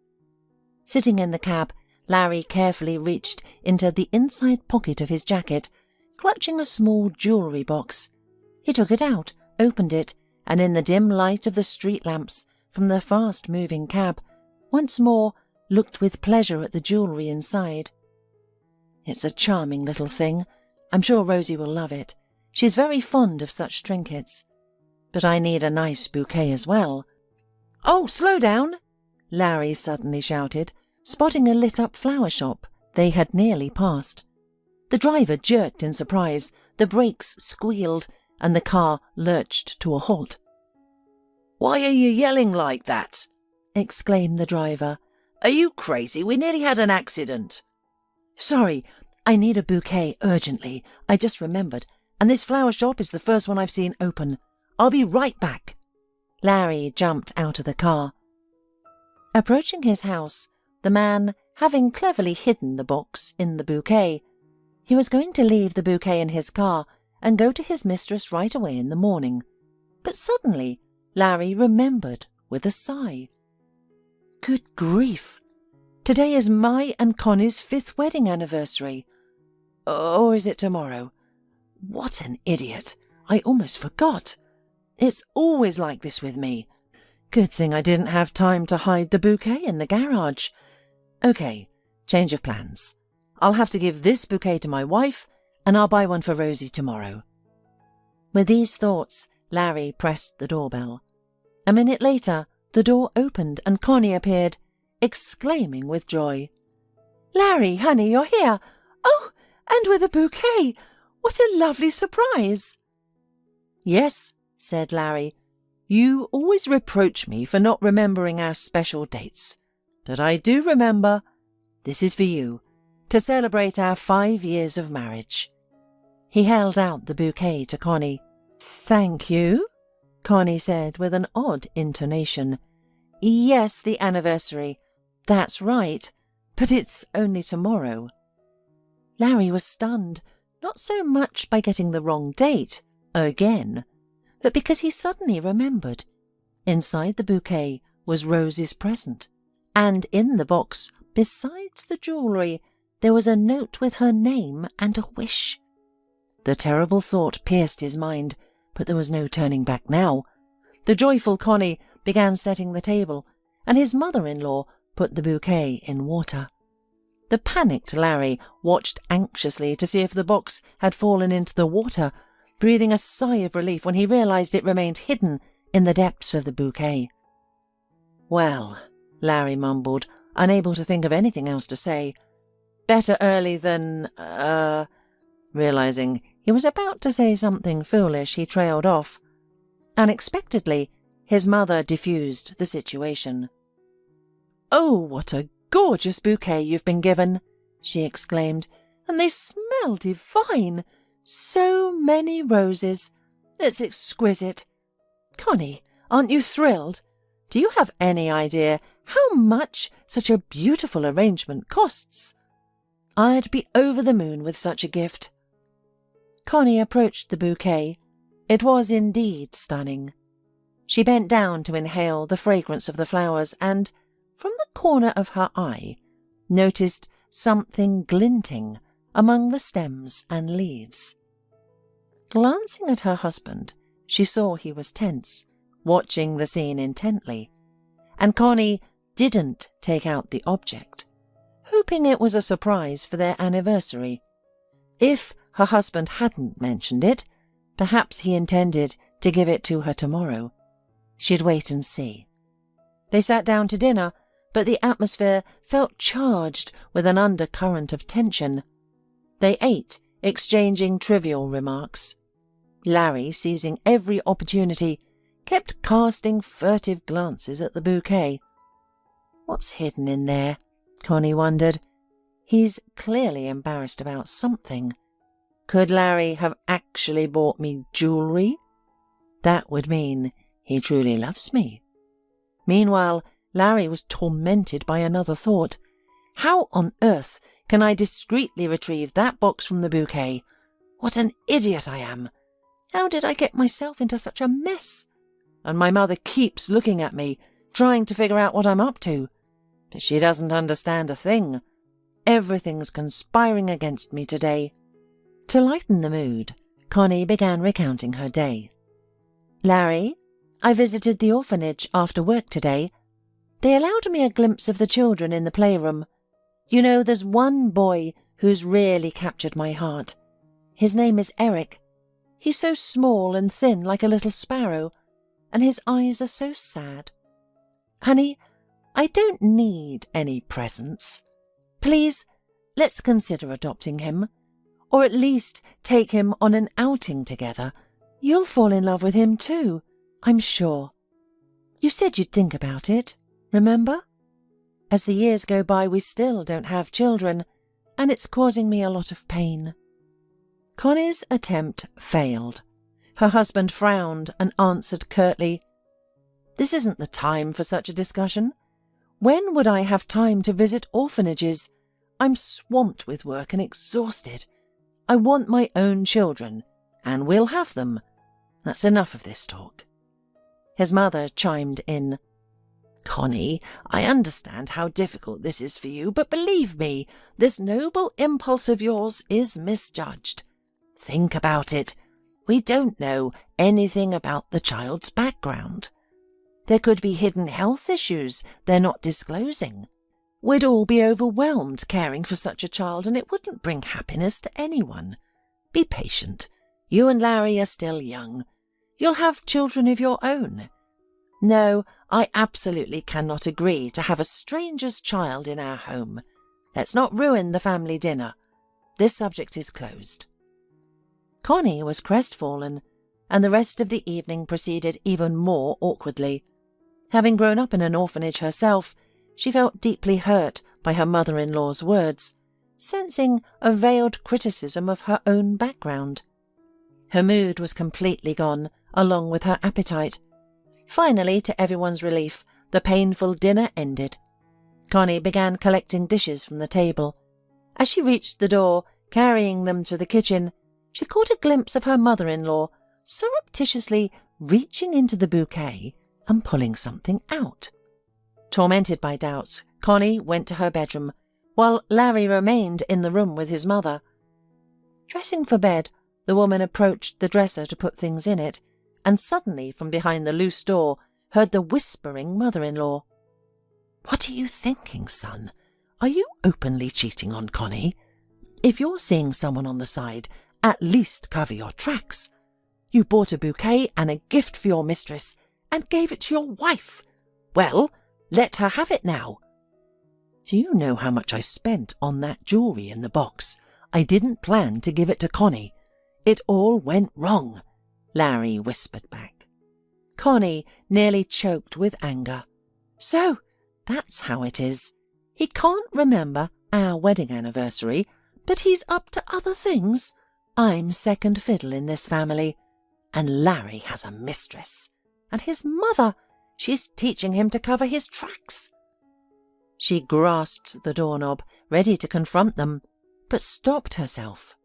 Sitting in the cab, Larry carefully reached into the inside pocket of his jacket, clutching a small jewellery box. He took it out, opened it, and in the dim light of the street lamps from the fast-moving cab, once more looked with pleasure at the jewellery inside. It's a charming little thing. I'm sure Rosie will love it. She's very fond of such trinkets. But I need a nice bouquet as well. "Oh, slow down!" Larry suddenly shouted, spotting a lit-up flower shop they had nearly passed. The driver jerked in surprise, the brakes squealed, and the car lurched to a halt. "Why are you yelling like that?" exclaimed the driver. "Are you crazy? We nearly had an accident." "Sorry, I need a bouquet urgently. I just remembered, and this flower shop is the first one I've seen open. I'll be right back." Larry jumped out of the car. Approaching his house, the man having cleverly hidden the box in the bouquet, he was going to leave the bouquet in his car and go to his mistress right away in the morning. But suddenly, Larry remembered with a sigh. Good grief! Today is my and Connie's 5th wedding anniversary. Or is it tomorrow? What an idiot! I almost forgot. It's always like this with me. Good thing I didn't have time to hide the bouquet in the garage. Okay, change of plans. I'll have to give this bouquet to my wife, and I'll buy one for Rosie tomorrow. With these thoughts, Larry pressed the doorbell. A minute later, the door opened and Connie appeared, exclaiming with joy. "Larry, honey, you're here! Oh, and with a bouquet! What a lovely surprise!" "Yes," said Larry. "You always reproach me for not remembering our special dates. But I do remember. This is for you, to celebrate our 5 years of marriage." He held out the bouquet to Connie. "Thank you," Connie said with an odd intonation. "Yes, the anniversary. That's right. But it's only tomorrow." Larry was stunned, not so much by getting the wrong date, again, but because he suddenly remembered. Inside the bouquet was Rosie's present, and in the box, besides the jewellery, there was a note with her name and a wish. The terrible thought pierced his mind, but there was no turning back now. The joyful Connie began setting the table, and his mother-in-law put the bouquet in water. The panicked Larry watched anxiously to see if the box had fallen into the water, breathing a sigh of relief when he realized it remained hidden in the depths of the bouquet. "Well," Larry mumbled, unable to think of anything else to say. "Better early than, Realizing he was about to say something foolish, he trailed off. Unexpectedly, his mother diffused the situation. "Oh, what a gorgeous bouquet you've been given!" she exclaimed. "And they smell divine! So many roses! It's exquisite! Connie, aren't you thrilled? Do you have any idea how much such a beautiful arrangement costs? I'd be over the moon with such a gift." Connie approached the bouquet. It was indeed stunning. She bent down to inhale the fragrance of the flowers and, from the corner of her eye, noticed something glinting among the stems and leaves. Glancing at her husband, she saw he was tense, watching the scene intently, and Connie didn't take out the object, hoping it was a surprise for their anniversary. If her husband hadn't mentioned it, perhaps he intended to give it to her tomorrow. She'd wait and see. They sat down to dinner, but the atmosphere felt charged with an undercurrent of tension. They ate, exchanging trivial remarks. Larry, seizing every opportunity, kept casting furtive glances at the bouquet. What's hidden in there? Connie wondered. He's clearly embarrassed about something. Could Larry have actually bought me jewellery? That would mean he truly loves me. Meanwhile, Larry was tormented by another thought. How on earth can I discreetly retrieve that box from the bouquet? What an idiot I am! How did I get myself into such a mess? And my mother keeps looking at me, trying to figure out what I'm up to. But she doesn't understand a thing. Everything's conspiring against me today." To lighten the mood, Connie began recounting her day. "Larry, I visited the orphanage after work today. They allowed me a glimpse of the children in the playroom. You know, there's one boy who's really captured my heart. His name is Eric. He's so small and thin like a little sparrow, and his eyes are so sad. Honey, I don't need any presents. Please, let's consider adopting him, or at least take him on an outing together. You'll fall in love with him too, I'm sure. You said you'd think about it, remember? As the years go by, we still don't have children, and it's causing me a lot of pain." Connie's attempt failed. Her husband frowned and answered curtly, "This isn't the time for such a discussion. When would I have time to visit orphanages? I'm swamped with work and exhausted. I want my own children, and we'll have them. That's enough of this talk." His mother chimed in. "Connie, I understand how difficult this is for you, but believe me, this noble impulse of yours is misjudged. Think about it. We don't know anything about the child's background. There could be hidden health issues they're not disclosing. We'd all be overwhelmed caring for such a child, and it wouldn't bring happiness to anyone. Be patient. You and Larry are still young. You'll have children of your own. No, I absolutely cannot agree to have a stranger's child in our home. Let's not ruin the family dinner. This subject is closed." Connie was crestfallen, and the rest of the evening proceeded even more awkwardly. Having grown up in an orphanage herself, she felt deeply hurt by her mother-in-law's words, sensing a veiled criticism of her own background. Her mood was completely gone, along with her appetite. Finally, to everyone's relief, the painful dinner ended. Connie began collecting dishes from the table. As she reached the door, carrying them to the kitchen, she caught a glimpse of her mother-in-law surreptitiously reaching into the bouquet and pulling something out. Tormented by doubts, Connie went to her bedroom, while Larry remained in the room with his mother. Dressing for bed, the woman approached the dresser to put things in it, and suddenly from behind the loose door heard the whispering mother-in-law. "What are you thinking, son? Are you openly cheating on Connie? If you're seeing someone on the side, at least cover your tracks. You bought a bouquet and a gift for your mistress and gave it to your wife. Well, let her have it now." "Do you know how much I spent on that jewellery in the box? I didn't plan to give it to Connie. It all went wrong," Larry whispered back. Connie nearly choked with anger. "So, that's how it is. He can't remember our wedding anniversary, but he's up to other things. I'm second fiddle in this family. And Larry has a mistress. And his mother, she's teaching him to cover his tracks." She grasped the doorknob, ready to confront them, but stopped herself.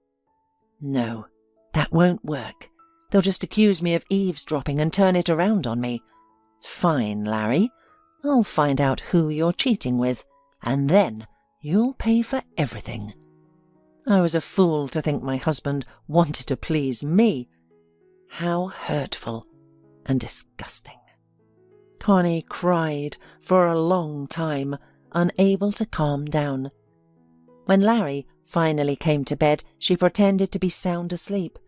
"No, that won't work. They'll just accuse me of eavesdropping and turn it around on me. Fine, Larry. I'll find out who you're cheating with, and then you'll pay for everything. I was a fool to think my husband wanted to please me. How hurtful and disgusting." Connie cried for a long time, unable to calm down. When Larry finally came to bed, she pretended to be sound asleep.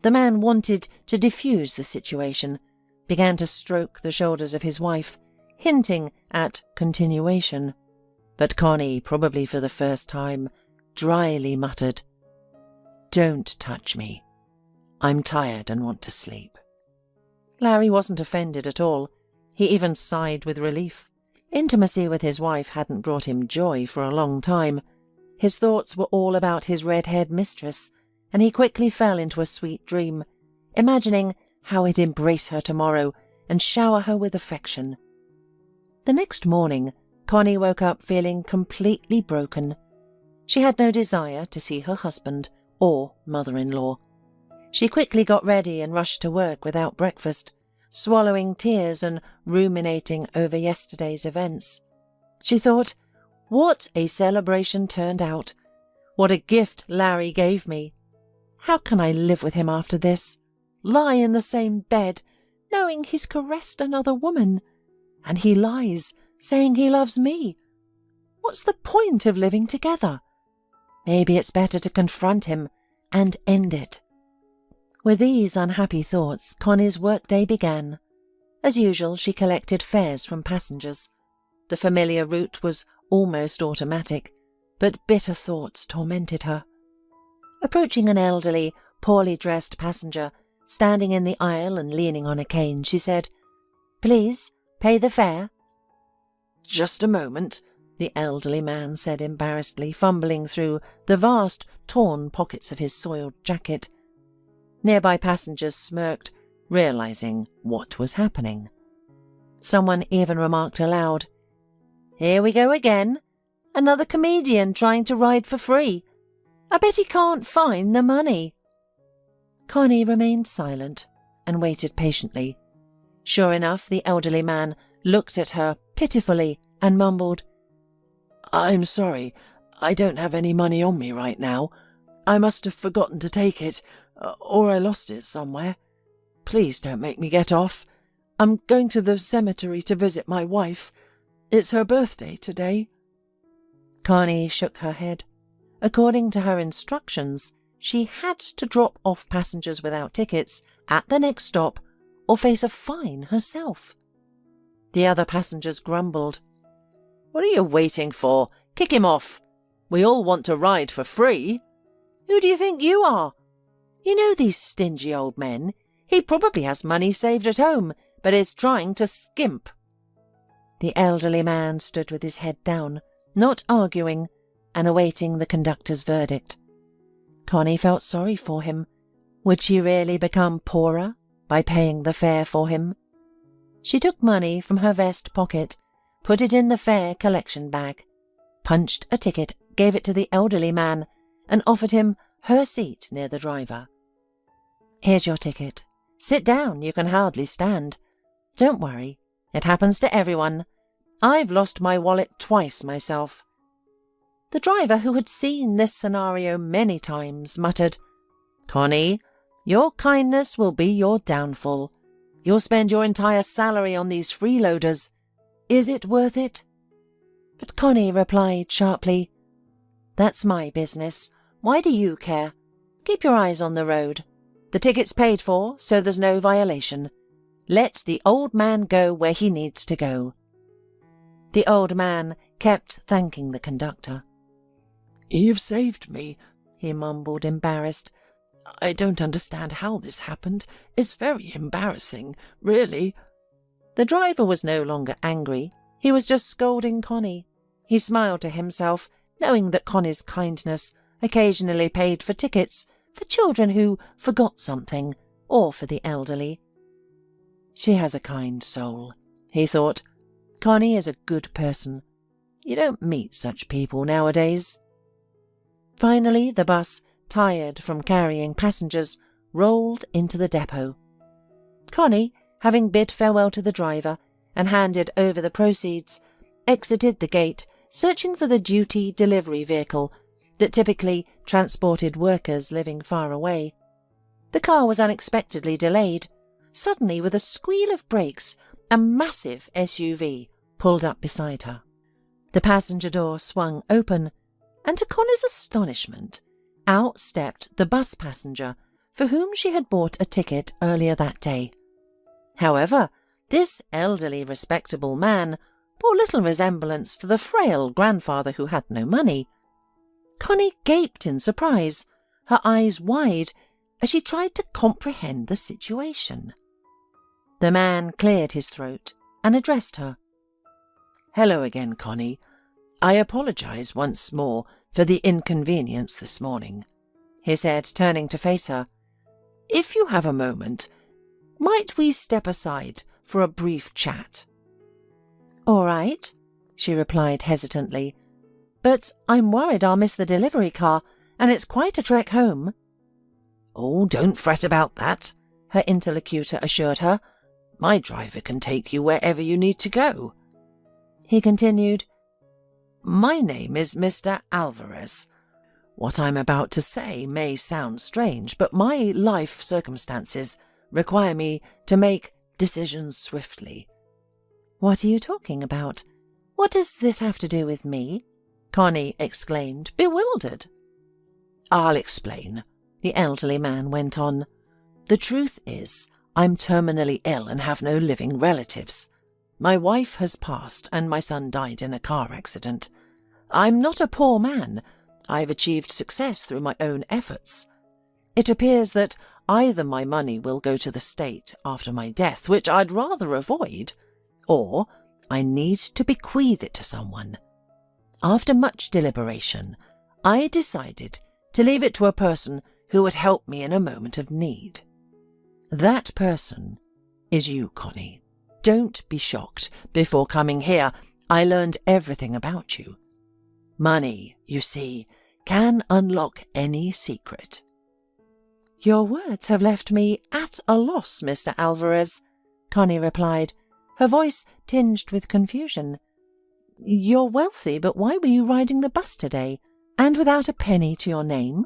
The man wanted to defuse the situation, began to stroke the shoulders of his wife, hinting at continuation. But Connie, probably for the first time, dryly muttered, "Don't touch me. I'm tired and want to sleep." Larry wasn't offended at all. He even sighed with relief. Intimacy with his wife hadn't brought him joy for a long time. His thoughts were all about his red-haired mistress, and he quickly fell into a sweet dream, imagining how he'd embrace her tomorrow and shower her with affection. The next morning, Connie woke up feeling completely broken. She had no desire to see her husband or mother-in-law. She quickly got ready and rushed to work without breakfast, swallowing tears and ruminating over yesterday's events. She thought, what a celebration turned out. What a gift Larry gave me. How can I live with him after this? Lie in the same bed, knowing he's caressed another woman, and he lies, saying he loves me. What's the point of living together? Maybe it's better to confront him and end it. With these unhappy thoughts, Connie's workday began. As usual, she collected fares from passengers. The familiar route was almost automatic, but bitter thoughts tormented her. Approaching an elderly, poorly dressed passenger, standing in the aisle and leaning on a cane, she said, "Please, pay the fare." "Just a moment," the elderly man said embarrassedly, fumbling through the vast, torn pockets of his soiled jacket. Nearby passengers smirked, realizing what was happening. Someone even remarked aloud, "Here we go again. Another comedian trying to ride for free. I bet he can't find the money." Connie remained silent and waited patiently. Sure enough, the elderly man looked at her pitifully and mumbled, "I'm sorry, I don't have any money on me right now. I must have forgotten to take it, or I lost it somewhere. Please don't make me get off. I'm going to the cemetery to visit my wife. It's her birthday today." Connie shook her head. According to her instructions, she had to drop off passengers without tickets at the next stop or face a fine herself. The other passengers grumbled. "What are you waiting for? Kick him off. We all want to ride for free. Who do you think you are? You know these stingy old men. He probably has money saved at home, but is trying to skimp." The elderly man stood with his head down, not arguing, and awaiting the conductor's verdict. Connie felt sorry for him. Would she really become poorer by paying the fare for him? She took money from her vest pocket, put it in the fare collection bag, punched a ticket, gave it to the elderly man, and offered him her seat near the driver. "Here's your ticket. Sit down, you can hardly stand. Don't worry, it happens to everyone. I've lost my wallet twice myself." The driver, who had seen this scenario many times, muttered, "Connie, your kindness will be your downfall. You'll spend your entire salary on these freeloaders. Is it worth it?" But Connie replied sharply, "That's my business. Why do you care? Keep your eyes on the road. The ticket's paid for, so there's no violation. Let the old man go where he needs to go." The old man kept thanking the conductor. "You've saved me," he mumbled, embarrassed. "I don't understand how this happened. It's very embarrassing, really." The driver was no longer angry. He was just scolding Connie. He smiled to himself, knowing that Connie's kindness occasionally paid for tickets for children who forgot something, or for the elderly. She has a kind soul, he thought. Connie is a good person. You don't meet such people nowadays. Finally, the bus, tired from carrying passengers, rolled into the depot. Connie, having bid farewell to the driver and handed over the proceeds, exited the gate, searching for the duty delivery vehicle that typically transported workers living far away. The car was unexpectedly delayed. Suddenly, with a squeal of brakes, a massive SUV pulled up beside her. The passenger door swung open, and to Connie's astonishment, out stepped the bus passenger for whom she had bought a ticket earlier that day. However, this elderly, respectable man bore little resemblance to the frail grandfather who had no money. Connie gaped in surprise, her eyes wide, as she tried to comprehend the situation. The man cleared his throat and addressed her. "Hello again, Connie. I apologize once more for the inconvenience this morning," he said, turning to face her. "If you have a moment, might we step aside for a brief chat?" "All right," she replied hesitantly, "but I'm worried I'll miss the delivery car, and it's quite a trek home." "Oh, don't fret about that," her interlocutor assured her. My driver can take you wherever you need to go." He continued, "My name is Mr. Alvarez. What I'm about to say may sound strange, but my life circumstances require me to make decisions swiftly." "What are you talking about? What does this have to do with me?" Connie exclaimed, bewildered. "I'll explain," the elderly man went on. "The truth is, I'm terminally ill and have no living relatives. My wife has passed and my son died in a car accident. I'm not a poor man. I've achieved success through my own efforts. It appears that either my money will go to the state after my death, which I'd rather avoid, or I need to bequeath it to someone. After much deliberation, I decided to leave it to a person who would help me in a moment of need. That person is you, Connie. Don't be shocked. Before coming here, I learned everything about you. Money, you see, can unlock any secret." "Your words have left me at a loss, Mr. Alvarez," Connie replied, her voice tinged with confusion. "You're wealthy, but why were you riding the bus today, and without a penny to your name?"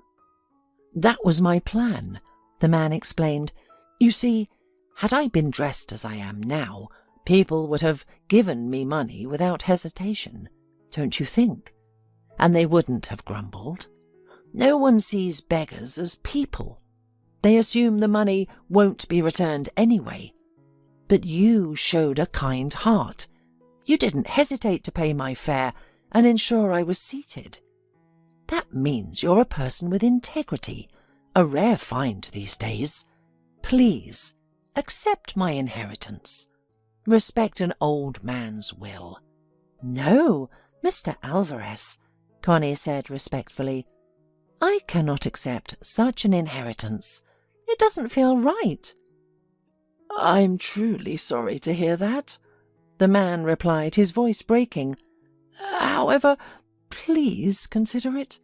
"That was my plan," the man explained. "You see, had I been dressed as I am now, people would have given me money without hesitation, don't you think? And they wouldn't have grumbled. No one sees beggars as people. They assume the money won't be returned anyway. But you showed a kind heart. You didn't hesitate to pay my fare and ensure I was seated. That means you're a person with integrity, a rare find these days. Please, accept my inheritance. Respect an old man's will." "No, Mr. Alvarez," Connie said respectfully. "I cannot accept such an inheritance. It doesn't feel right." "I'm truly sorry to hear that," the man replied, his voice breaking. "However, please consider it.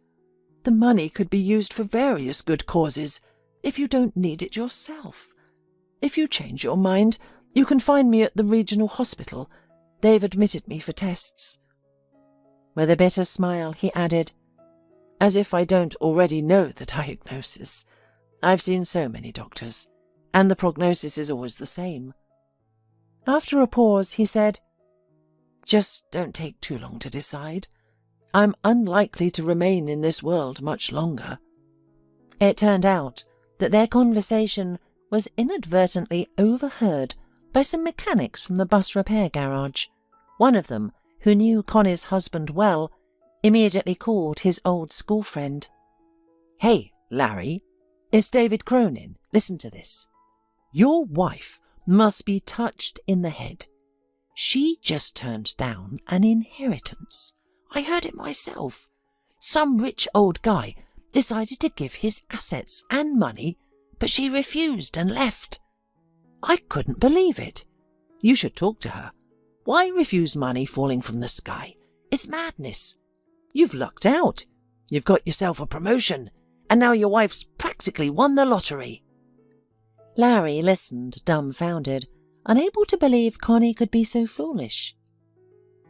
The money could be used for various good causes if you don't need it yourself. If you change your mind, you can find me at the regional hospital. They've admitted me for tests." With a bitter smile, he added, "As if I don't already know the diagnosis. I've seen so many doctors, and the prognosis is always the same." After a pause, he said, "Just don't take too long to decide. I'm unlikely to remain in this world much longer." It turned out that their conversation was inadvertently overheard by some mechanics from the bus repair garage. One of them, who knew Connie's husband well, immediately called his old school friend. "Hey, Larry, it's David Cronin. Listen to this. Your wife must be touched in the head. She just turned down an inheritance. I heard it myself. Some rich old guy decided to give his assets and money, but she refused and left. I couldn't believe it. You should talk to her. Why refuse money falling from the sky? It's madness. You've lucked out. You've got yourself a promotion, and now your wife's practically won the lottery." Larry listened, dumbfounded, unable to believe Connie could be so foolish.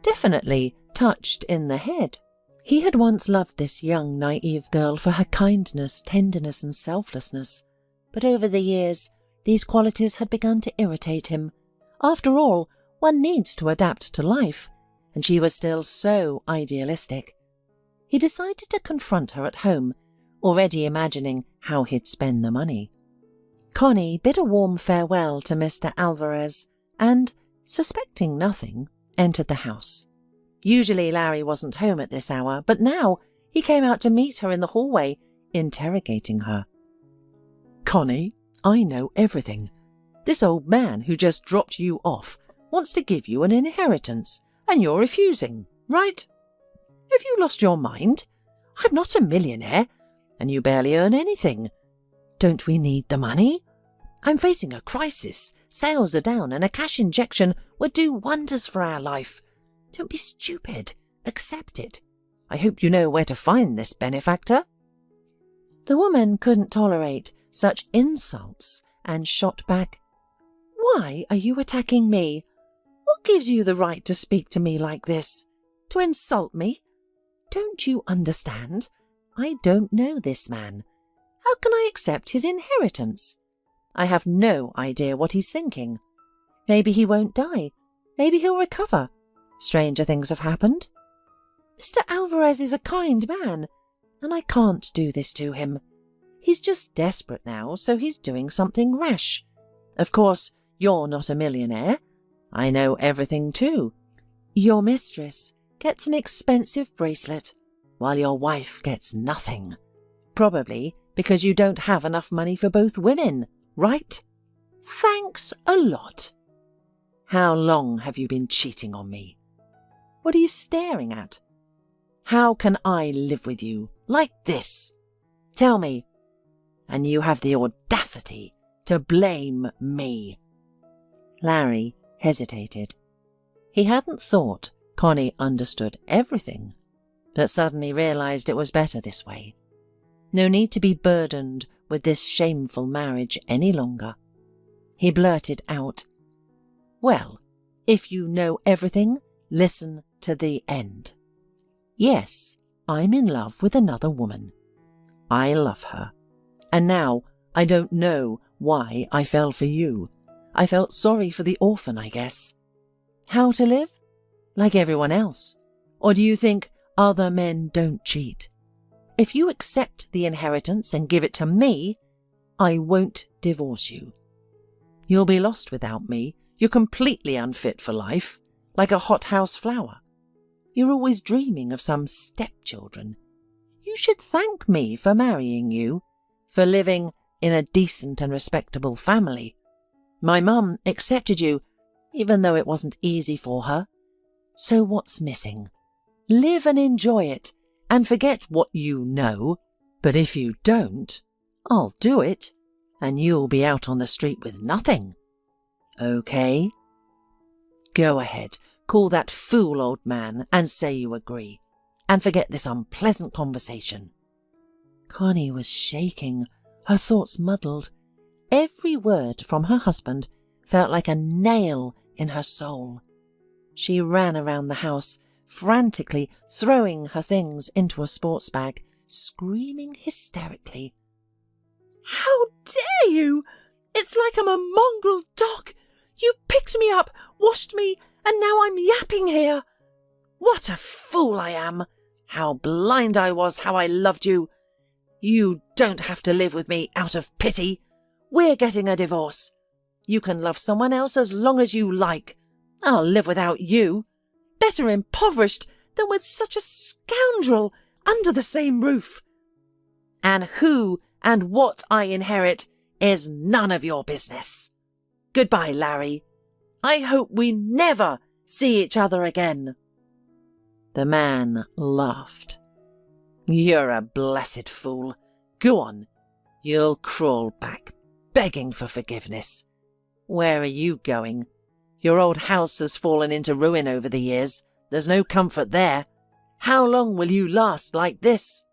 Definitely touched in the head. He had once loved this young, naive girl for her kindness, tenderness, and selflessness. But over the years, these qualities had begun to irritate him. After all, one needs to adapt to life, and she was still so idealistic. He decided to confront her at home, already imagining how he'd spend the money. Connie bid a warm farewell to Mr. Alvarez and, suspecting nothing, entered the house. Usually Larry wasn't home at this hour, but now he came out to meet her in the hallway, interrogating her. "Connie, I know everything. This old man who just dropped you off wants to give you an inheritance, and you're refusing, right? Have you lost your mind? I'm not a millionaire, and you barely earn anything. Don't we need the money? I'm facing a crisis. Sales are down, and a cash injection would do wonders for our life. Don't be stupid. Accept it. I hope you know where to find this benefactor." The woman couldn't tolerate such insults and shot back, Why are you attacking me? What gives you the right to speak to me like this? To insult me? Don't you understand? I don't know this man. How can I accept his inheritance? I have no idea what he's thinking. Maybe he won't die. Maybe he'll recover. Stranger things have happened. Mr. Alvarez is a kind man, and I can't do this to him. He's just desperate now, so he's doing something rash. Of course, you're not a millionaire. I know everything too. Your mistress gets an expensive bracelet, while your wife gets nothing. Probably because you don't have enough money for both women, right? Thanks a lot. How long have you been cheating on me? What are you staring at? How can I live with you like this? Tell me. And you have the audacity to blame me. Larry hesitated. He hadn't thought Connie understood everything, but suddenly realized it was better this way. No need to be burdened with this shameful marriage any longer. He blurted out, "Well, if you know everything, listen to the end. Yes, I'm in love with another woman. I love her. And now I don't know why I fell for you. I felt sorry for the orphan, I guess. How to live? Like everyone else. Or do you think other men don't cheat? If you accept the inheritance and give it to me, I won't divorce you. You'll be lost without me. You're completely unfit for life, like a hothouse flower. You're always dreaming of some stepchildren. You should thank me for marrying you, for living in a decent and respectable family. My mum accepted you, even though it wasn't easy for her. So what's missing? Live and enjoy it, and forget what you know. But if you don't, I'll do it, and you'll be out on the street with nothing. Okay? Go ahead, call that fool old man and say you agree, and forget this unpleasant conversation." Connie was shaking, her thoughts muddled. Every word from her husband felt like a nail in her soul. She ran around the house, frantically throwing her things into a sports bag, screaming hysterically. "How dare you! It's like I'm a mongrel dog! You picked me up, washed me, and now I'm yapping here! What a fool I am! How blind I was, how I loved you! You don't have to live with me out of pity. We're getting a divorce. You can love someone else as long as you like. I'll live without you. Better impoverished than with such a scoundrel under the same roof. And who and what I inherit is none of your business. Goodbye, Larry. I hope we never see each other again." The man laughed. "You're a blessed fool. Go on. You'll crawl back, begging for forgiveness. Where are you going? Your old house has fallen into ruin over the years. There's no comfort there. How long will you last like this?"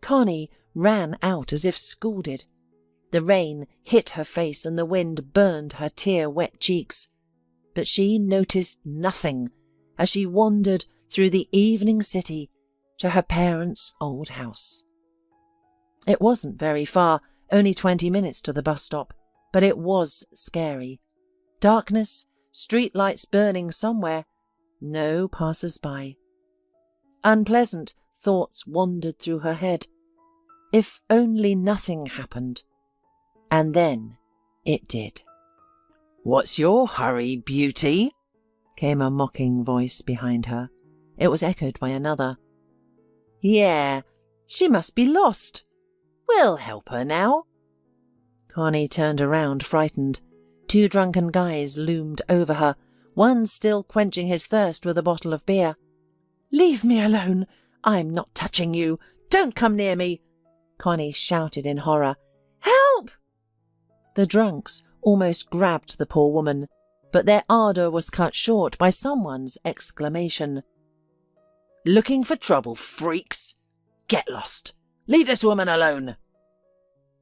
Connie ran out as if scalded. The rain hit her face and the wind burned her tear-wet cheeks. But she noticed nothing as she wandered through the evening city to her parents' old house. It wasn't very far, only 20 minutes to the bus stop, but it was scary. Darkness, street lights burning somewhere, no passers-by. Unpleasant thoughts wandered through her head. If only nothing happened. And then it did. "What's your hurry, beauty?" came a mocking voice behind her. It was echoed by another. "Yeah, she must be lost. We'll help her now." Connie turned around, frightened. 2 drunken guys loomed over her, one still quenching his thirst with a bottle of beer. "Leave me alone. I'm not touching you. Don't come near me," Connie shouted in horror. "Help!" The drunks almost grabbed the poor woman, but their ardour was cut short by someone's exclamation. "Looking for trouble, freaks? Get lost. Leave this woman alone."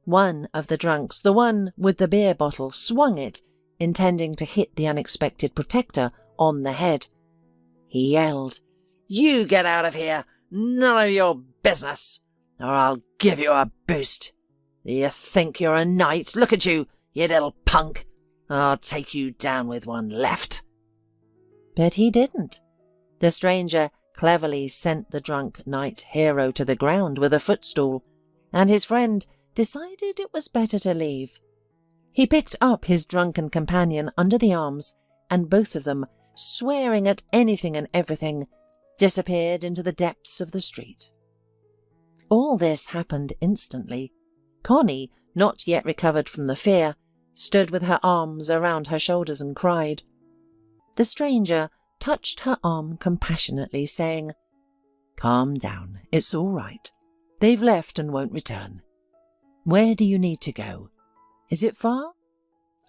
One of the drunks, the one with the beer bottle, swung it, intending to hit the unexpected protector on the head. He yelled, "You get out of here! None of your business, or I'll give you a boost. Do you think you're a knight? Look at you, you little punk! I'll take you down with one left." But he didn't. The stranger cleverly sent the drunk knight hero to the ground with a footstool, and his friend decided it was better to leave. He picked up his drunken companion under the arms, and both of them, swearing at anything and everything, disappeared into the depths of the street. All this happened instantly. Connie, not yet recovered from the fear, stood with her arms around her shoulders and cried. The stranger touched her arm compassionately, saying, "Calm down, it's all right. They've left and won't return. Where do you need to go? Is it far?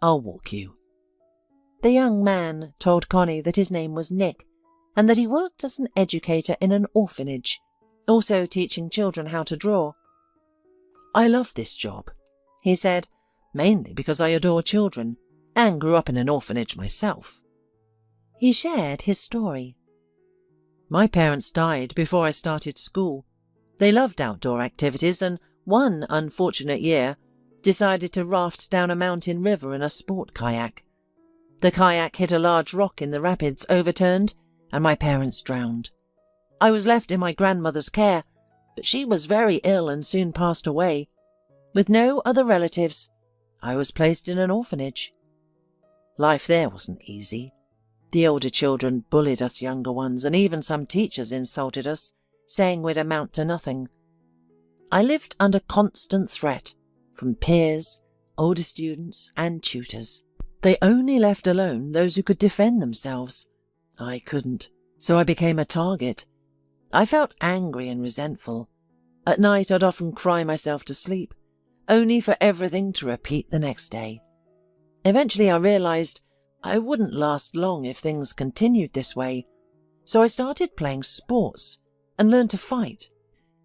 I'll walk you." The young man told Connie that his name was Nick, and that he worked as an educator in an orphanage, also teaching children how to draw. "I love this job," he said, "mainly because I adore children, and grew up in an orphanage myself." He shared his story. "My parents died before I started school. They loved outdoor activities, and one unfortunate year decided to raft down a mountain river in a sport kayak. The kayak hit a large rock in the rapids, overturned, and my parents drowned. I was left in my grandmother's care, but she was very ill and soon passed away. With no other relatives, I was placed in an orphanage. Life there wasn't easy. The older children bullied us younger ones, and even some teachers insulted us, saying we'd amount to nothing. I lived under constant threat from peers, older students, and tutors. They only left alone those who could defend themselves. I couldn't, so I became a target. I felt angry and resentful. At night I'd often cry myself to sleep, only for everything to repeat the next day. Eventually I realized I wouldn't last long if things continued this way, so I started playing sports and learned to fight.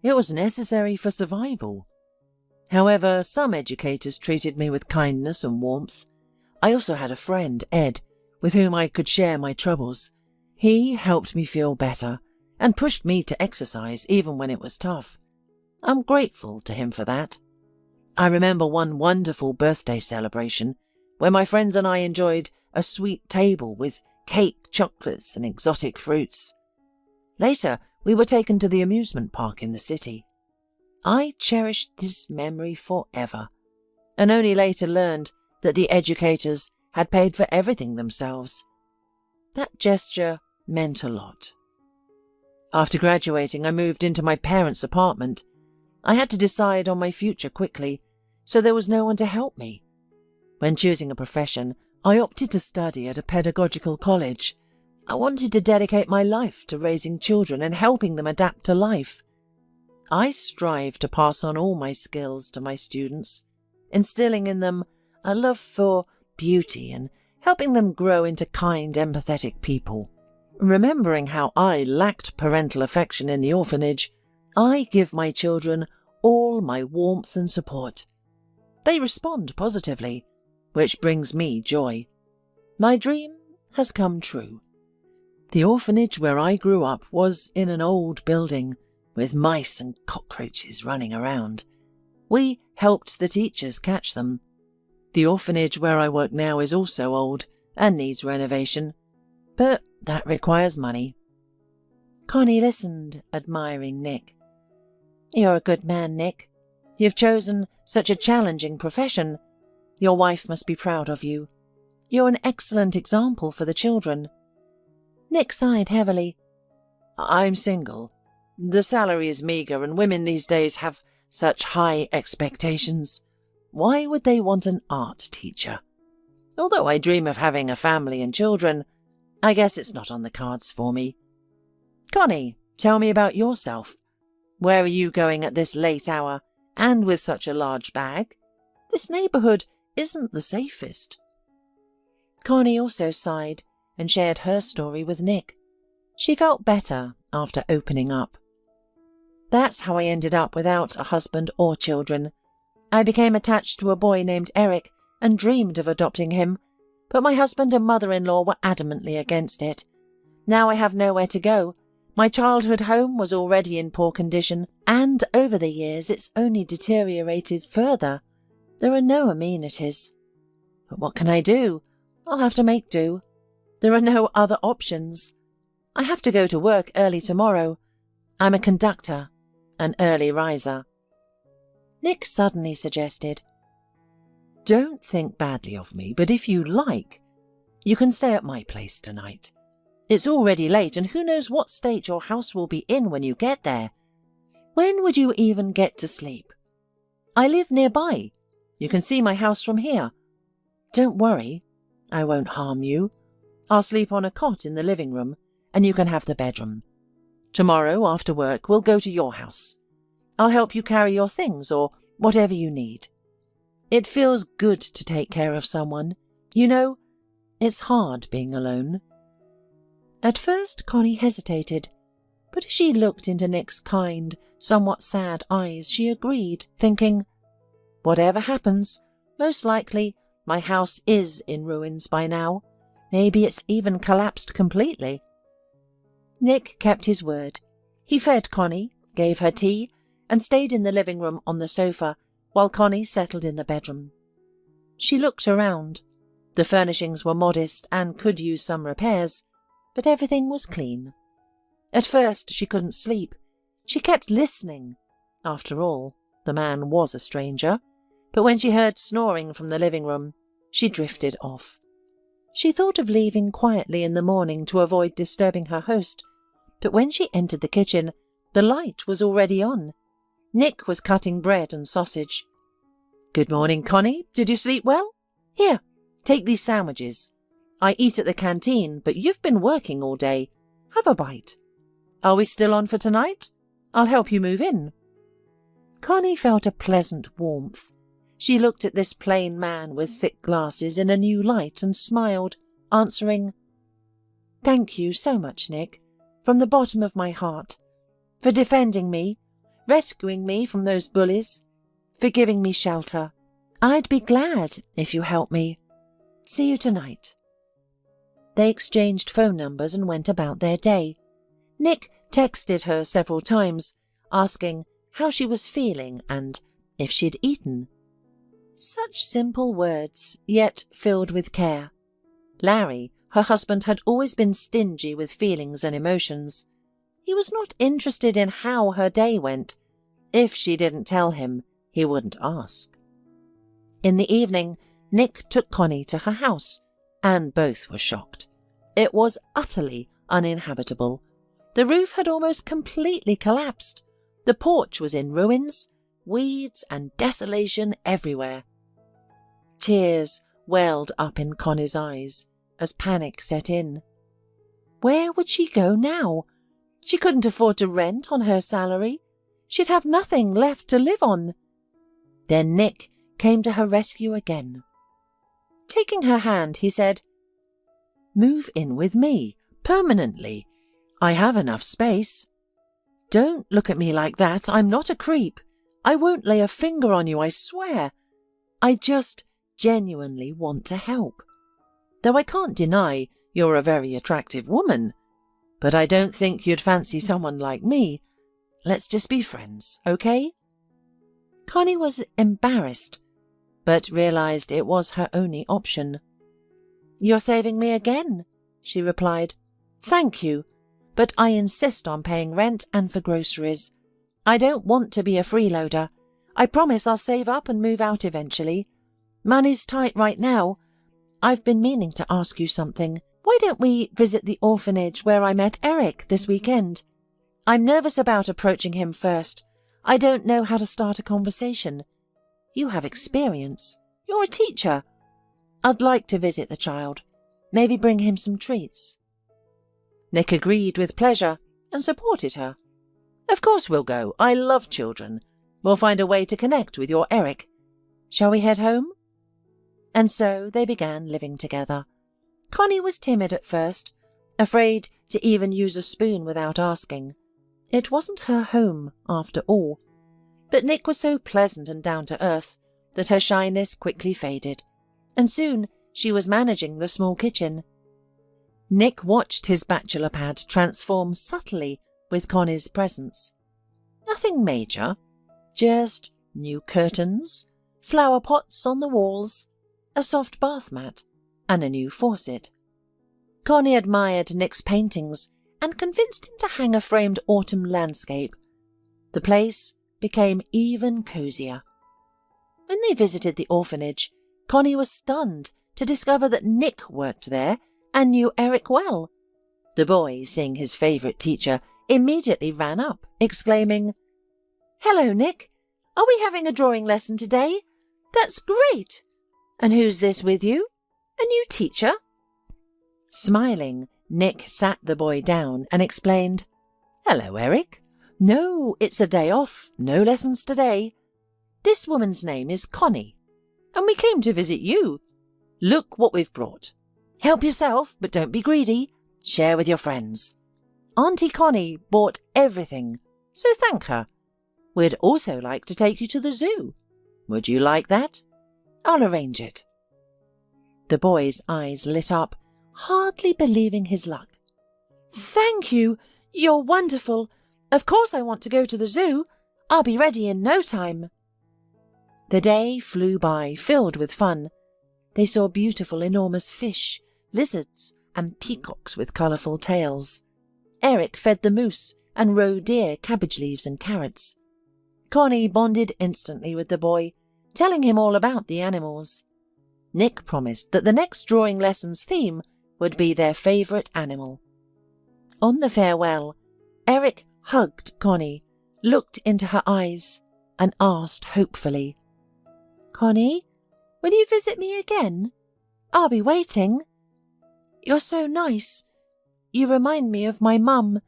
It was necessary for survival. However, some educators treated me with kindness and warmth. I also had a friend, Ed, with whom I could share my troubles. He helped me feel better and pushed me to exercise even when it was tough. I'm grateful to him for that. I remember one wonderful birthday celebration where my friends and I enjoyed a sweet table with cake, chocolates, and exotic fruits. Later, we were taken to the amusement park in the city. I cherished this memory forever, and only later learned that the educators had paid for everything themselves. That gesture meant a lot. After graduating, I moved into my parents' apartment. I had to decide on my future quickly, so there was no one to help me. When choosing a profession, I opted to study at a pedagogical college. I wanted to dedicate my life to raising children and helping them adapt to life. I strive to pass on all my skills to my students, instilling in them a love for beauty and helping them grow into kind, empathetic people. Remembering how I lacked parental affection in the orphanage, I give my children all my warmth and support. They respond positively, which brings me joy. My dream has come true. The orphanage where I grew up was in an old building, with mice and cockroaches running around. We helped the teachers catch them. The orphanage where I work now is also old and needs renovation, but that requires money. Connie listened, admiring Nick. "You're a good man, Nick. You've chosen such a challenging profession. Your wife must be proud of you. You're an excellent example for the children." Nick sighed heavily. "I'm single. The salary is meagre, and women these days have such high expectations. Why would they want an art teacher? Although I dream of having a family and children, I guess it's not on the cards for me. Connie, tell me about yourself. Where are you going at this late hour, and with such a large bag? This neighbourhood isn't the safest." Connie also sighed and shared her story with Nick. She felt better after opening up. "That's how I ended up without a husband or children. I became attached to a boy named Eric and dreamed of adopting him, but my husband and mother-in-law were adamantly against it. Now I have nowhere to go. My childhood home was already in poor condition, and over the years it's only deteriorated further. There are no amenities. But what can I do? I'll have to make do. There are no other options. I have to go to work early tomorrow. I'm a conductor, an early riser. Nick suddenly suggested, "Don't think badly of me, but if you like, you can stay at my place tonight. It's already late, and who knows what state your house will be in when you get there. When would you even get to sleep? I live nearby. You can see my house from here. Don't worry, I won't harm you. I'll sleep on a cot in the living room, and you can have the bedroom. Tomorrow, after work, we'll go to your house. I'll help you carry your things or whatever you need. It feels good to take care of someone. You know, it's hard being alone." At first Connie hesitated, but as she looked into Nick's kind, somewhat sad eyes, she agreed, thinking, "Whatever happens, most likely my house is in ruins by now. Maybe it's even collapsed completely." Nick kept his word. He fed Connie, gave her tea, and stayed in the living room on the sofa while Connie settled in the bedroom. She looked around. The furnishings were modest and could use some repairs, but everything was clean. At first she couldn't sleep. She kept listening. After all, the man was a stranger. But when she heard snoring from the living room, she drifted off. She thought of leaving quietly in the morning to avoid disturbing her host, but when she entered the kitchen, the light was already on. Nick was cutting bread and sausage. "Good morning, Connie. Did you sleep well? Here, take these sandwiches. I eat at the canteen, but you've been working all day. Have a bite. Are we still on for tonight? I'll help you move in." Connie felt a pleasant warmth. She looked at this plain man with thick glasses in a new light and smiled, answering, "Thank you so much, Nick, from the bottom of my heart, for defending me, rescuing me from those bullies, for giving me shelter. I'd be glad if you help me. See you tonight." They exchanged phone numbers and went about their day. Nick texted her several times, asking how she was feeling and if she'd eaten. Such simple words, yet filled with care. Larry, her husband, had always been stingy with feelings and emotions. He was not interested in how her day went. If she didn't tell him, he wouldn't ask. In the evening, Nick took Connie to her house, and both were shocked. It was utterly uninhabitable. The roof had almost completely collapsed. The porch was in ruins, weeds and desolation everywhere. Tears welled up in Connie's eyes as panic set in. Where would she go now? She couldn't afford to rent on her salary. She'd have nothing left to live on. Then Nick came to her rescue again. Taking her hand, he said, "Move in with me, permanently. I have enough space. Don't look at me like that. I'm not a creep. I won't lay a finger on you, I swear. I just genuinely want to help. Though I can't deny you're a very attractive woman. But I don't think you'd fancy someone like me. Let's just be friends, okay?" Connie was embarrassed, but realized it was her only option. "You're saving me again," she replied. "Thank you, but I insist on paying rent and for groceries. I don't want to be a freeloader. I promise I'll save up and move out eventually. Money's tight right now. I've been meaning to ask you something. Why don't we visit the orphanage where I met Eric this weekend? I'm nervous about approaching him first. I don't know how to start a conversation. You have experience. You're a teacher. I'd like to visit the child. Maybe bring him some treats." Nick agreed with pleasure and supported her. "Of course we'll go. I love children. We'll find a way to connect with your Eric. Shall we head home?" And so they began living together. Connie was timid at first, afraid to even use a spoon without asking. It wasn't her home, after all. But Nick was so pleasant and down to earth that her shyness quickly faded, and soon She was managing the small kitchen. Nick watched his bachelor pad transform subtly with Connie's presence. Nothing major, just new curtains, flower pots on the walls, a soft bath mat, and a new faucet. Connie admired Nick's paintings and convinced him to hang a framed autumn landscape. The place became even cozier. When they visited the orphanage, Connie was stunned to discover that Nick worked there and knew Eric well. The boy, seeing his favourite teacher, immediately ran up, exclaiming, "Hello, Nick. Are we having a drawing lesson today? That's great! And who's this with you? A new teacher?" Smiling, Nick sat the boy down and explained, "Hello, Eric. No, it's a day off. No lessons today. This woman's name is Connie, and we came to visit you. Look what we've brought. Help yourself, but don't be greedy. Share with your friends. Auntie Connie bought everything, so thank her. We'd also like to take you to the zoo. Would you like that? I'll arrange it." The boy's eyes lit up, hardly believing his luck. "Thank you. You're wonderful. Of course I want to go to the zoo. I'll be ready in no time." The day flew by, filled with fun. They saw beautiful, enormous fish, lizards, and peacocks with colourful tails. Eric fed the moose and roe deer cabbage leaves and carrots. Connie bonded instantly with the boy, telling him all about the animals. Nick promised that the next drawing lesson's theme would be their favourite animal. On the farewell, Eric hugged Connie, looked into her eyes, and asked hopefully, "Connie, will you visit me again? I'll be waiting. You're so nice. You remind me of my mum.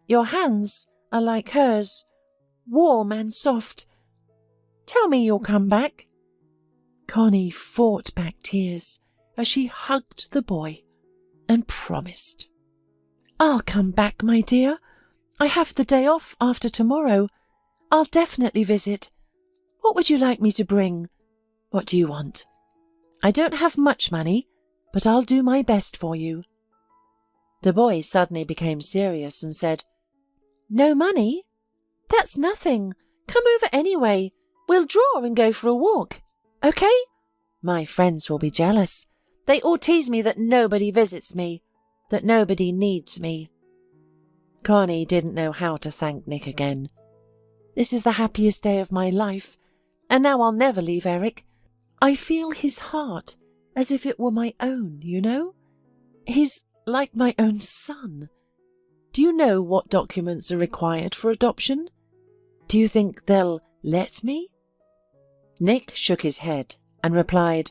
Your hands are like hers, warm and soft. Tell me you'll come back." Connie fought back tears as she hugged the boy and promised. "I'll come back, my dear. I have the day off after tomorrow. I'll definitely visit. What would you like me to bring? What do you want? I don't have much money, but I'll do my best for you." The boy suddenly became serious and said, "No money? That's nothing. Come over anyway. We'll draw and go for a walk. Okay? My friends will be jealous. They all tease me that nobody visits me, that nobody needs me." Connie didn't know how to thank Nick again. "This is the happiest day of my life, and now I'll never leave Eric. I feel his heart as if it were my own, you know? He's like my own son. Do you know what documents are required for adoption? Do you think they'll let me?" Nick shook his head and replied,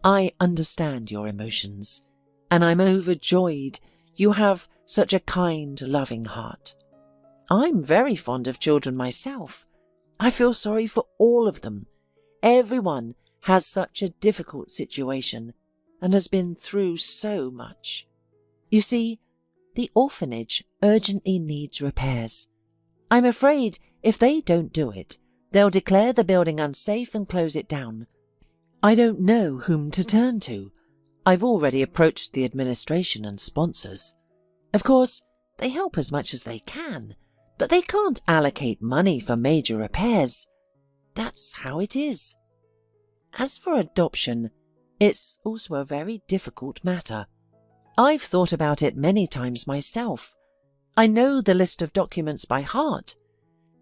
"I understand your emotions, and I'm overjoyed you have such a kind, loving heart. I'm very fond of children myself. I feel sorry for all of them. Everyone has such a difficult situation and has been through so much. You see, the orphanage urgently needs repairs. I'm afraid if they don't do it, they'll declare the building unsafe and close it down. I don't know whom to turn to. I've already approached the administration and sponsors. Of course, they help as much as they can, but they can't allocate money for major repairs. That's how it is. As for adoption, it's also a very difficult matter. I've thought about it many times myself. I know the list of documents by heart.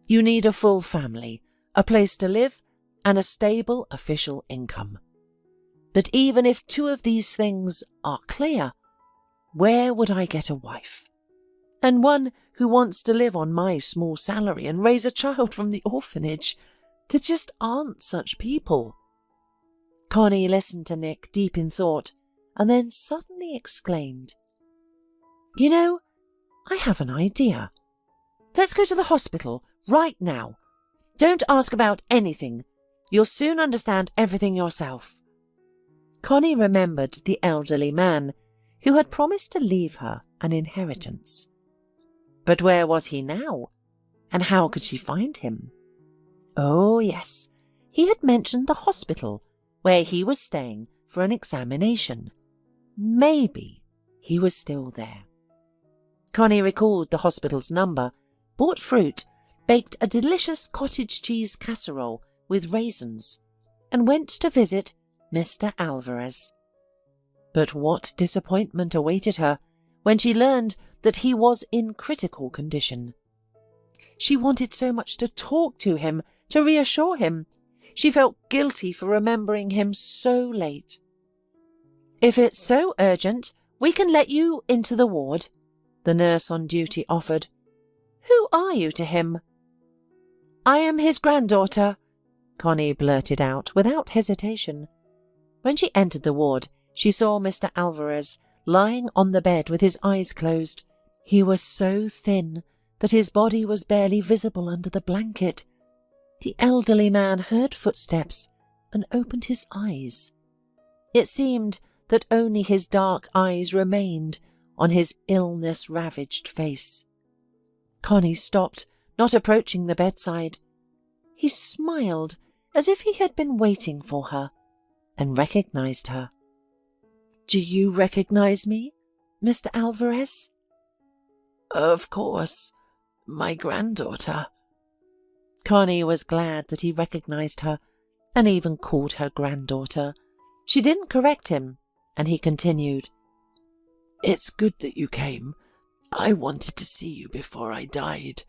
You need a full family, a place to live, and a stable official income. But even if two of these things are clear, where would I get a wife? And one who wants to live on my small salary and raise a child from the orphanage? There just aren't such people." Connie listened to Nick deep in thought and then suddenly exclaimed, "You know, I have an idea. Let's go to the hospital right now. Don't ask about anything. You'll soon understand everything yourself." Connie remembered the elderly man who had promised to leave her an inheritance. But where was he now? And how could she find him? Oh yes, he had mentioned the hospital where he was staying for an examination. Maybe he was still there. Connie recalled the hospital's number, bought fruit, baked a delicious cottage cheese casserole with raisins, and went to visit Mr. Alvarez. But what disappointment awaited her when she learned that he was in critical condition. She wanted so much to talk to him, to reassure him. She felt guilty for remembering him so late. "If it's so urgent, we can let you into the ward," the nurse on duty offered. "Who are you to him?" "I am his granddaughter," Connie blurted out without hesitation. When she entered the ward, she saw Mr. Alvarez lying on the bed with his eyes closed. He was so thin that his body was barely visible under the blanket. The elderly man heard footsteps and opened his eyes. It seemed that only his dark eyes remained on his illness-ravaged face. Connie stopped, not approaching the bedside. He smiled as if he had been waiting for her and recognized her. "Do you recognize me, Mr. Alvarez?" "Of course, my granddaughter." Connie was glad that he recognized her and even called her granddaughter. She didn't correct him, and he continued, "It's good that you came. I wanted to see you before I died.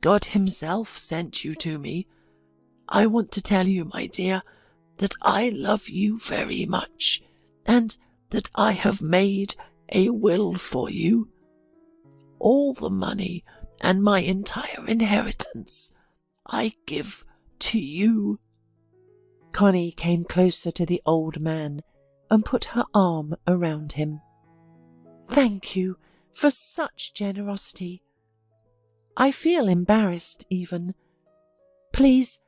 God himself sent you to me. I want to tell you, my dear, that I love you very much, and that I have made a will for you. All the money and my entire inheritance I give to you." Connie came closer to the old man and put her arm around him. "Thank you for such generosity. I feel embarrassed even. Please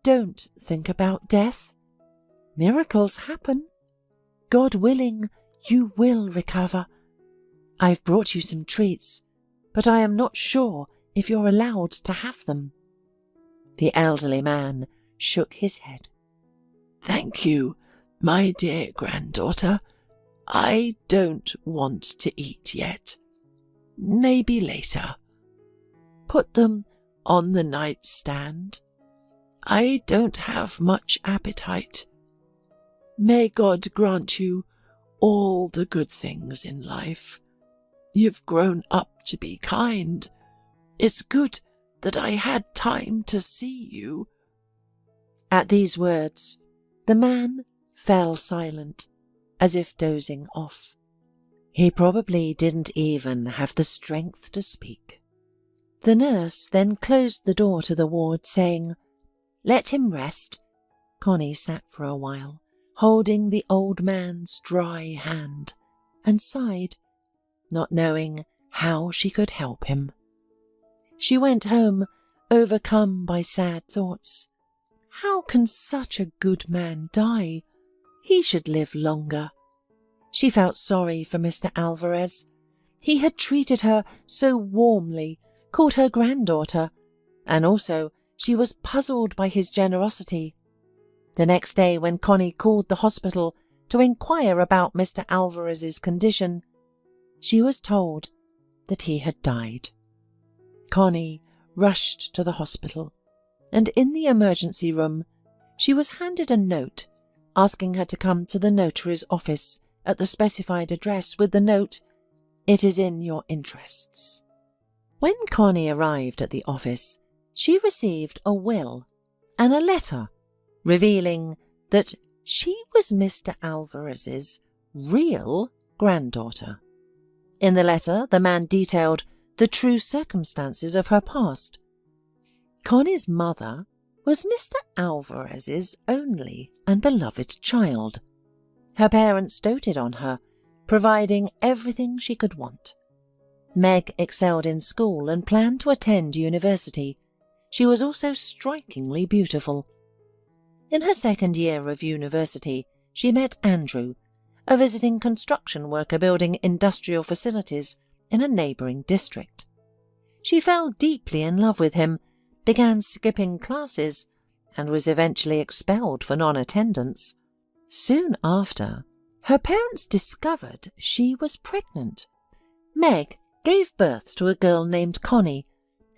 don't think about death. Miracles happen. God willing, you will recover. I've brought you some treats, but I am not sure if you're allowed to have them." The elderly man shook his head. "Thank you, my dear granddaughter. I don't want to eat yet. Maybe later. Put them on the nightstand. I don't have much appetite. May God grant you all the good things in life. You've grown up to be kind. It's good that I had time to see you." At these words, the man fell silent, as if dozing off. He probably didn't even have the strength to speak. The nurse then closed the door to the ward, saying, "Let him rest." Connie sat for a while, holding the old man's dry hand, and sighed, not knowing how she could help him. She went home, overcome by sad thoughts. How can such a good man die? He should live longer. She felt sorry for Mr. Alvarez. He had treated her so warmly, called her granddaughter, and also she was puzzled by his generosity. The next day, when Connie called the hospital to inquire about Mr. Alvarez's condition, she was told that he had died. Connie rushed to the hospital, and in the emergency room she was handed a note asking her to come to the notary's office at the specified address with the note, "It is in your interests." When Connie arrived at the office, she received a will and a letter revealing that she was Mr. Alvarez's real granddaughter. In the letter, the man detailed the true circumstances of her past. Connie's mother was Mr. Alvarez's only and beloved child. Her parents doted on her, providing everything she could want. Meg excelled in school and planned to attend university. She was also strikingly beautiful. In her second year of university, she met Andrew, a visiting construction worker building industrial facilities in a neighbouring district. She fell deeply in love with him, began skipping classes, and was eventually expelled for non-attendance. Soon after, her parents discovered she was pregnant. Meg gave birth to a girl named Connie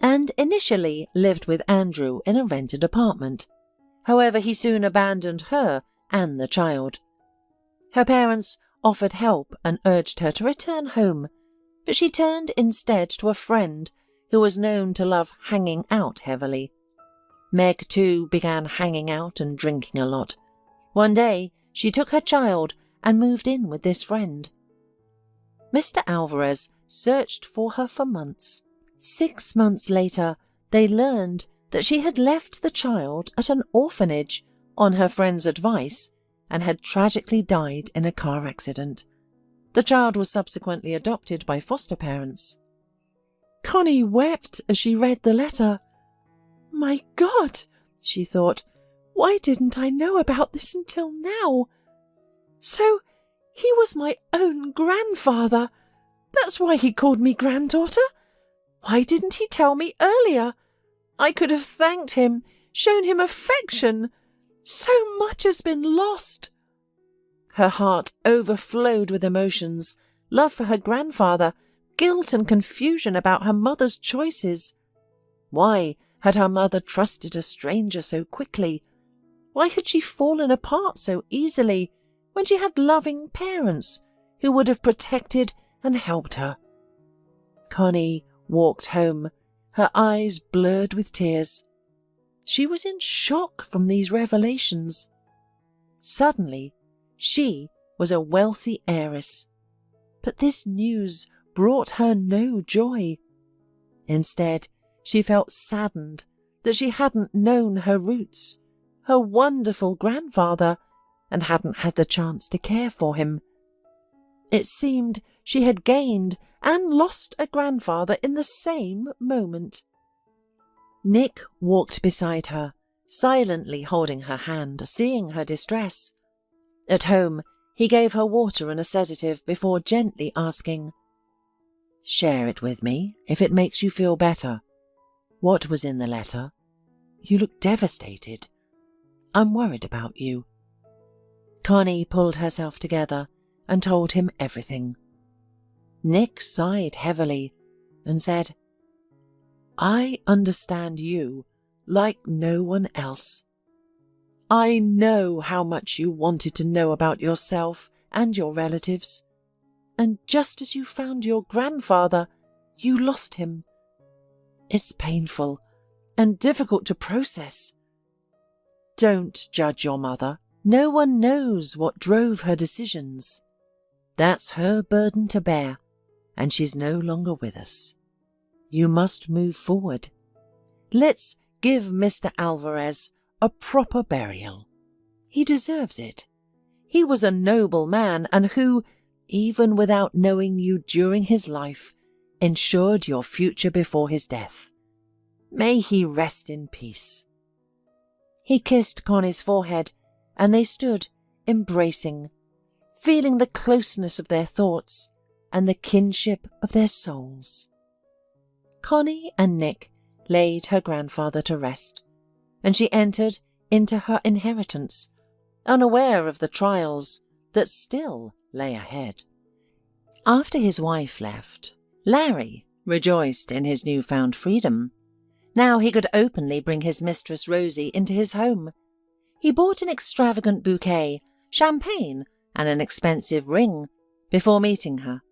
and initially lived with Andrew in a rented apartment. However, he soon abandoned her and the child. Her parents offered help and urged her to return home, but she turned instead to a friend who was known to love hanging out heavily. Meg too began hanging out and drinking a lot. One day, she took her child and moved in with this friend. Mr. Alvarez searched for her for months. 6 months later, they learned that she had left the child at an orphanage on her friend's advice and had tragically died in a car accident. The child was subsequently adopted by foster parents. Connie wept as she read the letter. "My God," she thought, "why didn't I know about this until now? So he was my own grandfather. That's why he called me granddaughter. Why didn't he tell me earlier? I could have thanked him, shown him affection. So much has been lost." Her heart overflowed with emotions, love for her grandfather, guilt and confusion about her mother's choices. Why had her mother trusted a stranger so quickly? Why had she fallen apart so easily when she had loving parents who would have protected and helped her? Connie walked home, her eyes blurred with tears. She was in shock from these revelations. Suddenly, she was a wealthy heiress, but this news brought her no joy. Instead, she felt saddened that she hadn't known her roots, her wonderful grandfather, and hadn't had the chance to care for him. It seemed she had gained and lost a grandfather in the same moment. Nick walked beside her, silently holding her hand, seeing her distress. At home, he gave her water and a sedative before gently asking, "Share it with me if it makes you feel better. What was in the letter? You look devastated. I'm worried about you." Connie pulled herself together and told him everything. Nick sighed heavily and said, "I understand you like no one else. I know how much you wanted to know about yourself and your relatives, and just as you found your grandfather, you lost him. It's painful and difficult to process. Don't judge your mother. No one knows what drove her decisions. That's her burden to bear, and she's no longer with us. You must move forward. Let's give Mr. Alvarez a proper burial. He deserves it. He was a noble man and who, even without knowing you during his life, ensured your future before his death. May he rest in peace." He kissed Connie's forehead, and they stood, embracing, feeling the closeness of their thoughts and the kinship of their souls. Connie and Nick laid her grandfather to rest, and she entered into her inheritance, unaware of the trials that still lay ahead. After his wife left, Larry rejoiced in his newfound freedom. Now he could openly bring his mistress Rosie into his home. He bought an extravagant bouquet, champagne, and an expensive ring before meeting her.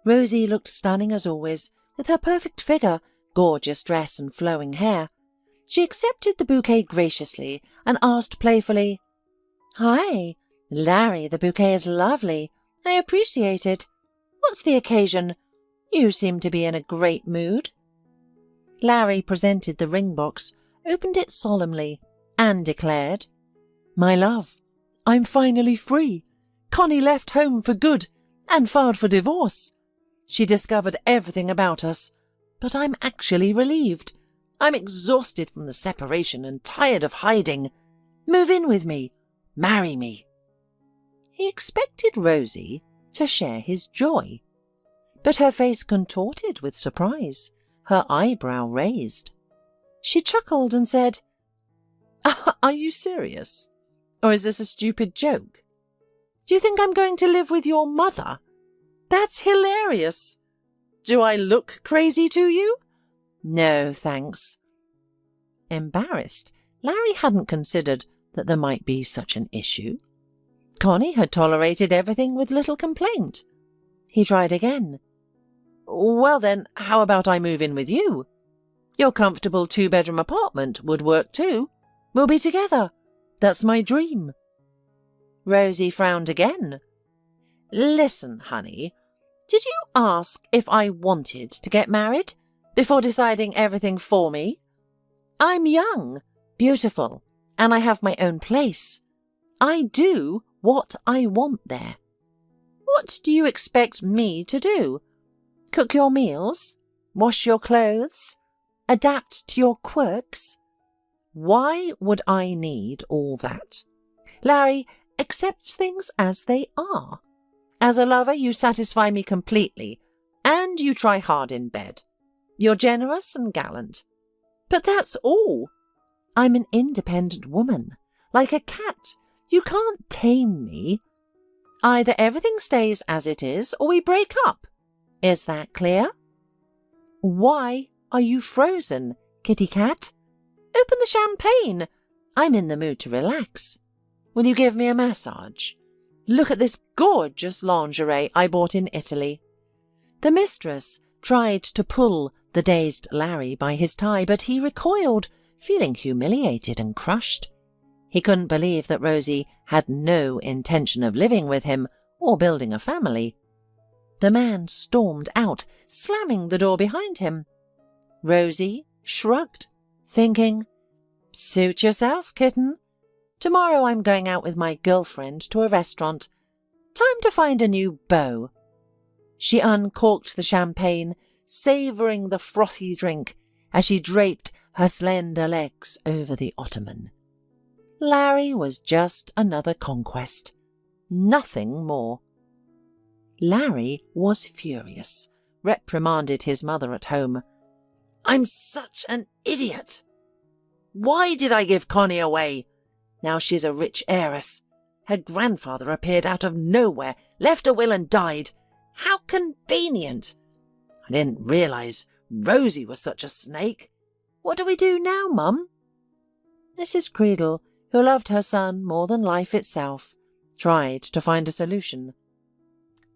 Rosie looked stunning as always, with her perfect figure, gorgeous dress and flowing hair. She accepted the bouquet graciously and asked playfully, "Hi, Larry, the bouquet is lovely. I appreciate it. What's the occasion? You seem to be in a great mood." Larry presented the ring box, opened it solemnly, and declared, "My love, I'm finally free. Connie left home for good and filed for divorce. She discovered everything about us, but I'm actually relieved. I'm exhausted from the separation and tired of hiding. Move in with me. Marry me." He expected Rosie to share his joy, but her face contorted with surprise, her eyebrow raised. She chuckled and said, "Are you serious? Or is this a stupid joke? Do you think I'm going to live with your mother? That's hilarious. Do I look crazy to you? No, thanks. Embarrassed, Larry hadn't considered that there might be such an issue. Connie had tolerated everything with little complaint. He tried again. Well then, how about I move in with you? Your comfortable 2-bedroom apartment would work too. We'll be together. That's my dream. Rosie frowned again. Listen, honey, did you ask if I wanted to get married before deciding everything for me? I'm young, beautiful, and I have my own place. I do what I want there. What do you expect me to do? Cook your meals? Wash your clothes? Adapt to your quirks? Why would I need all that? Larry, accept things as they are. As a lover, you satisfy me completely, and you try hard in bed. You're generous and gallant. But that's all. I'm an independent woman, like a cat. You can't tame me. Either everything stays as it is, or we break up. Is that clear? Why are you frozen, kitty cat? Open the champagne. I'm in the mood to relax. Will you give me a massage? Look at this gorgeous lingerie I bought in Italy. The mistress tried to pull the dazed Larry by his tie, but he recoiled, feeling humiliated and crushed. He couldn't believe that Rosie had no intention of living with him or building a family. The man stormed out, slamming the door behind him. Rosie shrugged, thinking, Suit yourself, kitten. Tomorrow I'm going out with my girlfriend to a restaurant. Time to find a new beau. She uncorked the champagne, savouring the frothy drink as she draped her slender legs over the ottoman. Larry was just another conquest. Nothing more. Larry was furious, reprimanded his mother at home. I'm such an idiot. Why did I give Connie away? Now she's a rich heiress. Her grandfather appeared out of nowhere, left a will and died. How convenient. I didn't realise Rosie was such a snake. What do we do now, Mum? Mrs. Creedle, who loved her son more than life itself, tried to find a solution.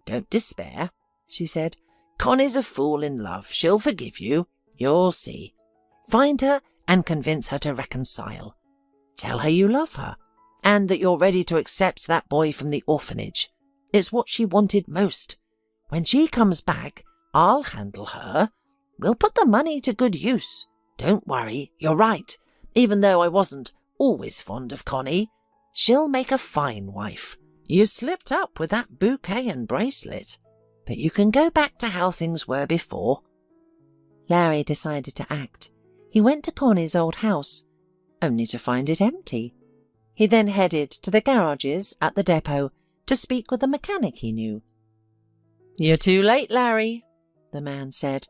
Don't despair, she said. Connie's a fool in love. She'll forgive you. You'll see. Find her and convince her to reconcile. Tell her you love her, and that you're ready to accept that boy from the orphanage. It's what she wanted most. When she comes back, I'll handle her. We'll put the money to good use. Don't worry, you're right. Even though I wasn't always fond of Connie, she'll make a fine wife. You slipped up with that bouquet and bracelet, but you can go back to how things were before. Larry decided to act. He went to Connie's old house, only to find it empty. He then headed to the garages at the depot to speak with the mechanic he knew. You're too late, Larry, the man said.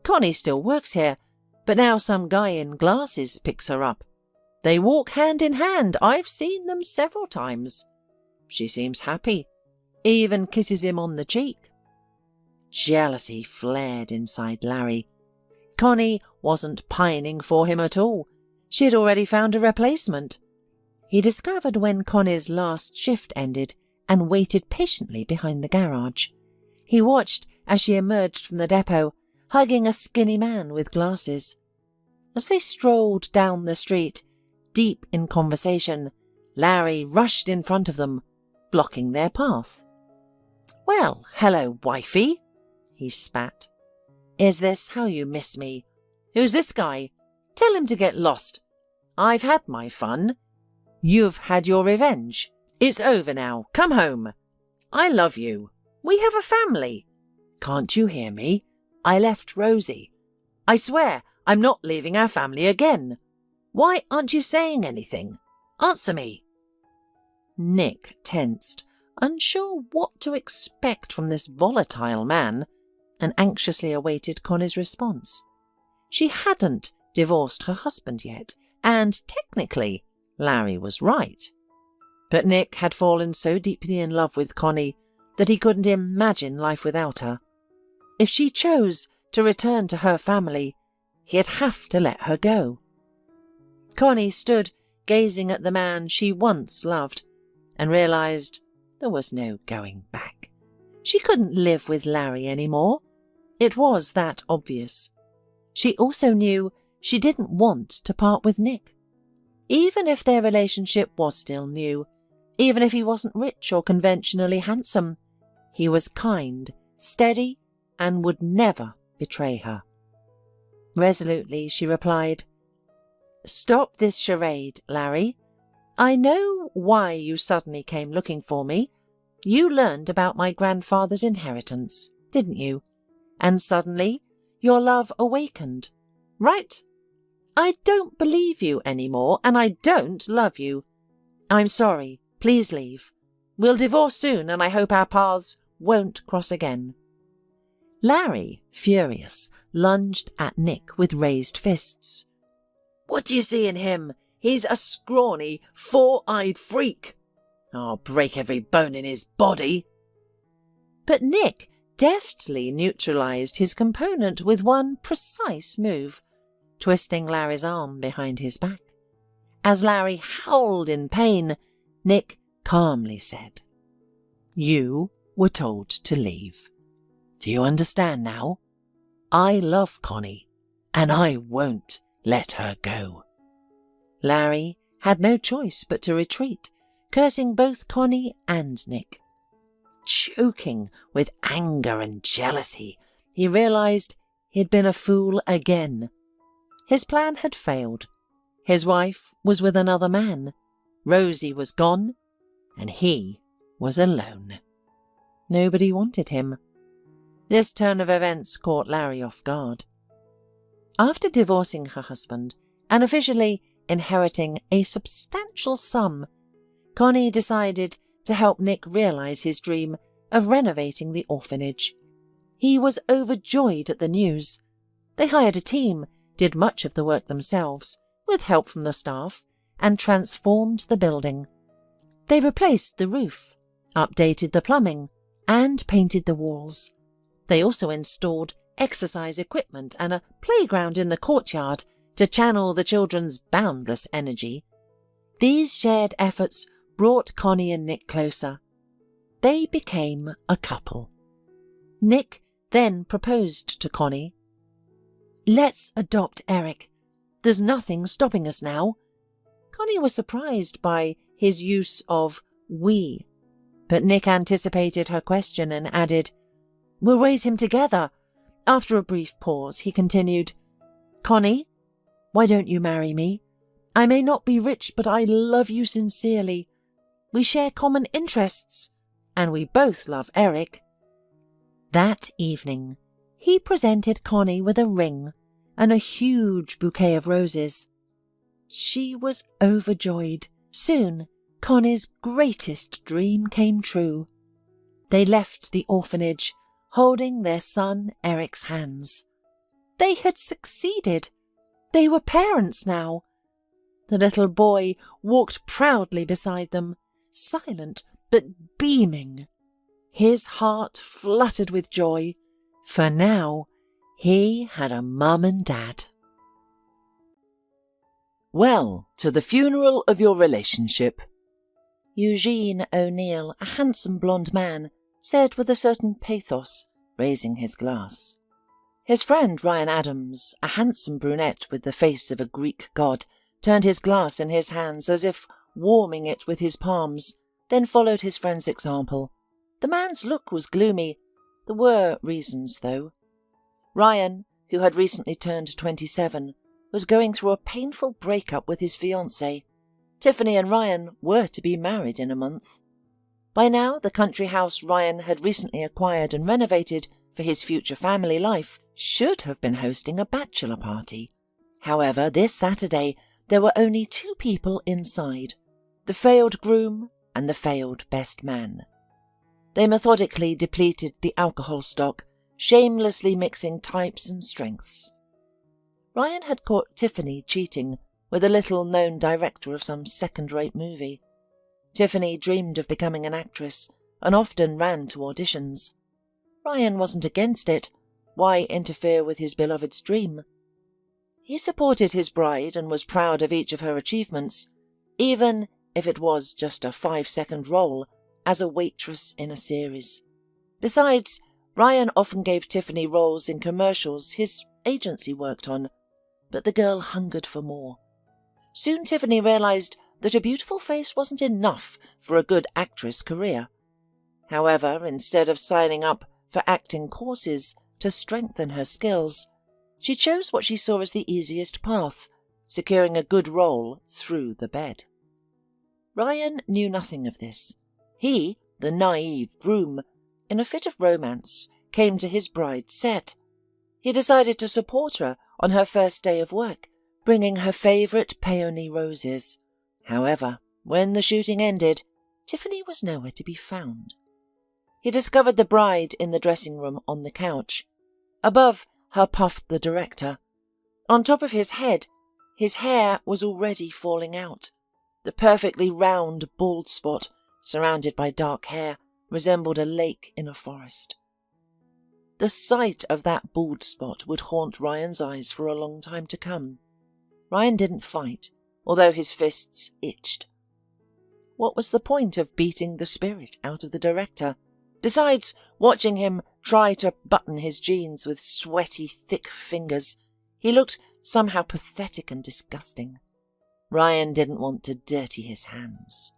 Connie still works here, but now some guy in glasses picks her up. They walk hand in hand. I've seen them several times. She seems happy, even kisses him on the cheek. Jealousy flared inside Larry. Connie wasn't pining for him at all. She had already found a replacement. He discovered when Connie's last shift ended and waited patiently behind the garage. He watched as she emerged from the depot, hugging a skinny man with glasses. As they strolled down the street, deep in conversation, Larry rushed in front of them, blocking their path. Well, hello, wifey, he spat. Is this how you miss me? Who's this guy? Tell him to get lost. I've had my fun. You've had your revenge. It's over now. Come home. I love you. We have a family. Can't you hear me? I left Rosie. I swear I'm not leaving our family again. Why aren't you saying anything? Answer me. Nick tensed, unsure what to expect from this volatile man, and anxiously awaited Connie's response. She hadn't divorced her husband yet, and technically Larry was right. But Nick had fallen so deeply in love with Connie that he couldn't imagine life without her. If she chose to return to her family, he'd have to let her go. Connie stood gazing at the man she once loved and realised there was no going back. She couldn't live with Larry anymore. It was that obvious. She also knew she didn't want to part with Nick. Even if their relationship was still new, even if he wasn't rich or conventionally handsome, he was kind, steady, and would never betray her. Resolutely, she replied, "Stop this charade, Larry. I know why you suddenly came looking for me. You learned about my grandfather's inheritance, didn't you? And suddenly your love awakened, right? I don't believe you anymore, and I don't love you. I'm sorry. Please leave. We'll divorce soon, and I hope our paths won't cross again." Larry, furious, lunged at Nick with raised fists. "What do you see in him? He's a scrawny, four-eyed freak. I'll break every bone in his body." But Nick deftly neutralised his component with one precise move, twisting Larry's arm behind his back. As Larry howled in pain, Nick calmly said, "You were told to leave. Do you understand now? I love Connie, and I won't let her go." Larry had no choice but to retreat, cursing both Connie and Nick. Choking with anger and jealousy, he realised he'd been a fool again. His plan had failed. His wife was with another man. Rosie was gone, and he was alone. Nobody wanted him. This turn of events caught Larry off guard. After divorcing her husband and officially inheriting a substantial sum, Connie decided to help Nick realise his dream of renovating the orphanage. He was overjoyed at the news. They hired a team, did much of the work themselves, with help from the staff, and transformed the building. They replaced the roof, updated the plumbing, and painted the walls. They also installed exercise equipment and a playground in the courtyard to channel the children's boundless energy. These shared efforts brought Connie and Nick closer. They became a couple. Nick then proposed to Connie. "Let's adopt Eric. There's nothing stopping us now." Connie was surprised by his use of "we," but Nick anticipated her question and added, "We'll raise him together." After a brief pause, he continued, "Connie, why don't you marry me? I may not be rich, but I love you sincerely. We share common interests, and we both love Eric." That evening, he presented Connie with a ring and a huge bouquet of roses. She was overjoyed. Soon, Connie's greatest dream came true. They left the orphanage, holding their son Eric's hands. They had succeeded. They were parents now. The little boy walked proudly beside them, silent but beaming. His heart fluttered with joy, for now he had a mum and dad. "Well, to the funeral of your relationship," Eugene O'Neill, a handsome blonde man, said with a certain pathos, raising his glass. His friend Ryan Adams, a handsome brunette with the face of a Greek god, turned his glass in his hands as if warming it with his palms, then followed his friend's example. The man's look was gloomy. There were reasons, though. Ryan, who had recently turned 27, was going through a painful breakup with his fiancée. Tiffany and Ryan were to be married in a month. By now, the country house Ryan had recently acquired and renovated for his future family life should have been hosting a bachelor party. However, this Saturday, there were only 2 people inside, the failed groom and the failed best man. They methodically depleted the alcohol stock, shamelessly mixing types and strengths. Ryan had caught Tiffany cheating with a little-known director of some second-rate movie. Tiffany dreamed of becoming an actress and often ran to auditions. Ryan wasn't against it. Why interfere with his beloved's dream? He supported his bride and was proud of each of her achievements, even if it was just a 5-second role as a waitress in a series. Besides, Ryan often gave Tiffany roles in commercials his agency worked on, but the girl hungered for more. Soon Tiffany realized that a beautiful face wasn't enough for a good actress career. However, instead of signing up for acting courses to strengthen her skills, she chose what she saw as the easiest path, securing a good role through the bed. Ryan knew nothing of this. He, the naive groom, in a fit of romance, came to his bride's set. He decided to support her on her first day of work, bringing her favourite peony roses. However, when the shooting ended, Tiffany was nowhere to be found. He discovered the bride in the dressing room on the couch. Above her puffed the director. On top of his head, his hair was already falling out. The perfectly round bald spot, surrounded by dark hair, resembled a lake in a forest. The sight of that bald spot would haunt Ryan's eyes for a long time to come. Ryan didn't fight, although his fists itched. What was the point of beating the spirit out of the director? Besides, watching him try to button his jeans with sweaty, thick fingers, he looked somehow pathetic and disgusting. Ryan didn't want to dirty his hands.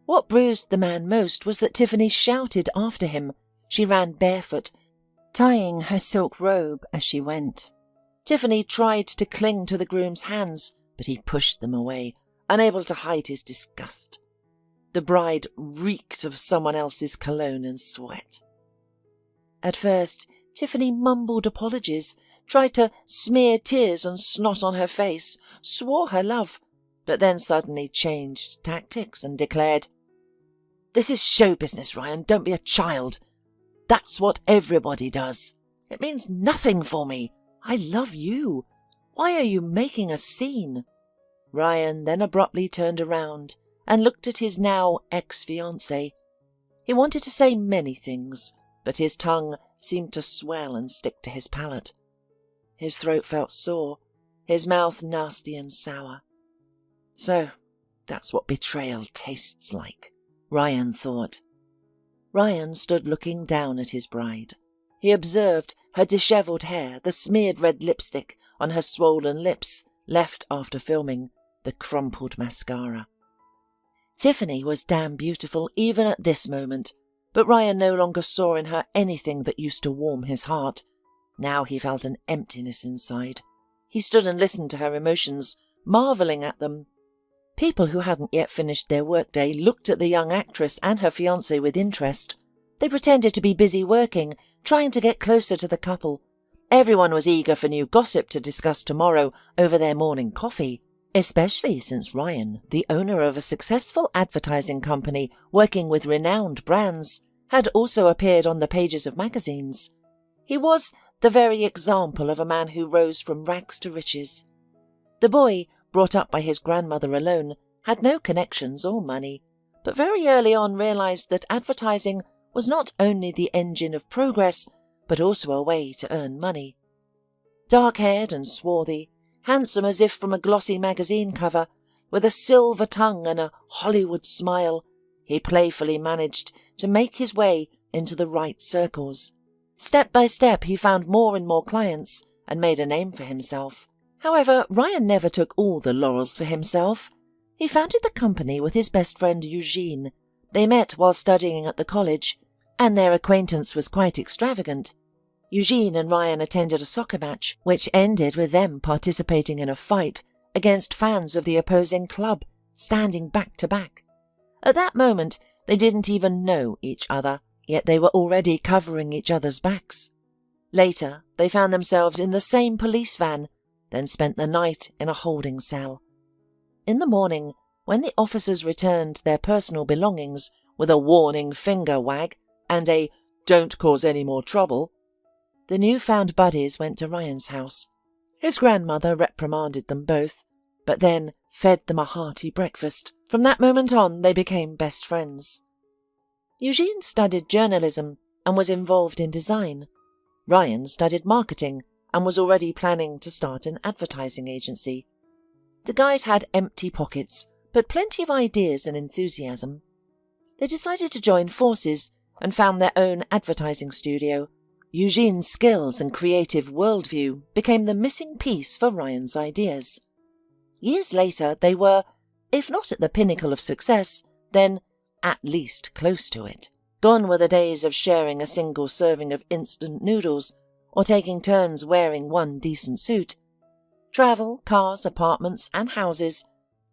What bruised the man most was that Tiffany shouted after him. She ran barefoot, tying her silk robe as she went. Tiffany tried to cling to the groom's hands, but he pushed them away, unable to hide his disgust. The bride reeked of someone else's cologne and sweat. At first, Tiffany mumbled apologies, tried to smear tears and snot on her face, swore her love, but then suddenly changed tactics and declared, "This is show business, Ryan, don't be a child. That's what everybody does. It means nothing for me. I love you. Why are you making a scene?" Ryan then abruptly turned around and looked at his now ex-fiancée. He wanted to say many things, but his tongue seemed to swell and stick to his palate. His throat felt sore, his mouth nasty and sour. So, that's what betrayal tastes like, Ryan thought. Ryan stood looking down at his bride. He observed her dishevelled hair, the smeared red lipstick on her swollen lips, left after filming, the crumpled mascara. Tiffany was damn beautiful even at this moment, but Ryan no longer saw in her anything that used to warm his heart. Now he felt an emptiness inside. He stood and listened to her emotions, marvelling at them. People who hadn't yet finished their workday looked at the young actress and her fiancé with interest. They pretended to be busy working, trying to get closer to the couple. Everyone was eager for new gossip to discuss tomorrow over their morning coffee, especially since Ryan, the owner of a successful advertising company working with renowned brands, had also appeared on the pages of magazines. He was the very example of a man who rose from rags to riches. The boy, brought up by his grandmother alone, had no connections or money, but very early on realized that advertising was not only the engine of progress, but also a way to earn money. Dark-haired and swarthy, handsome as if from a glossy magazine cover, with a silver tongue and a Hollywood smile, he playfully managed to make his way into the right circles. Step by step he found more and more clients and made a name for himself. However, Ryan never took all the laurels for himself. He founded the company with his best friend Eugene. They met while studying at the college, and their acquaintance was quite extravagant. Eugene and Ryan attended a soccer match, which ended with them participating in a fight against fans of the opposing club, standing back to back. At that moment, they didn't even know each other, yet they were already covering each other's backs. Later, they found themselves in the same police van, then spent the night in a holding cell. In the morning, when the officers returned their personal belongings with a warning finger wag and a "don't cause any more trouble," the newfound buddies went to Ryan's house. His grandmother reprimanded them both, but then fed them a hearty breakfast, From that moment on, they became best friends. Eugene studied journalism and was involved in design. Ryan studied marketing and was already planning to start an advertising agency. The guys had empty pockets, but plenty of ideas and enthusiasm. They decided to join forces and found their own advertising studio. Eugene's skills and creative worldview became the missing piece for Ryan's ideas. Years later, they were, if not at the pinnacle of success, then at least close to it. Gone were the days of sharing a single serving of instant noodles or taking turns wearing one decent suit. Travel, cars, apartments, and houses,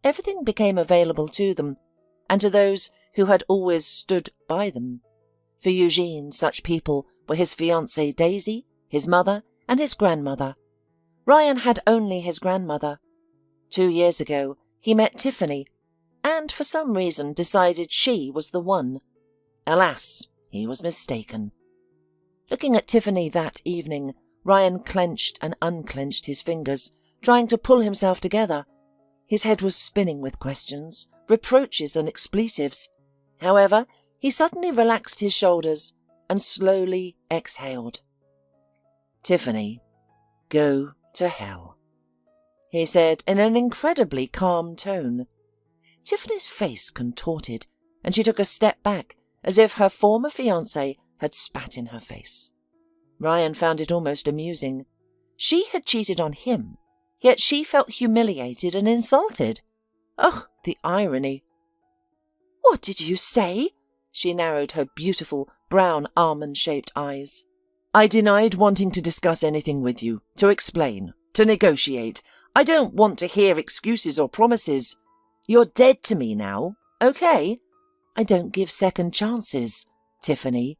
everything became available to them, and to those who had always stood by them. For Eugene, such people were his fiancée Daisy, his mother, and his grandmother. Ryan had only his grandmother. 2 years ago, he met Tiffany, and for some reason decided she was the one. Alas, he was mistaken. Looking at Tiffany that evening, Ryan clenched and unclenched his fingers, trying to pull himself together. His head was spinning with questions, reproaches and expletives. However, he suddenly relaxed his shoulders and slowly exhaled. "Tiffany, go to hell," he said in an incredibly calm tone. Tiffany's face contorted, and she took a step back, as if her former fiancé had spat in her face. Ryan found it almost amusing. She had cheated on him, yet she felt humiliated and insulted. Oh, the irony! "What did you say?" She narrowed her beautiful, brown, almond-shaped eyes. "I denied wanting to discuss anything with you, to explain, to negotiate. I don't want to hear excuses or promises. You're dead to me now, okay? I don't give second chances, Tiffany.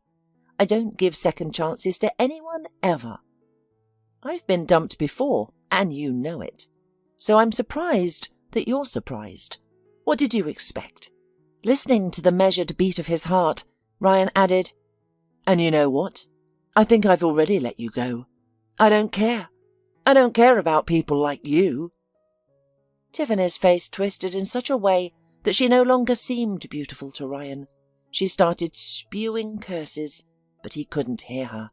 I don't give second chances to anyone ever. I've been dumped before, and you know it. So I'm surprised that you're surprised. What did you expect?" Listening to the measured beat of his heart, Ryan added, "And you know what? I think I've already let you go. I don't care. I don't care about people like you." Tiffany's face twisted in such a way that she no longer seemed beautiful to Ryan. She started spewing curses, but he couldn't hear her.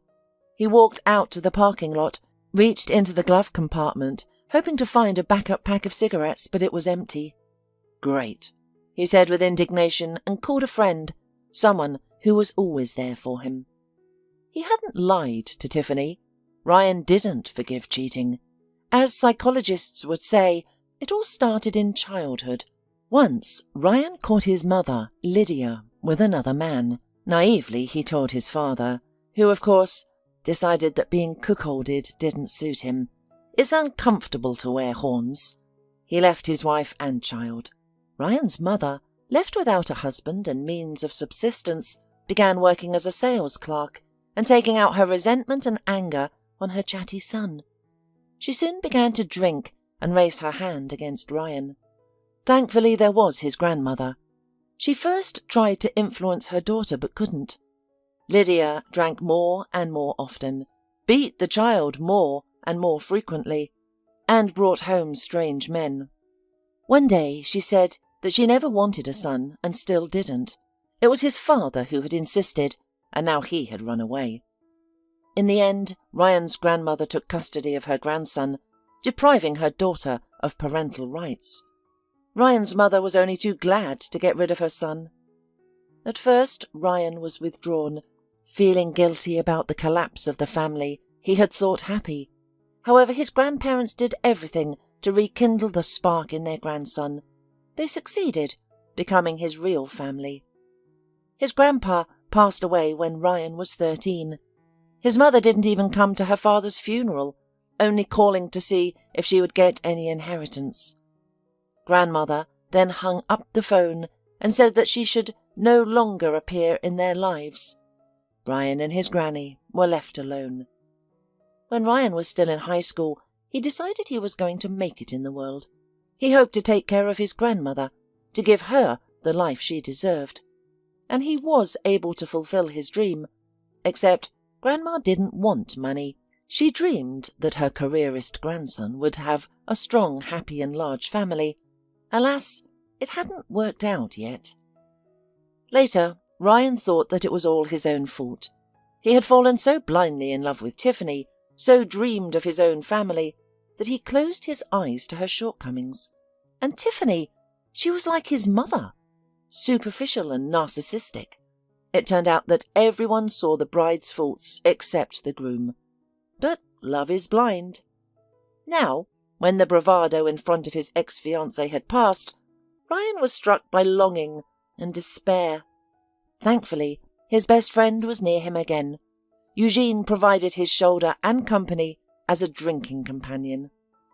He walked out to the parking lot, reached into the glove compartment, hoping to find a backup pack of cigarettes, but it was empty. "Great," he said with indignation, and called a friend, someone who was always there for him. He hadn't lied to Tiffany. Ryan didn't forgive cheating. As psychologists would say, it all started in childhood. Once, Ryan caught his mother, Lydia, with another man. Naively, he told his father, who, of course, decided that being cuckolded didn't suit him. It's uncomfortable to wear horns. He left his wife and child. Ryan's mother, left without a husband and means of subsistence, began working as a sales clerk and taking out her resentment and anger on her chatty son. She soon began to drink and raise her hand against Ryan. Thankfully, there was his grandmother. She first tried to influence her daughter but couldn't. Lydia drank more and more often, beat the child more and more frequently, and brought home strange men. One day she said that she never wanted a son and still didn't. It was his father who had insisted, and now he had run away. In the end, Ryan's grandmother took custody of her grandson, depriving her daughter of parental rights. Ryan's mother was only too glad to get rid of her son. At first, Ryan was withdrawn, feeling guilty about the collapse of the family he had thought happy. However, his grandparents did everything to rekindle the spark in their grandson. They succeeded, becoming his real family. His grandpa passed away when Ryan was 13. His mother didn't even come to her father's funeral, only calling to see if she would get any inheritance. Grandmother then hung up the phone and said that she should no longer appear in their lives. Ryan and his granny were left alone. When Ryan was still in high school, he decided he was going to make it in the world. He hoped to take care of his grandmother, to give her the life she deserved. And he was able to fulfill his dream, except Grandma didn't want money. She dreamed that her careerist grandson would have a strong, happy and large family. Alas, it hadn't worked out yet. Later, Ryan thought that it was all his own fault. He had fallen so blindly in love with Tiffany, so dreamed of his own family, that he closed his eyes to her shortcomings. And Tiffany, she was like his mother, superficial and narcissistic. It turned out that everyone saw the bride's faults except the groom. But love is blind. Now, when the bravado in front of his ex-fiancée had passed, Ryan was struck by longing and despair. Thankfully, his best friend was near him again. Eugene provided his shoulder and company as a drinking companion.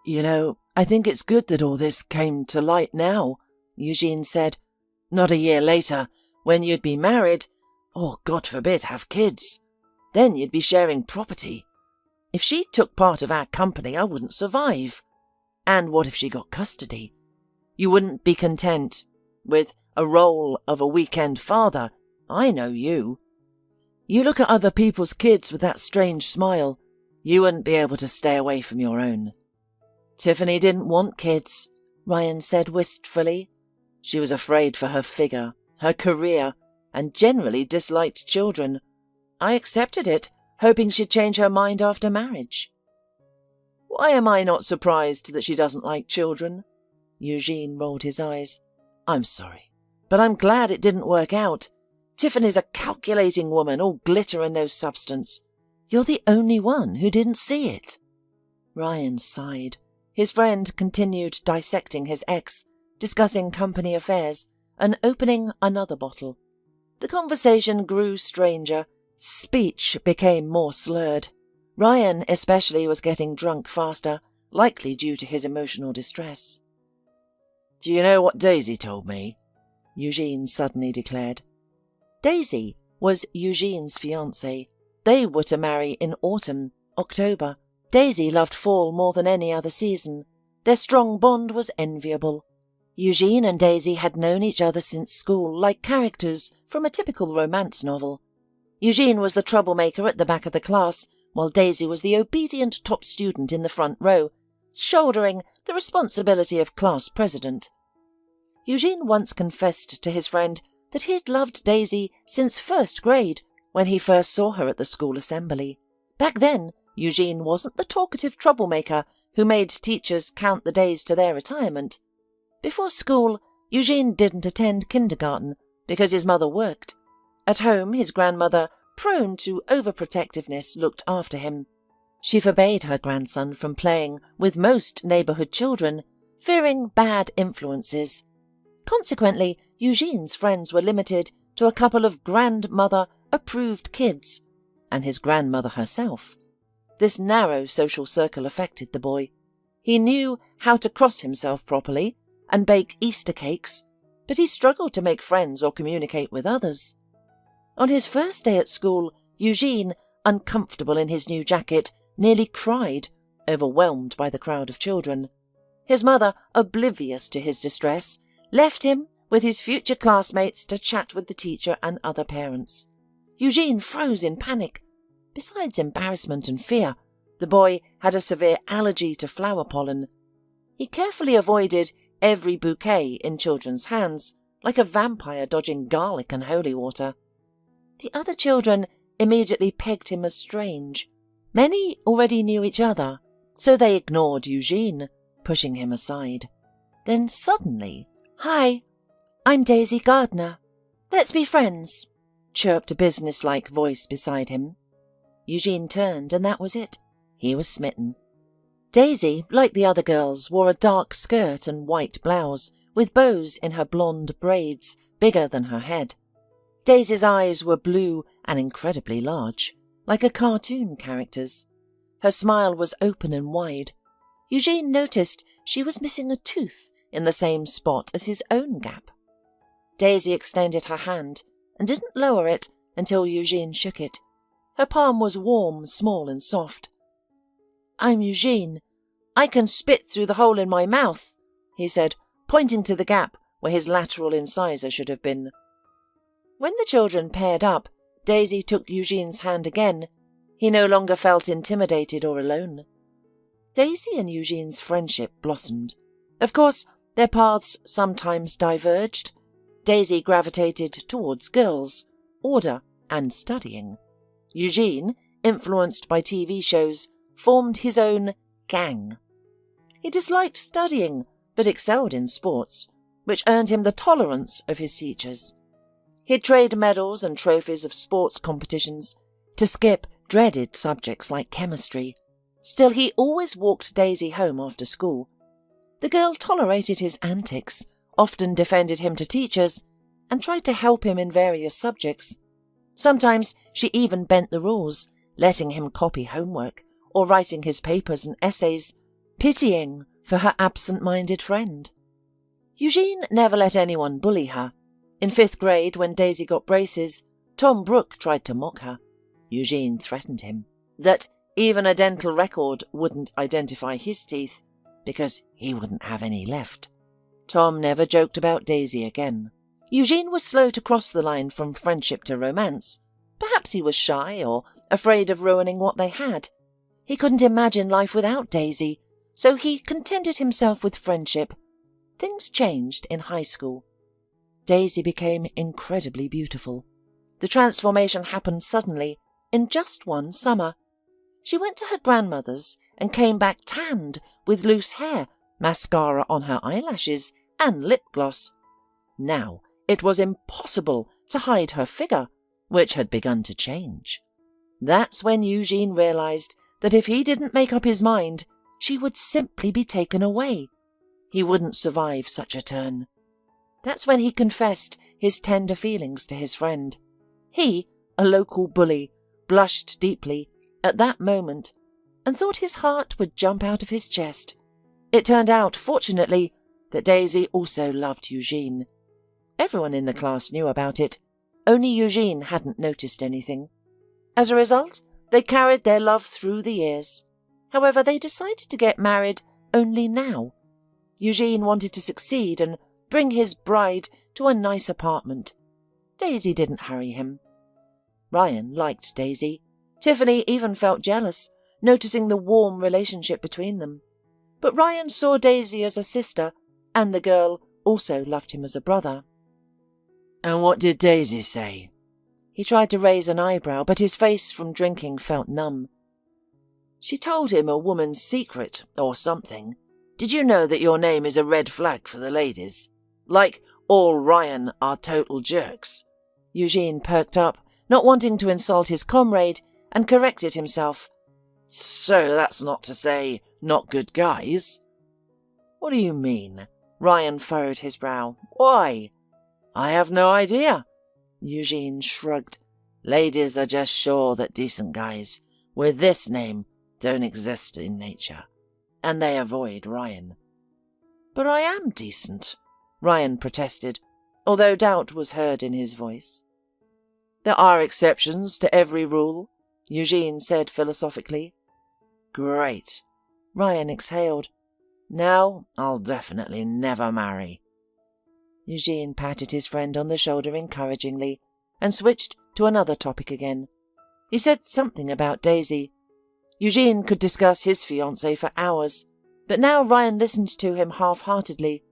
"You know, I think it's good that all this came to light now," Eugene said. "Not a year later, when you'd be married, or God forbid have kids. Then you'd be sharing property. If she took part of our company, I wouldn't survive. And what if she got custody? You wouldn't be content with a role of a weekend father. I know you. You look at other people's kids with that strange smile. You wouldn't be able to stay away from your own." "Tiffany didn't want kids," Ryan said wistfully. "She was afraid for her figure, her career, and generally disliked children. I accepted it, hoping she'd change her mind after marriage." "Why am I not surprised that she doesn't like children?" Eugene rolled his eyes. "I'm sorry, but I'm glad it didn't work out. Tiffany's a calculating woman, all glitter and no substance. You're the only one who didn't see it." Ryan sighed. His friend continued dissecting his ex, discussing company affairs, and opening another bottle. The conversation grew stranger. Speech became more slurred. Ryan especially was getting drunk faster, likely due to his emotional distress. "Do you know what Daisy told me?" Eugene suddenly declared. Daisy was Eugene's fiancée. They were to marry in autumn, October. Daisy loved fall more than any other season. Their strong bond was enviable. Eugene and Daisy had known each other since school, like characters from a typical romance novel. Eugene was the troublemaker at the back of the class, while Daisy was the obedient top student in the front row, shouldering the responsibility of class president. Eugene once confessed to his friend that he had loved Daisy since first grade, when he first saw her at the school assembly. Back then, Eugene wasn't the talkative troublemaker who made teachers count the days to their retirement. Before school, Eugene didn't attend kindergarten because his mother worked. At home, his grandmother, prone to overprotectiveness, looked after him. She forbade her grandson from playing with most neighborhood children, fearing bad influences. Consequently, Eugene's friends were limited to a couple of grandmother-approved kids, and his grandmother herself. This narrow social circle affected the boy. He knew how to cross himself properly and bake Easter cakes, but he struggled to make friends or communicate with others. On his first day at school, Eugene, uncomfortable in his new jacket, nearly cried, overwhelmed by the crowd of children. His mother, oblivious to his distress, left him with his future classmates to chat with the teacher and other parents. Eugene froze in panic. Besides embarrassment and fear, the boy had a severe allergy to flower pollen. He carefully avoided every bouquet in children's hands, like a vampire dodging garlic and holy water. The other children immediately pegged him as strange. Many already knew each other, so they ignored Eugene, pushing him aside. Then suddenly, "Hi, I'm Daisy Gardner. Let's be friends," chirped a businesslike voice beside him. Eugene turned, and that was it. He was smitten. Daisy, like the other girls, wore a dark skirt and white blouse, with bows in her blonde braids, bigger than her head. Daisy's eyes were blue and incredibly large, like a cartoon character's. Her smile was open and wide. Eugene noticed she was missing a tooth in the same spot as his own gap. Daisy extended her hand and didn't lower it until Eugene shook it. Her palm was warm, small and soft. "I'm Eugene. I can spit through the hole in my mouth," he said, pointing to the gap where his lateral incisor should have been. When the children paired up, Daisy took Eugene's hand again. He no longer felt intimidated or alone. Daisy and Eugene's friendship blossomed. Of course, Their paths sometimes diverged. Daisy gravitated towards girls, order, and studying. Eugene, influenced by TV shows, formed his own gang. He disliked studying, but excelled in sports, which earned him the tolerance of his teachers. He'd trade medals and trophies of sports competitions to skip dreaded subjects like chemistry. Still, he always walked Daisy home after school. The girl tolerated his antics, often defended him to teachers, and tried to help him in various subjects. Sometimes she even bent the rules, letting him copy homework or writing his papers and essays, pitying for her absent-minded friend. Eugene never let anyone bully her. In 5th grade, when Daisy got braces, Tom Brooke tried to mock her. Eugene threatened him that even a dental record wouldn't identify his teeth because he wouldn't have any left. Tom never joked about Daisy again. Eugene was slow to cross the line from friendship to romance. Perhaps he was shy or afraid of ruining what they had. He couldn't imagine life without Daisy, so he contented himself with friendship. Things changed in high school. Daisy became incredibly beautiful. The transformation happened suddenly, in just one summer. She went to her grandmother's and came back tanned, with loose hair, mascara on her eyelashes, and lip gloss. Now it was impossible to hide her figure, which had begun to change. That's when Eugene realized that if he didn't make up his mind, she would simply be taken away. He wouldn't survive such a turn. That's when he confessed his tender feelings to his friend. He, a local bully, blushed deeply at that moment and thought his heart would jump out of his chest. It turned out, fortunately, that Daisy also loved Eugene. Everyone in the class knew about it. Only Eugene hadn't noticed anything. As a result, they carried their love through the years. However, they decided to get married only now. Eugene wanted to succeed and bring his bride to a nice apartment. Daisy didn't hurry him. Ryan liked Daisy. Tiffany even felt jealous, noticing the warm relationship between them. But Ryan saw Daisy as a sister, and the girl also loved him as a brother. And what did Daisy say? He tried to raise an eyebrow, but his face from drinking felt numb. She told him a woman's secret, or something. Did you know that your name is a red flag for the ladies? Like all Ryan are total jerks. Eugene perked up, not wanting to insult his comrade, and corrected himself. So that's not to say not good guys? What do you mean? Ryan furrowed his brow. Why? I have no idea. Eugene shrugged. Ladies are just sure that decent guys with this name don't exist in nature, and they avoid Ryan. But I am decent, Ryan protested, although doubt was heard in his voice. There are exceptions to every rule, Eugene said philosophically. Great, Ryan exhaled. Now I'll definitely never marry. Eugene patted his friend on the shoulder encouragingly and switched to another topic again. He said something about Daisy. Eugene could discuss his fiancée for hours, but now Ryan listened to him half-heartedly.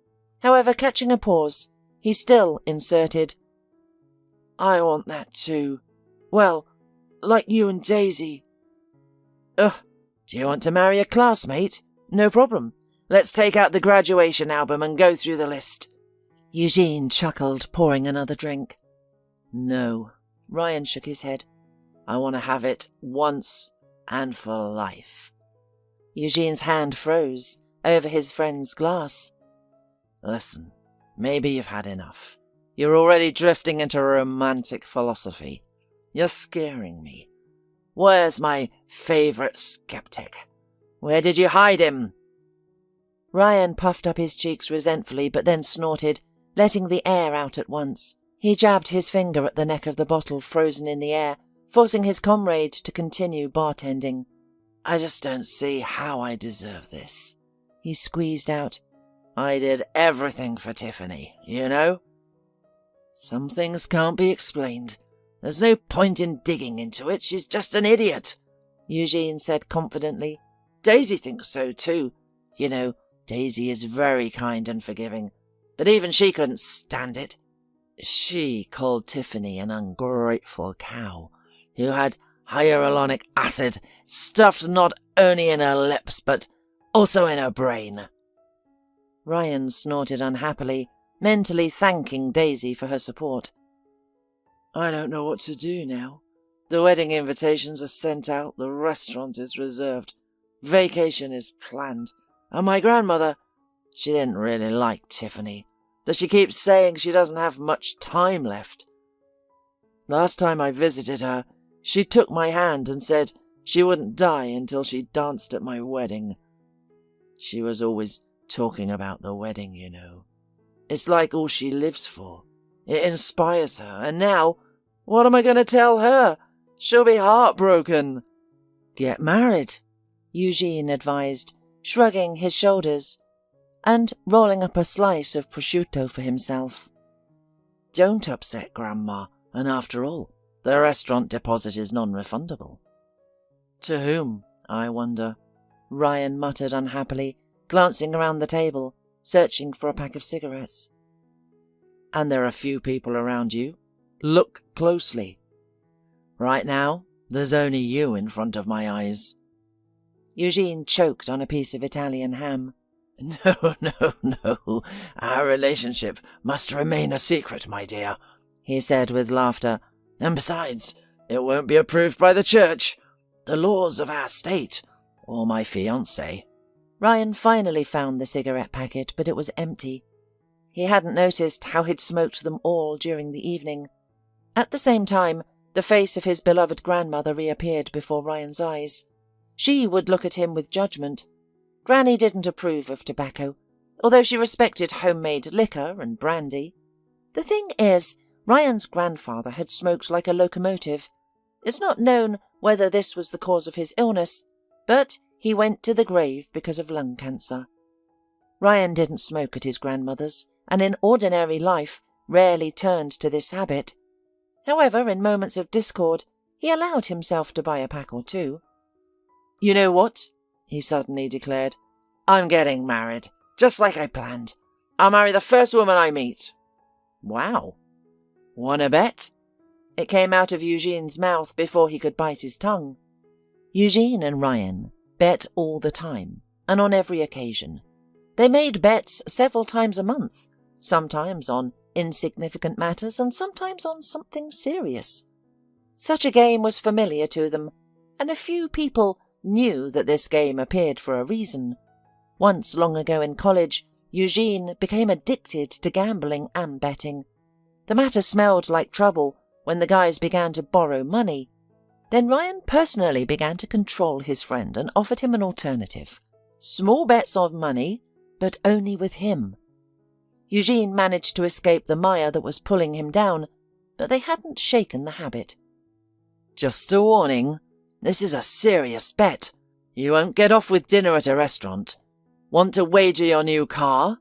However, catching a pause, he still inserted, I want that too. Well, like you and Daisy. Ugh, do you want to marry a classmate? No problem. Let's take out the graduation album and go through the list. Eugene chuckled, pouring another drink. No, Ryan shook his head. I want to have it once and for life. Eugene's hand froze over his friend's glass. Listen, maybe you've had enough. You're already drifting into romantic philosophy. You're scaring me. Where's my favourite skeptic? Where did you hide him? Ryan puffed up his cheeks resentfully, but then snorted, letting the air out at once. He jabbed his finger at the neck of the bottle frozen in the air, forcing his comrade to continue bartending. I just don't see how I deserve this, he squeezed out. I did everything for Tiffany, you know? Some things can't be explained. There's no point in digging into it. She's just an idiot, Eugene said confidently. Daisy thinks so too. You know, Daisy is very kind and forgiving, but even she couldn't stand it. She called Tiffany an ungrateful cow who had hyaluronic acid stuffed not only in her lips but also in her brain. Ryan snorted unhappily, mentally thanking Daisy for her support. I don't know what to do now. The wedding invitations are sent out, the restaurant is reserved, vacation is planned, and my grandmother, she didn't really like Tiffany, but she keeps saying she doesn't have much time left. Last time I visited her, she took my hand and said she wouldn't die until she danced at my wedding. She was always talking about the wedding, you know. It's like all she lives for. It inspires her, and now, what am I going to tell her? She'll be heartbroken. Get married, Eugene advised, shrugging his shoulders and rolling up a slice of prosciutto for himself. Don't upset Grandma, and after all, the restaurant deposit is non-refundable. To whom, I wonder? Ryan muttered unhappily, glancing around the table, searching for a pack of cigarettes. And there are few people around you. Look closely. Right now, there's only you in front of my eyes. Eugene choked on a piece of Italian ham. No. Our relationship must remain a secret, my dear, he said with laughter. And besides, it won't be approved by the church, the laws of our state, or my fiancé. Ryan finally found the cigarette packet, but it was empty. He hadn't noticed how he'd smoked them all during the evening. At the same time, the face of his beloved grandmother reappeared before Ryan's eyes. She would look at him with judgment. Granny didn't approve of tobacco, although she respected homemade liquor and brandy. The thing is, Ryan's grandfather had smoked like a locomotive. It's not known whether this was the cause of his illness, but he went to the grave because of lung cancer. Ryan didn't smoke at his grandmother's, and in ordinary life rarely turned to this habit. However, in moments of discord, he allowed himself to buy a pack or two. You know what? He suddenly declared. I'm getting married, just like I planned. I'll marry the first woman I meet. Wow. Wanna bet? It came out of Eugene's mouth before he could bite his tongue. Eugene and Ryan bet all the time, and on every occasion. They made bets several times a month, sometimes on insignificant matters and sometimes on something serious. Such a game was familiar to them, and a few people knew that this game appeared for a reason. Once, long ago in college, Eugene became addicted to gambling and betting. The matter smelled like trouble when the guys began to borrow money. Then Ryan personally began to control his friend and offered him an alternative. Small bets of money, but only with him. Eugene managed to escape the mire that was pulling him down, but they hadn't shaken the habit. Just a warning. This is a serious bet. You won't get off with dinner at a restaurant. Want to wager your new car?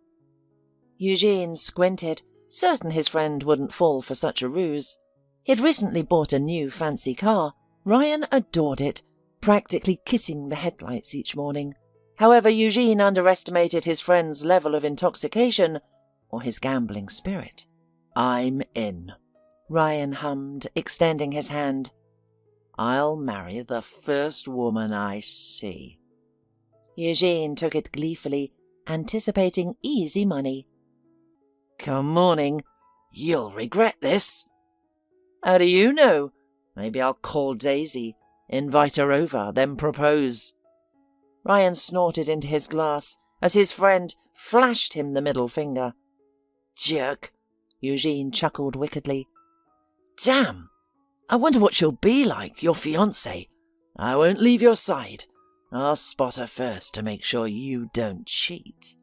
Eugene squinted, certain his friend wouldn't fall for such a ruse. He'd recently bought a new fancy car. Ryan adored it, practically kissing the headlights each morning. However, Eugene underestimated his friend's level of intoxication, or his gambling spirit. I'm in, Ryan hummed, extending his hand. I'll marry the first woman I see. Eugene took it gleefully, anticipating easy money. Come morning. You'll regret this. How do you know? Maybe I'll call Daisy, invite her over, then propose. Ryan snorted into his glass as his friend flashed him the middle finger. Jerk, Eugene chuckled wickedly. Damn! I wonder what she'll be like, your fiancée. I won't leave your side. I'll spot her first to make sure you don't cheat.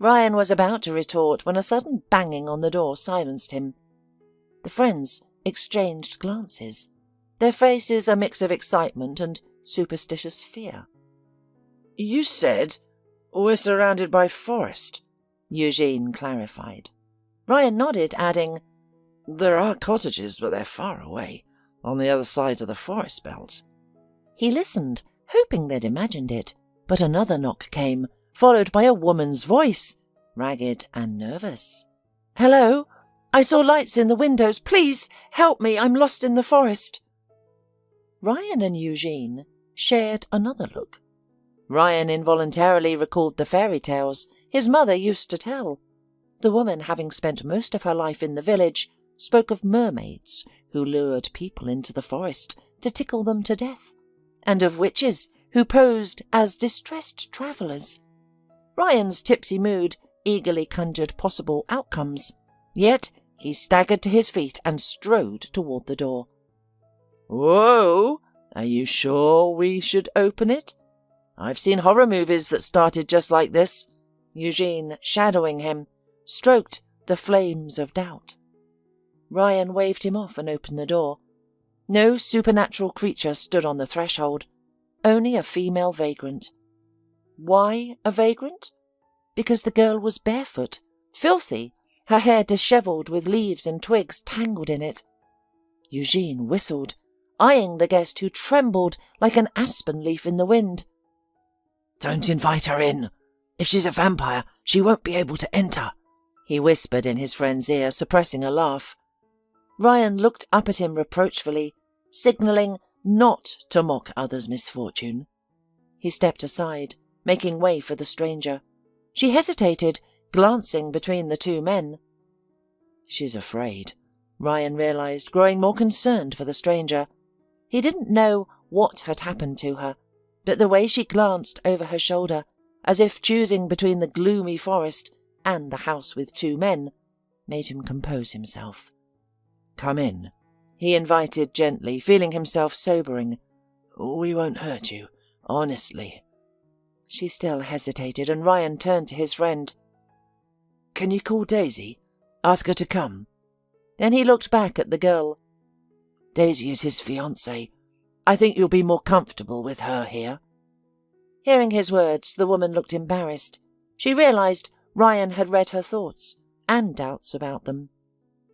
Ryan was about to retort when a sudden banging on the door silenced him. The friends exchanged glances, their faces a mix of excitement and superstitious fear. You said we're surrounded by forest, Eugene clarified. Ryan nodded, adding, There are cottages, but they're far away, on the other side of the forest belt. He listened, hoping they'd imagined it, but another knock came, followed by a woman's voice, ragged and nervous. "Hello? I saw lights in the windows. Please help me. I'm lost in the forest." Ryan and Eugene shared another look. Ryan involuntarily recalled the fairy tales his mother used to tell. The woman, having spent most of her life in the village, spoke of mermaids who lured people into the forest to tickle them to death, and of witches who posed as distressed travellers. Ryan's tipsy mood eagerly conjured possible outcomes, yet he staggered to his feet and strode toward the door. "Whoa! Are you sure we should open it? I've seen horror movies that started just like this." Eugene, shadowing him, stroked the flames of doubt. Ryan waved him off and opened the door. No supernatural creature stood on the threshold, only a female vagrant. Why a vagrant? Because the girl was barefoot, filthy, her hair dishevelled with leaves and twigs tangled in it. Eugene whistled, eyeing the guest who trembled like an aspen leaf in the wind. "Don't invite her in. If she's a vampire, she won't be able to enter," he whispered in his friend's ear, suppressing a laugh. Ryan looked up at him reproachfully, signalling not to mock others' misfortune. He stepped aside, making way for the stranger. She hesitated, glancing between the two men. "She's afraid," Ryan realized, growing more concerned for the stranger. He didn't know what had happened to her, but the way she glanced over her shoulder, as if choosing between the gloomy forest and the house with two men, made him compose himself. "Come in," he invited gently, feeling himself sobering. "We won't hurt you, honestly." She still hesitated, and Ryan turned to his friend. "Can you call Daisy? Ask her to come." Then he looked back at the girl. "Daisy is his fiancée. I think you'll be more comfortable with her here." Hearing his words, the woman looked embarrassed. She realized Ryan had read her thoughts and doubts about them.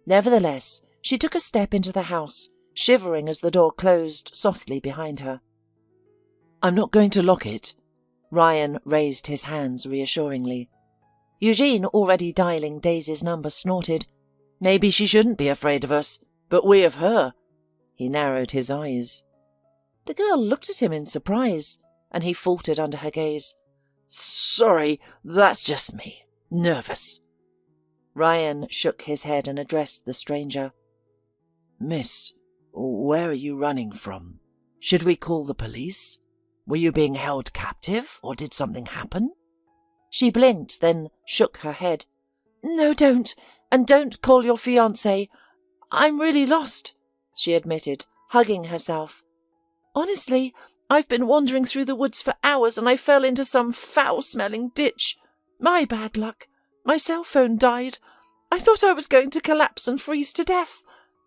Nevertheless, she took a step into the house, shivering as the door closed softly behind her. "I'm not going to lock it." Ryan raised his hands reassuringly. Eugene, already dialing Daisy's number, snorted. "Maybe she shouldn't be afraid of us, but we of her." He narrowed his eyes. The girl looked at him in surprise, and he faltered under her gaze. "Sorry, that's just me. Nervous." Ryan shook his head and addressed the stranger. "Miss, where are you running from? Should we call the police? Were you being held captive, or did something happen?" She blinked, then shook her head. "No, don't. And don't call your fiancé. I'm really lost," she admitted, hugging herself. "Honestly, I've been wandering through the woods for hours and I fell into some foul-smelling ditch. My bad luck. My cell phone died. I thought I was going to collapse and freeze to death.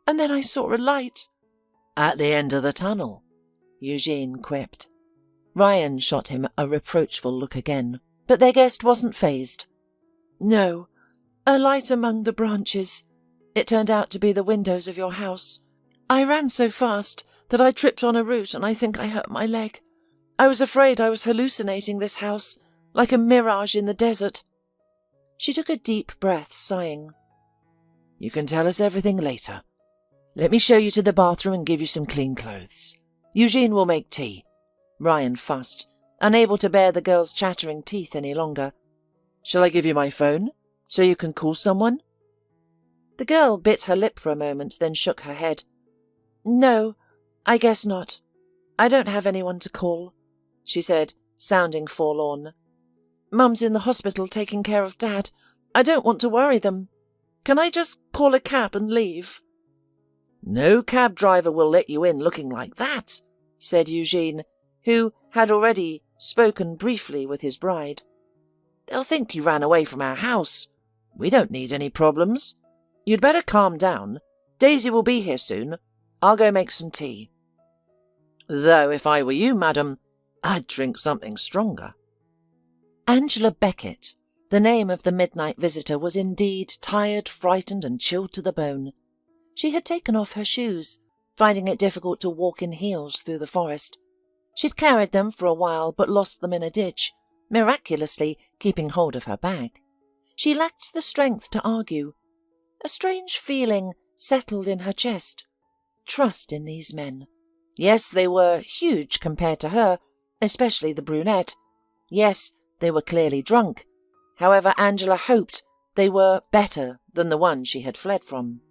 And then I saw a light." "At the end of the tunnel," Eugene quipped. Ryan shot him a reproachful look again, but their guest wasn't fazed. "No, a light among the branches. It turned out to be the windows of your house. I ran so fast that I tripped on a root and I think I hurt my leg. I was afraid I was hallucinating this house, like a mirage in the desert." She took a deep breath, sighing. "You can tell us everything later. Let me show you to the bathroom and give you some clean clothes. Eugene will make tea." Ryan fussed, unable to bear the girl's chattering teeth any longer. "Shall I give you my phone, so you can call someone?" The girl bit her lip for a moment, then shook her head. "No, I guess not. I don't have anyone to call," she said, sounding forlorn. "Mum's in the hospital taking care of Dad. I don't want to worry them. Can I just call a cab and leave?" "No cab driver will let you in looking like that," said Eugene, who had already spoken briefly with his bride. "They'll think you ran away from our house. We don't need any problems. You'd better calm down. Daisy will be here soon. I'll go make some tea. Though if I were you, madam, I'd drink something stronger." Angela Beckett, the name of the midnight visitor, was indeed tired, frightened, and chilled to the bone. She had taken off her shoes, finding it difficult to walk in heels through the forest. She'd carried them for a while, but lost them in a ditch, miraculously keeping hold of her bag. She lacked the strength to argue. A strange feeling settled in her chest. Trust in these men. Yes, they were huge compared to her, especially the brunette. Yes, they were clearly drunk. However, Angela hoped they were better than the one she had fled from.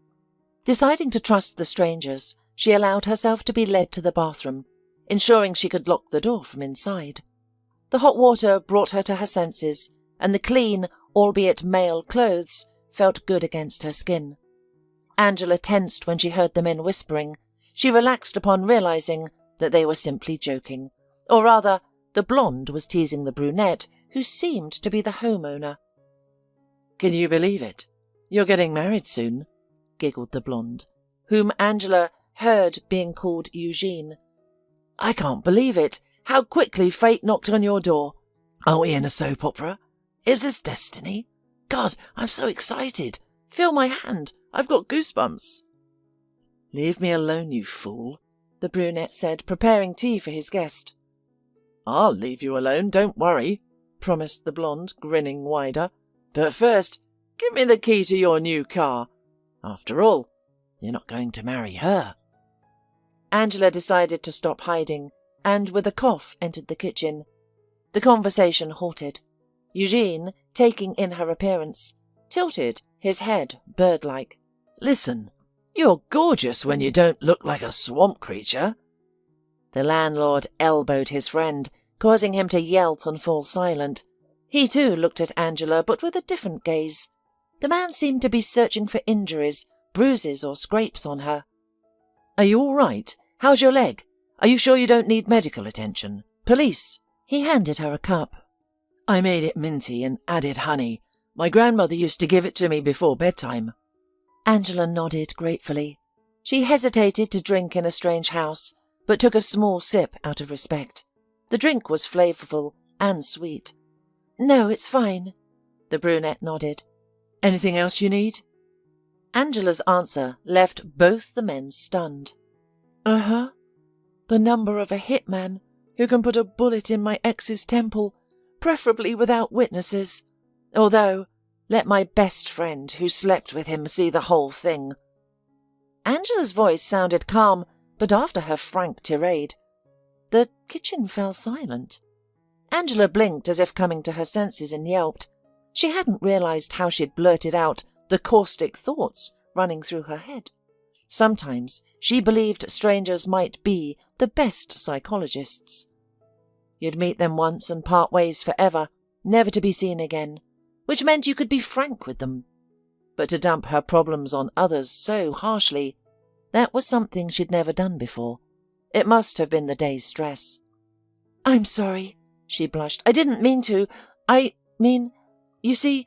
Deciding to trust the strangers, she allowed herself to be led to the bathroom, ensuring she could lock the door from inside. The hot water brought her to her senses, and the clean, albeit male clothes felt good against her skin. Angela tensed when she heard the men whispering. She relaxed upon realizing that they were simply joking. Or rather, the blonde was teasing the brunette, who seemed to be the homeowner. "Can you believe it? You're getting married soon," giggled the blonde, whom Angela heard being called Eugene. "I can't believe it. How quickly fate knocked on your door. Are we in a soap opera? Is this destiny? God, I'm so excited. Feel my hand. I've got goosebumps." "Leave me alone, you fool," the brunette said, preparing tea for his guest. "I'll leave you alone, don't worry," promised the blonde, grinning wider. "But first, give me the key to your new car. After all, you're not going to marry her." Angela decided to stop hiding, and with a cough entered the kitchen. The conversation halted. Eugene, taking in her appearance, tilted his head bird-like. "Listen, you're gorgeous when you don't look like a swamp creature." The landlord elbowed his friend, causing him to yelp and fall silent. He too looked at Angela, but with a different gaze. The man seemed to be searching for injuries, bruises or scrapes on her. "Are you all right? How's your leg? Are you sure you don't need medical attention? Police?" He handed her a cup. "I made it minty and added honey. My grandmother used to give it to me before bedtime." Angela nodded gratefully. She hesitated to drink in a strange house, but took a small sip out of respect. The drink was flavorful and sweet. "No, it's fine." The brunette nodded. "Anything else you need?" Angela's answer left both the men stunned. "Uh-huh. The number of a hitman who can put a bullet in my ex's temple, preferably without witnesses. Although, let my best friend who slept with him see the whole thing." Angela's voice sounded calm, but after her frank tirade, the kitchen fell silent. Angela blinked as if coming to her senses and yelped. She hadn't realized how she'd blurted out the caustic thoughts running through her head. Sometimes she believed strangers might be the best psychologists. You'd meet them once and part ways forever, never to be seen again, which meant you could be frank with them. But to dump her problems on others so harshly, that was something she'd never done before. It must have been the day's stress. "I'm sorry," she blushed. "I didn't mean to. You see,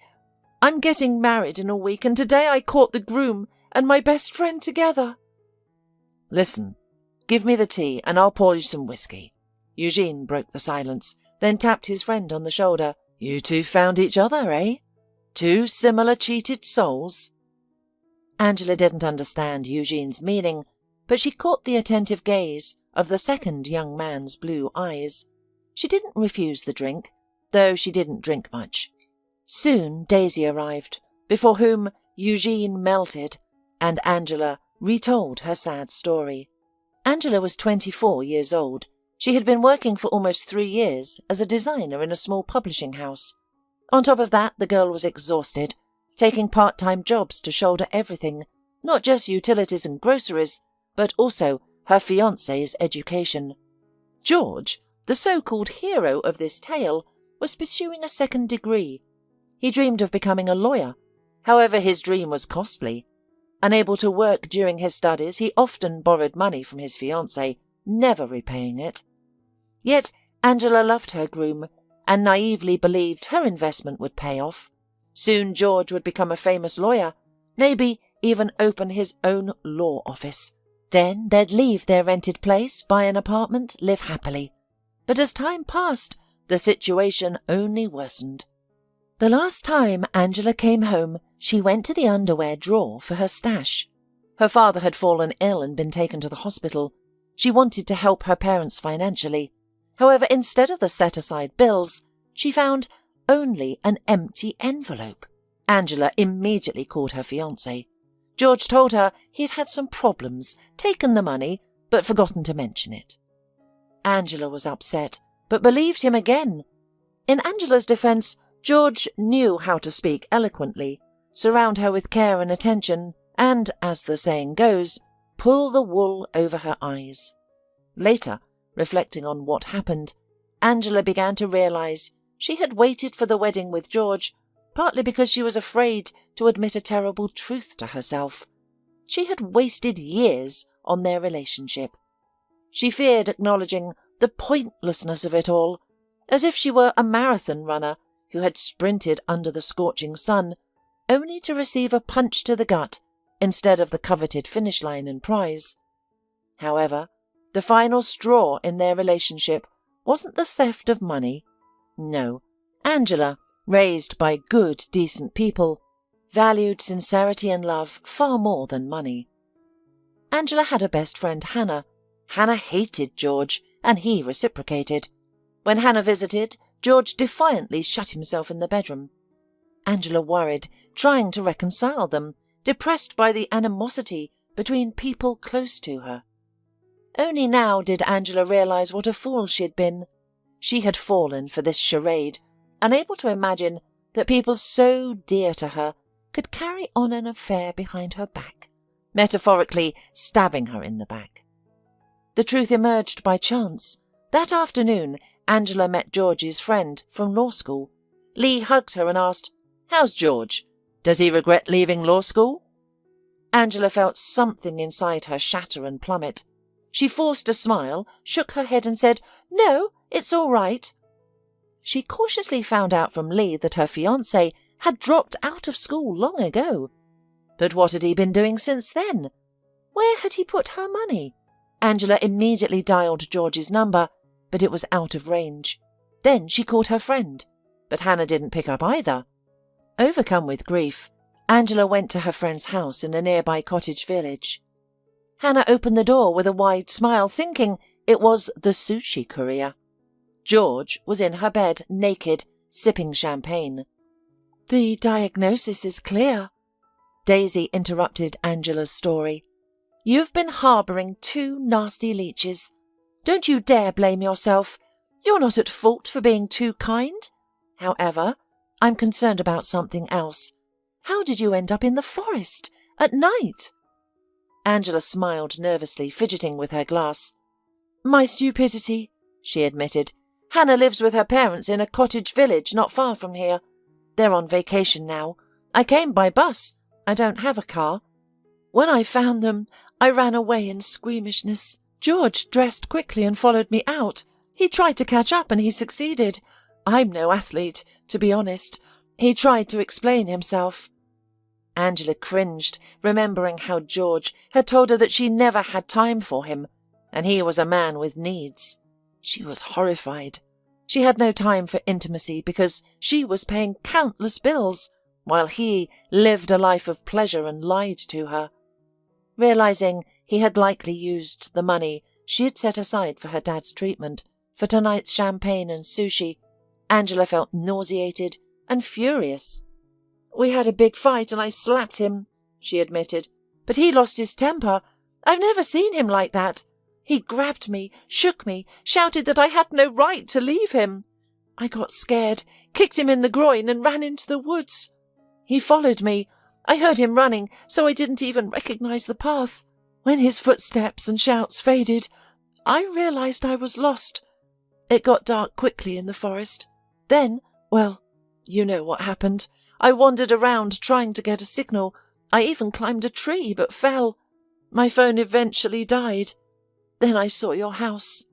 I'm getting married in a week, and today I caught the groom and my best friend together." "Listen, give me the tea and I'll pour you some whiskey." Eugene broke the silence, then tapped his friend on the shoulder. "You two found each other, eh? Two similar cheated souls?" Angela didn't understand Eugene's meaning, but she caught the attentive gaze of the second young man's blue eyes. She didn't refuse the drink, though she didn't drink much. Soon Daisy arrived, before whom Eugene melted, and Angela retold her sad story. Angela was 24 years old. She had been working for almost 3 years as a designer in a small publishing house. On top of that, the girl was exhausted, taking part-time jobs to shoulder everything, not just utilities and groceries, but also her fiancé's education. George, the so-called hero of this tale, was pursuing a second degree. He dreamed of becoming a lawyer. However, his dream was costly. Unable to work during his studies, he often borrowed money from his fiancée, never repaying it. Yet Angela loved her groom and naively believed her investment would pay off. Soon George would become a famous lawyer, maybe even open his own law office. Then they'd leave their rented place, buy an apartment, live happily. But as time passed, the situation only worsened. The last time Angela came home, she went to the underwear drawer for her stash. Her father had fallen ill and been taken to the hospital. She wanted to help her parents financially. However, instead of the set-aside bills, she found only an empty envelope. Angela immediately called her fiancé. George told her he had had some problems, taken the money, but forgotten to mention it. Angela was upset, but believed him again. In Angela's defence, George knew how to speak eloquently, surround her with care and attention, and, as the saying goes, pull the wool over her eyes. Later, reflecting on what happened, Angela began to realise she had waited for the wedding with George, partly because she was afraid to admit a terrible truth to herself. She had wasted years on their relationship. She feared acknowledging the pointlessness of it all, as if she were a marathon runner who had sprinted under the scorching sun, only to receive a punch to the gut instead of the coveted finish line and prize. However, the final straw in their relationship wasn't the theft of money. No, Angela, raised by good, decent people, valued sincerity and love far more than money. Angela had a best friend, Hannah. Hannah hated George, and he reciprocated. When Hannah visited, George defiantly shut himself in the bedroom. Angela worried, trying to reconcile them, depressed by the animosity between people close to her. Only now did Angela realise what a fool she had been. She had fallen for this charade, unable to imagine that people so dear to her could carry on an affair behind her back, metaphorically stabbing her in the back. The truth emerged by chance. That afternoon, Angela met George's friend from law school. Lee hugged her and asked, "How's George? Does he regret leaving law school?" Angela felt something inside her shatter and plummet. She forced a smile, shook her head and said, "No, it's all right." She cautiously found out from Lee that her fiancé had dropped out of school long ago. But what had he been doing since then? Where had he put her money? Angela immediately dialed George's number, but it was out of range. Then she called her friend, but Hannah didn't pick up either. Overcome with grief, Angela went to her friend's house in a nearby cottage village. Hannah opened the door with a wide smile, thinking it was the sushi courier. George was in her bed, naked, sipping champagne. "The diagnosis is clear," Daisy interrupted Angela's story. "You've been harbouring 2 nasty leeches. Don't you dare blame yourself. You're not at fault for being too kind. However, I'm concerned about something else. How did you end up in the forest at night?" Angela smiled nervously, fidgeting with her glass. "My stupidity," she admitted. "Hannah lives with her parents in a cottage village not far from here. They're on vacation now. I came by bus. I don't have a car. When I found them, I ran away in squeamishness. George dressed quickly and followed me out. He tried to catch up and he succeeded. I'm no athlete, to be honest. He tried to explain himself." Angela cringed, remembering how George had told her that she never had time for him, and he was a man with needs. She was horrified. She had no time for intimacy because she was paying countless bills, while he lived a life of pleasure and lied to her. Realizing he had likely used the money she had set aside for her dad's treatment for tonight's champagne and sushi, Angela felt nauseated and furious. "We had a big fight and I slapped him," she admitted, "but he lost his temper. I've never seen him like that. He grabbed me, shook me, shouted that I had no right to leave him. I got scared, kicked him in the groin and ran into the woods. He followed me. I heard him running, so I didn't even recognize the path. When his footsteps and shouts faded, I realized I was lost. It got dark quickly in the forest. Then, well, you know what happened. I wandered around trying to get a signal. I even climbed a tree but fell. My phone eventually died. Then I saw your house."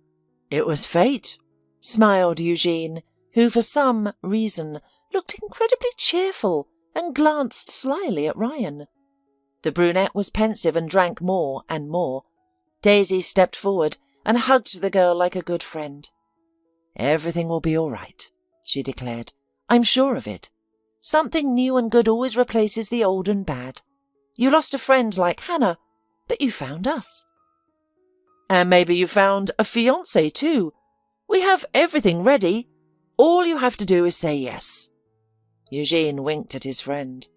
"It was fate," smiled Eugene, who for some reason looked incredibly cheerful and glanced slyly at Ryan. The brunette was pensive and drank more and more. Daisy stepped forward and hugged the girl like a good friend. "Everything will be all right," she declared. "I'm sure of it. Something new and good always replaces the old and bad. You lost a friend like Hannah, but you found us. And maybe you found a fiancé too. We have everything ready. All you have to do is say yes." Eugene winked at his friend.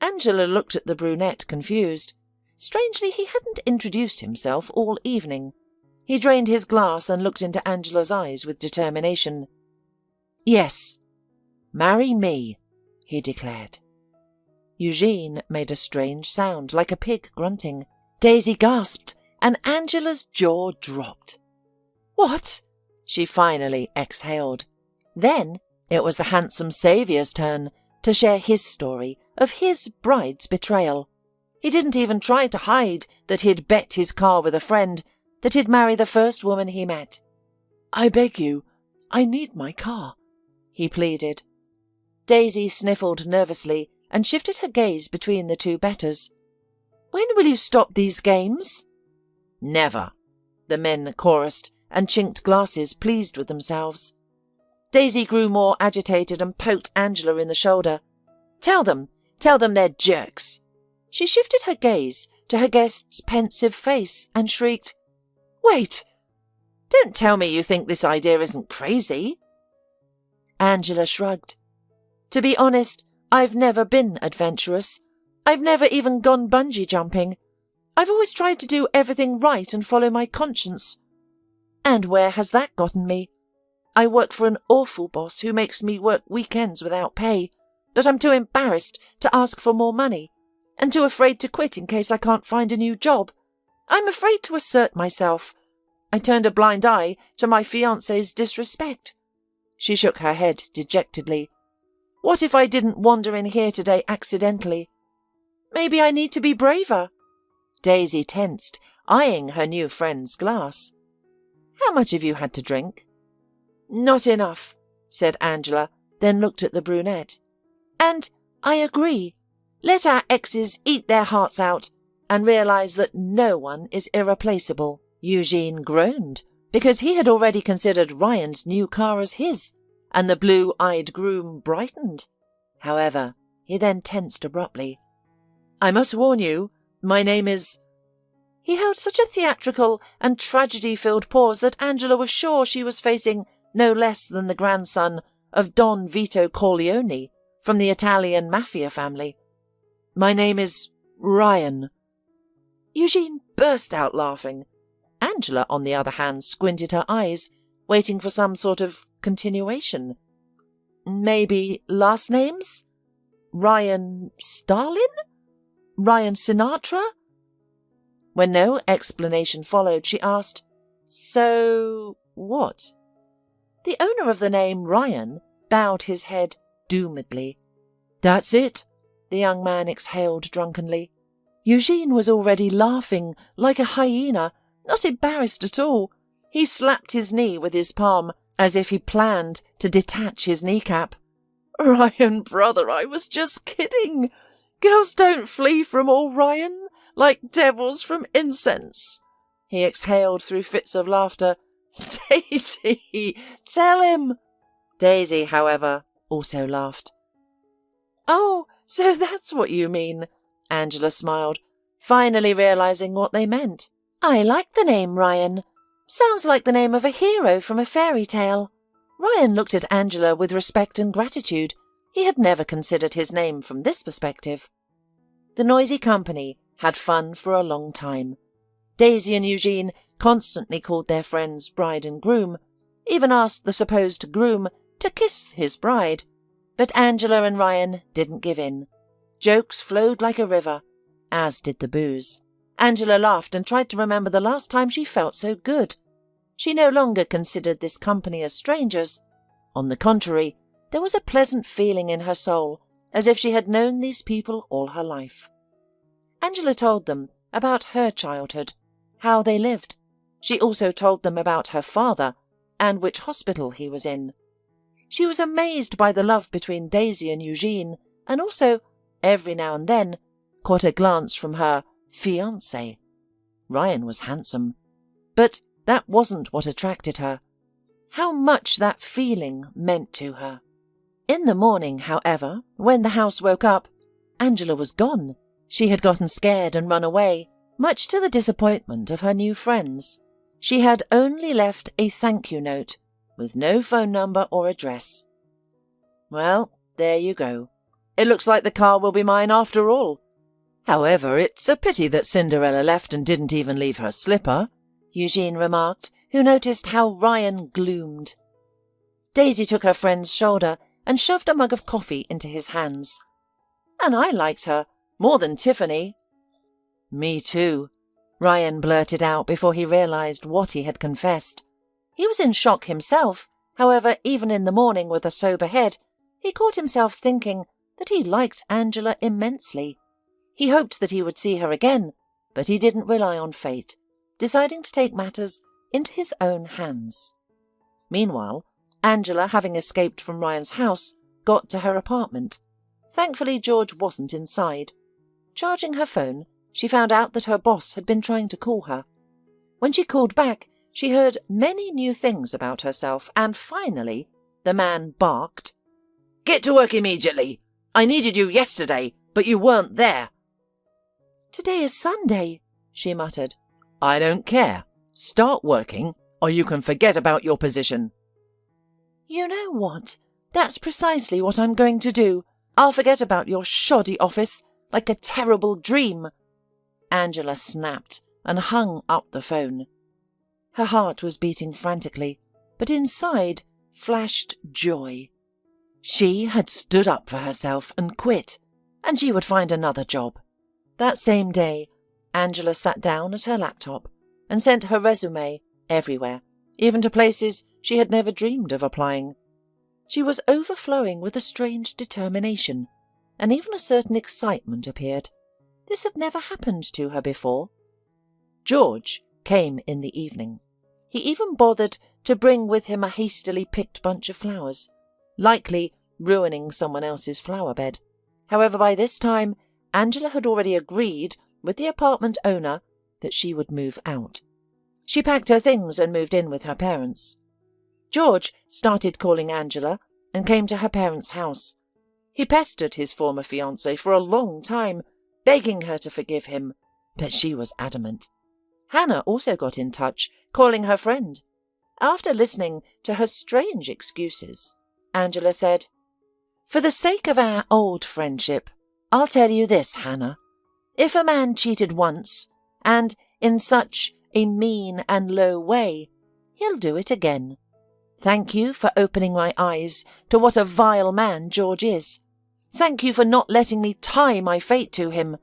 Angela looked at the brunette, confused. Strangely, he hadn't introduced himself all evening. He drained his glass and looked into Angela's eyes with determination. "Yes, marry me," he declared. Eugene made a strange sound, like a pig grunting. Daisy gasped, and Angela's jaw dropped. "What?" she finally exhaled. Then it was the handsome saviour's turn to share his story of his bride's betrayal. He didn't even try to hide that he'd bet his car with a friend that he'd marry the first woman he met. "I beg you, I need my car," he pleaded. Daisy sniffled nervously and shifted her gaze between the two betters. "When will you stop these games?" "Never," the men chorused and chinked glasses, pleased with themselves. Daisy grew more agitated and poked Angela in the shoulder. Tell them they're jerks." She shifted her gaze to her guest's pensive face and shrieked, "Wait! Don't tell me you think this idea isn't crazy." Angela shrugged. "To be honest, I've never been adventurous. I've never even gone bungee jumping. I've always tried to do everything right and follow my conscience. And where has that gotten me? I work for an awful boss who makes me work weekends without pay, but I'm too embarrassed to ask for more money, and too afraid to quit in case I can't find a new job. I'm afraid to assert myself. I turned a blind eye to my fiancé's disrespect." She shook her head dejectedly. "What if I didn't wander in here today accidentally? Maybe I need to be braver." Daisy tensed, eyeing her new friend's glass. "How much have you had to drink?" "Not enough," said Angela, then looked at the brunette. "And I agree. Let our exes eat their hearts out and realize that no one is irreplaceable." Eugene groaned, because he had already considered Ryan's new car as his, and the blue-eyed groom brightened. However, he then tensed abruptly. "I must warn you, my name is—" He held such a theatrical and tragedy-filled pause that Angela was sure she was facing no less than the grandson of Don Vito Corleone from the Italian mafia family. "My name is Ryan." Eugene burst out laughing. Angela, on the other hand, squinted her eyes, waiting for some sort of continuation. "Maybe last names? Ryan Starlin? Ryan Sinatra?" When no explanation followed, she asked, "So what?" The owner of the name Ryan bowed his head doomedly. "That's it," the young man exhaled drunkenly. Eugene was already laughing like a hyena, not embarrassed at all. He slapped his knee with his palm, as if he planned to detach his kneecap. "Ryan, brother, I was just kidding. Girls don't flee from all Ryan, like devils from incense." He exhaled through fits of laughter. "Daisy, tell him." Daisy, however, also laughed. "Oh, so that's what you mean," Angela smiled, finally realizing what they meant. "I like the name Ryan. Sounds like the name of a hero from a fairy tale." Ryan looked at Angela with respect and gratitude. He had never considered his name from this perspective. The noisy company had fun for a long time. Daisy and Eugene constantly called their friends bride and groom, even asked the supposed groom to kiss his bride. But Angela and Ryan didn't give in. Jokes flowed like a river, as did the booze. Angela laughed and tried to remember the last time she felt so good. She no longer considered this company as strangers. On the contrary, there was a pleasant feeling in her soul, as if she had known these people all her life. Angela told them about her childhood, how they lived. She also told them about her father and which hospital he was in. She was amazed by the love between Daisy and Eugene, and also, every now and then, caught a glance from her fiancé. Ryan was handsome, but that wasn't what attracted her. How much that feeling meant to her. In the morning, however, when the house woke up, Angela was gone. She had gotten scared and run away, much to the disappointment of her new friends. She had only left a thank you note, with no phone number or address. Well, there you go. It looks like the car will be mine after all. However, it's a pity that Cinderella left and didn't even leave her slipper, Eugene remarked, who noticed how Ryan gloomed. Daisy took her friend's shoulder and shoved a mug of coffee into his hands. And I liked her, more than Tiffany. Me too, Ryan blurted out before he realized what he had confessed. He was in shock himself. However, even in the morning with a sober head, he caught himself thinking that he liked Angela immensely. He hoped that he would see her again, but he didn't rely on fate, deciding to take matters into his own hands. Meanwhile, Angela, having escaped from Ryan's house, got to her apartment. Thankfully, George wasn't inside. Charging her phone, she found out that her boss had been trying to call her. When she called back, she heard many new things about herself, and finally, the man barked, "Get to work immediately! I needed you yesterday, but you weren't there." "Today is Sunday," she muttered. "I don't care. Start working, or you can forget about your position." "You know what? That's precisely what I'm going to do. I'll forget about your shoddy office like a terrible dream." Angela snapped and hung up the phone. Her heart was beating frantically, but inside flashed joy. She had stood up for herself and quit, and she would find another job. That same day, Angela sat down at her laptop and sent her resume everywhere, even to places she had never dreamed of applying. She was overflowing with a strange determination, and even a certain excitement appeared. This had never happened to her before. George came in the evening. He even bothered to bring with him a hastily picked bunch of flowers, likely ruining someone else's flower bed. However, by this time, Angela had already agreed with the apartment owner that she would move out. She packed her things and moved in with her parents. George started calling Angela and came to her parents' house. He pestered his former fiancée for a long time, begging her to forgive him, but she was adamant. Hannah also got in touch, calling her friend. After listening to her strange excuses, Angela said, "For the sake of our old friendship, I'll tell you this, Hannah. If a man cheated once, and in such a mean and low way, he'll do it again. Thank you for opening my eyes to what a vile man George is. Thank you for not letting me tie my fate to him.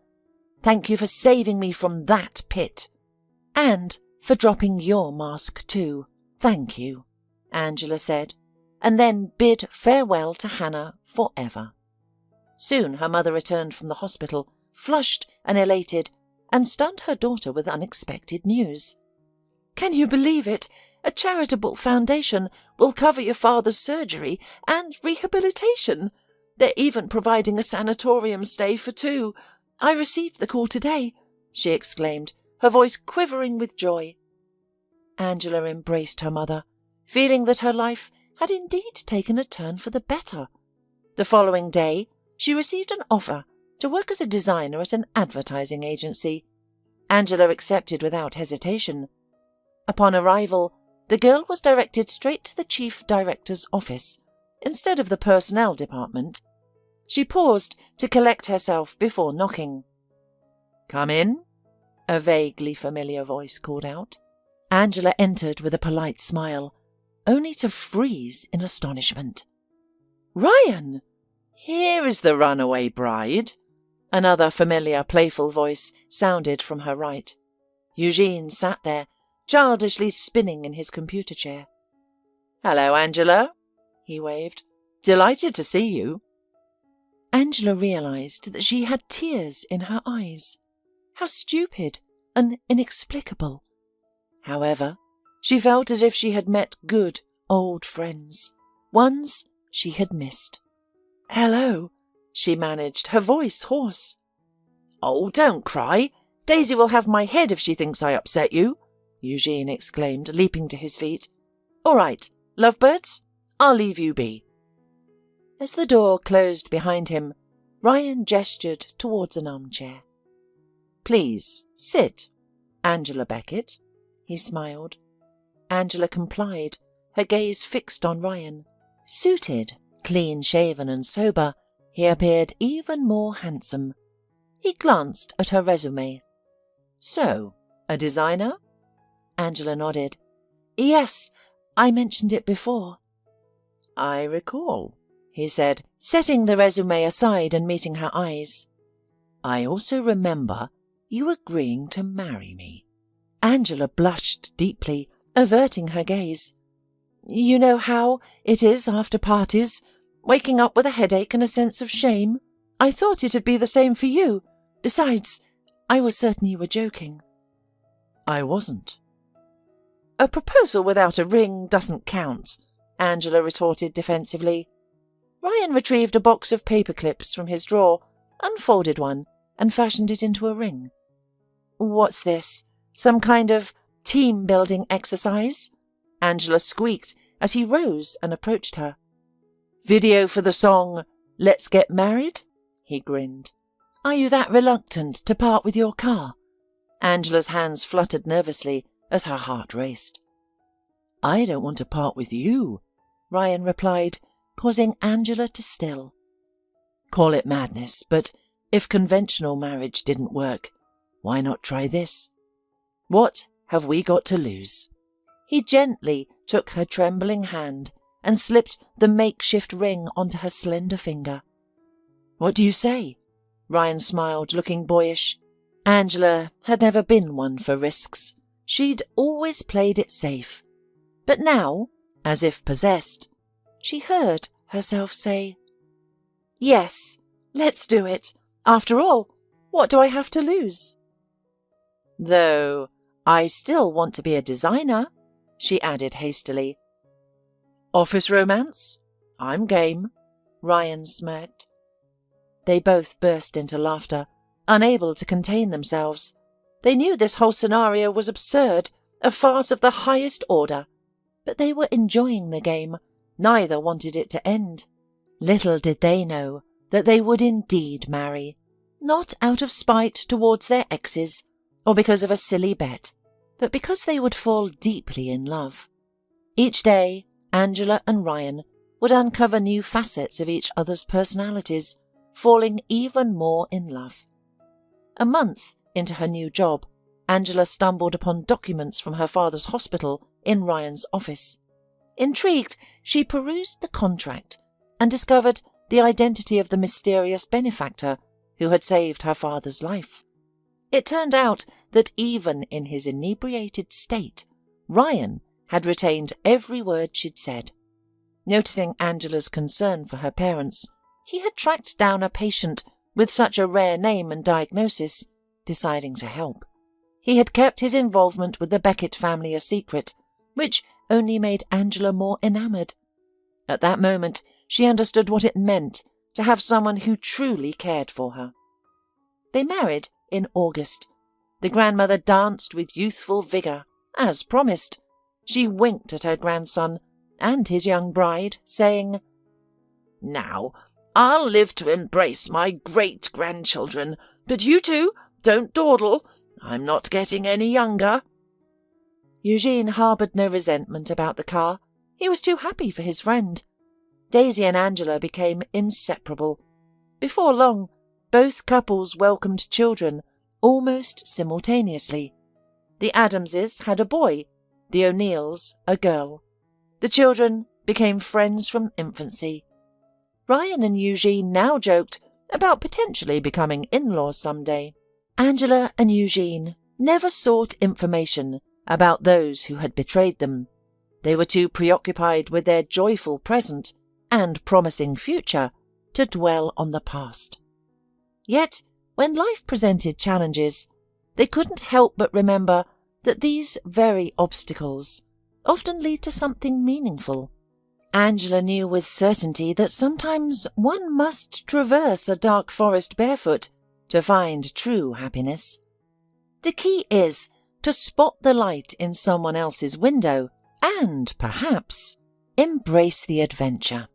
Thank you for saving me from that pit. And for dropping your mask too. Thank you," Angela said, and then bid farewell to Hannah forever. Soon her mother returned from the hospital, flushed and elated, and stunned her daughter with unexpected news. "Can you believe it? A charitable foundation will cover your father's surgery and rehabilitation. They're even providing a sanatorium stay for 2. I received the call today," she exclaimed, her voice quivering with joy. Angela embraced her mother, feeling that her life had indeed taken a turn for the better. The following day, she received an offer to work as a designer at an advertising agency. Angela accepted without hesitation. Upon arrival, the girl was directed straight to the chief director's office, instead of the personnel department. She paused to collect herself before knocking. "Come in," a vaguely familiar voice called out. Angela entered with a polite smile, only to freeze in astonishment. "Ryan! Here is the runaway bride," another familiar, playful voice sounded from her right. Eugene sat there, childishly spinning in his computer chair. "Hello, Angela," he waved. "Delighted to see you." Angela realized that she had tears in her eyes. How stupid and inexplicable. However, she felt as if she had met good old friends, ones she had missed. "Hello," she managed, her voice hoarse. "Oh, don't cry. Daisy will have my head if she thinks I upset you," Eugene exclaimed, leaping to his feet. "All right, lovebirds, I'll leave you be." As the door closed behind him, Ryan gestured towards an armchair. "Please, sit, Angela Beckett," he smiled. Angela complied, her gaze fixed on Ryan. Suited, clean-shaven and sober, he appeared even more handsome. He glanced at her resume. "So, a designer?" Angela nodded. "Yes, I mentioned it before." "I recall," he said, setting the resume aside and meeting her eyes. "I also remember you agreeing to marry me." Angela blushed deeply, averting her gaze. "You know how it is after parties, waking up with a headache and a sense of shame. I thought it'd be the same for you. Besides, I was certain you were joking." "I wasn't." "A proposal without a ring doesn't count," Angela retorted defensively. Ryan retrieved a box of paper clips from his drawer, unfolded one, and fashioned it into a ring. "What's this? Some kind of team-building exercise?" Angela squeaked as he rose and approached her. "Video for the song Let's Get Married?" he grinned. "Are you that reluctant to part with your car?" Angela's hands fluttered nervously as her heart raced. "I don't want to part with you," Ryan replied, causing Angela to still. "Call it madness, but if conventional marriage didn't work, why not try this? What have we got to lose?" He gently took her trembling hand and slipped the makeshift ring onto her slender finger. "What do you say?" Ryan smiled, looking boyish. Angela had never been one for risks. She'd always played it safe. But now, as if possessed, she heard herself say, "Yes, let's do it. After all, what do I have to lose?" "Though I still want to be a designer," she added hastily. "Office romance? I'm game," Ryan smirked. They both burst into laughter, unable to contain themselves. They knew this whole scenario was absurd, a farce of the highest order. But they were enjoying the game. Neither wanted it to end. Little did they know that they would indeed marry, not out of spite towards their exes, or because of a silly bet, but because they would fall deeply in love. Each day, Angela and Ryan would uncover new facets of each other's personalities, falling even more in love. A month into her new job, Angela stumbled upon documents from her father's hospital in Ryan's office. Intrigued, she perused the contract and discovered the identity of the mysterious benefactor who had saved her father's life. It turned out that even in his inebriated state, Ryan had retained every word she'd said. Noticing Angela's concern for her parents, he had tracked down a patient with such a rare name and diagnosis, deciding to help. He had kept his involvement with the Beckett family a secret, which only made Angela more enamoured. At that moment, she understood what it meant to have someone who truly cared for her. They married in August. The grandmother danced with youthful vigour, as promised. She winked at her grandson and his young bride, saying, "Now, I'll live to embrace my great-grandchildren, but you two don't dawdle. I'm not getting any younger." Eugene harboured no resentment about the car. He was too happy for his friend. Daisy and Angela became inseparable. Before long, both couples welcomed children almost simultaneously. The Adamses had a boy, the O'Neills a girl. The children became friends from infancy. Ryan and Eugene now joked about potentially becoming in-laws someday. Angela and Eugene never sought information about those who had betrayed them. They were too preoccupied with their joyful present and promising future to dwell on the past. Yet, when life presented challenges, they couldn't help but remember that these very obstacles often lead to something meaningful. Angela knew with certainty that sometimes one must traverse a dark forest barefoot to find true happiness. The key is to spot the light in someone else's window and, perhaps, embrace the adventure.